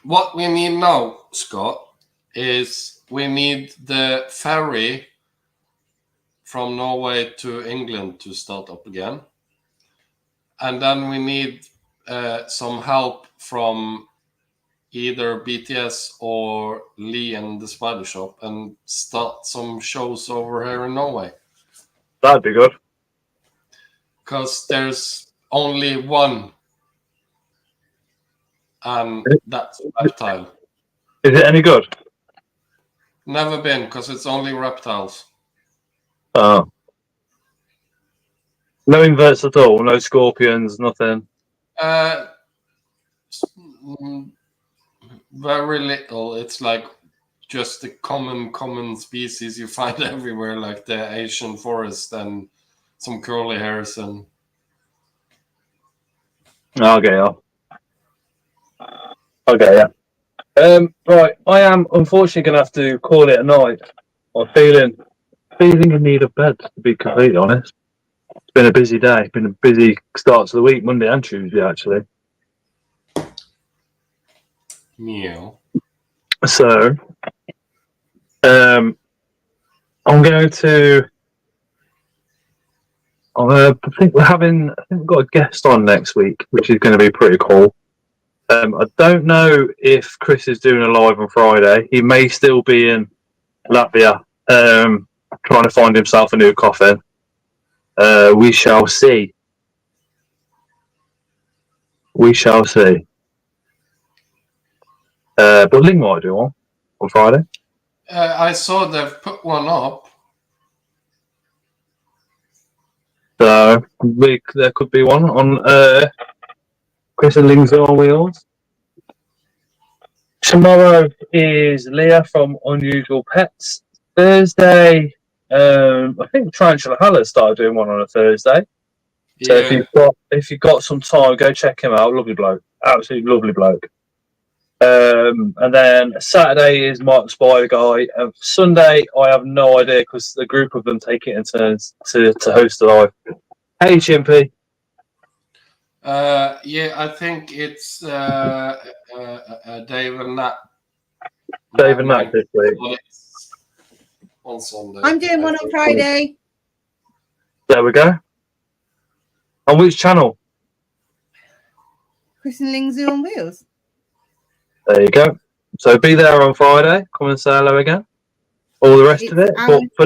What we need now, Scott, is we need the ferry from Norway to England to start up again. And then we need some help from either BTS or Lee and the Spider Shop and start some shows over here in Norway. That'd be good. Because there's only one, and that's Reptile. Is it any good? Never been, because it's only reptiles. Oh. No inverts at all? No scorpions, nothing? Very little. It's like just the common species you find everywhere, like the Asian forest and some curly hairs and... Okay, yeah. Okay, yeah. Right, I am unfortunately going to have to call it a night. I'm feeling in need of bed, to be completely honest. It's been a busy day. It's been a busy start to the week, Monday and Tuesday, actually. Meow. So, I'm going to... I think we've got a guest on next week, which is going to be pretty cool. I don't know if Chris is doing a live on Friday. He may still be in Latvia, trying to find himself a new coffin. We shall see. We shall see. But Ling might do one on Friday. I saw they've put one up. So there could be one on Chris and Ling's on Wheels. Tomorrow is Leah from Unusual Pets. Thursday, I think Tarantula Haller started doing one on a Thursday. So Yeah. if you've got some time, go check him out. Lovely bloke, absolutely lovely bloke. And then Saturday is Mark the Spider Guy. Sunday, I have no idea because the group of them take it in turns to host the live. Hey, Chimpy. Yeah, I think it's Dave and Nat. Dave and Nat this week. On Sunday. I'm doing one on Friday. There we go. On which channel? Chris and Lingzhu on Wheels. There you go. So be there on Friday. Come and say hello again. All the rest of it. But for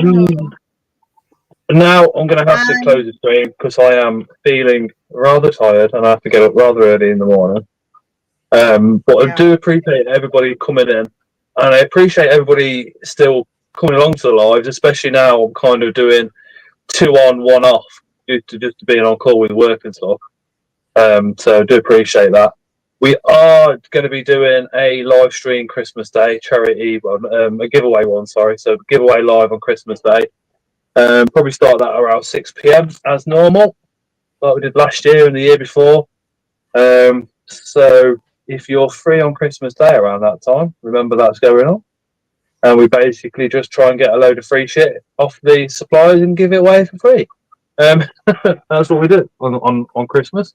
now, I'm going to have to close the stream because I am feeling rather tired and I have to get up rather early in the morning. But I do appreciate everybody coming in, and I appreciate everybody still coming along to the lives, especially now I'm kind of doing 2 on, 1 off due to just being on call with work and stuff. So I do appreciate that. We are going to be doing a live stream Christmas Day, Charity Eve, a giveaway one, sorry. So giveaway live on Christmas Day. Probably start that around 6 p.m. as normal, like we did last year and the year before. So if you're free on Christmas Day around that time, remember that's going on. And we basically just try and get a load of free shit off the suppliers and give it away for free. That's what we do on Christmas.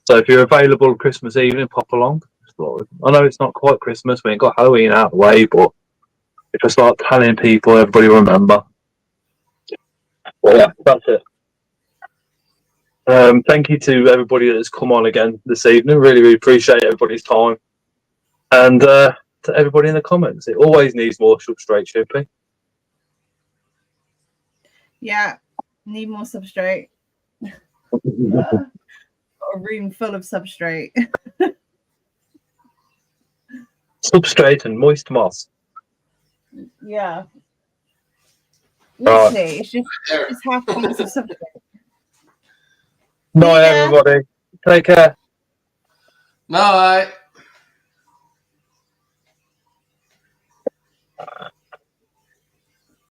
So if you're available Christmas evening, pop along. I know it's not quite Christmas, we ain't got Halloween out of the way, but if I start telling people, everybody will remember. Well, yeah, that's it. Thank you to everybody that's come on again this evening. Really, really appreciate everybody's time. And to everybody in the comments, it always needs more substrate, Chippy. Yeah, need more substrate. Got a room full of substrate. Substrate and moist moss. Yeah. Right. Literally, it's just half piece of substrate. Night, Yeah. everybody. Take care. Night.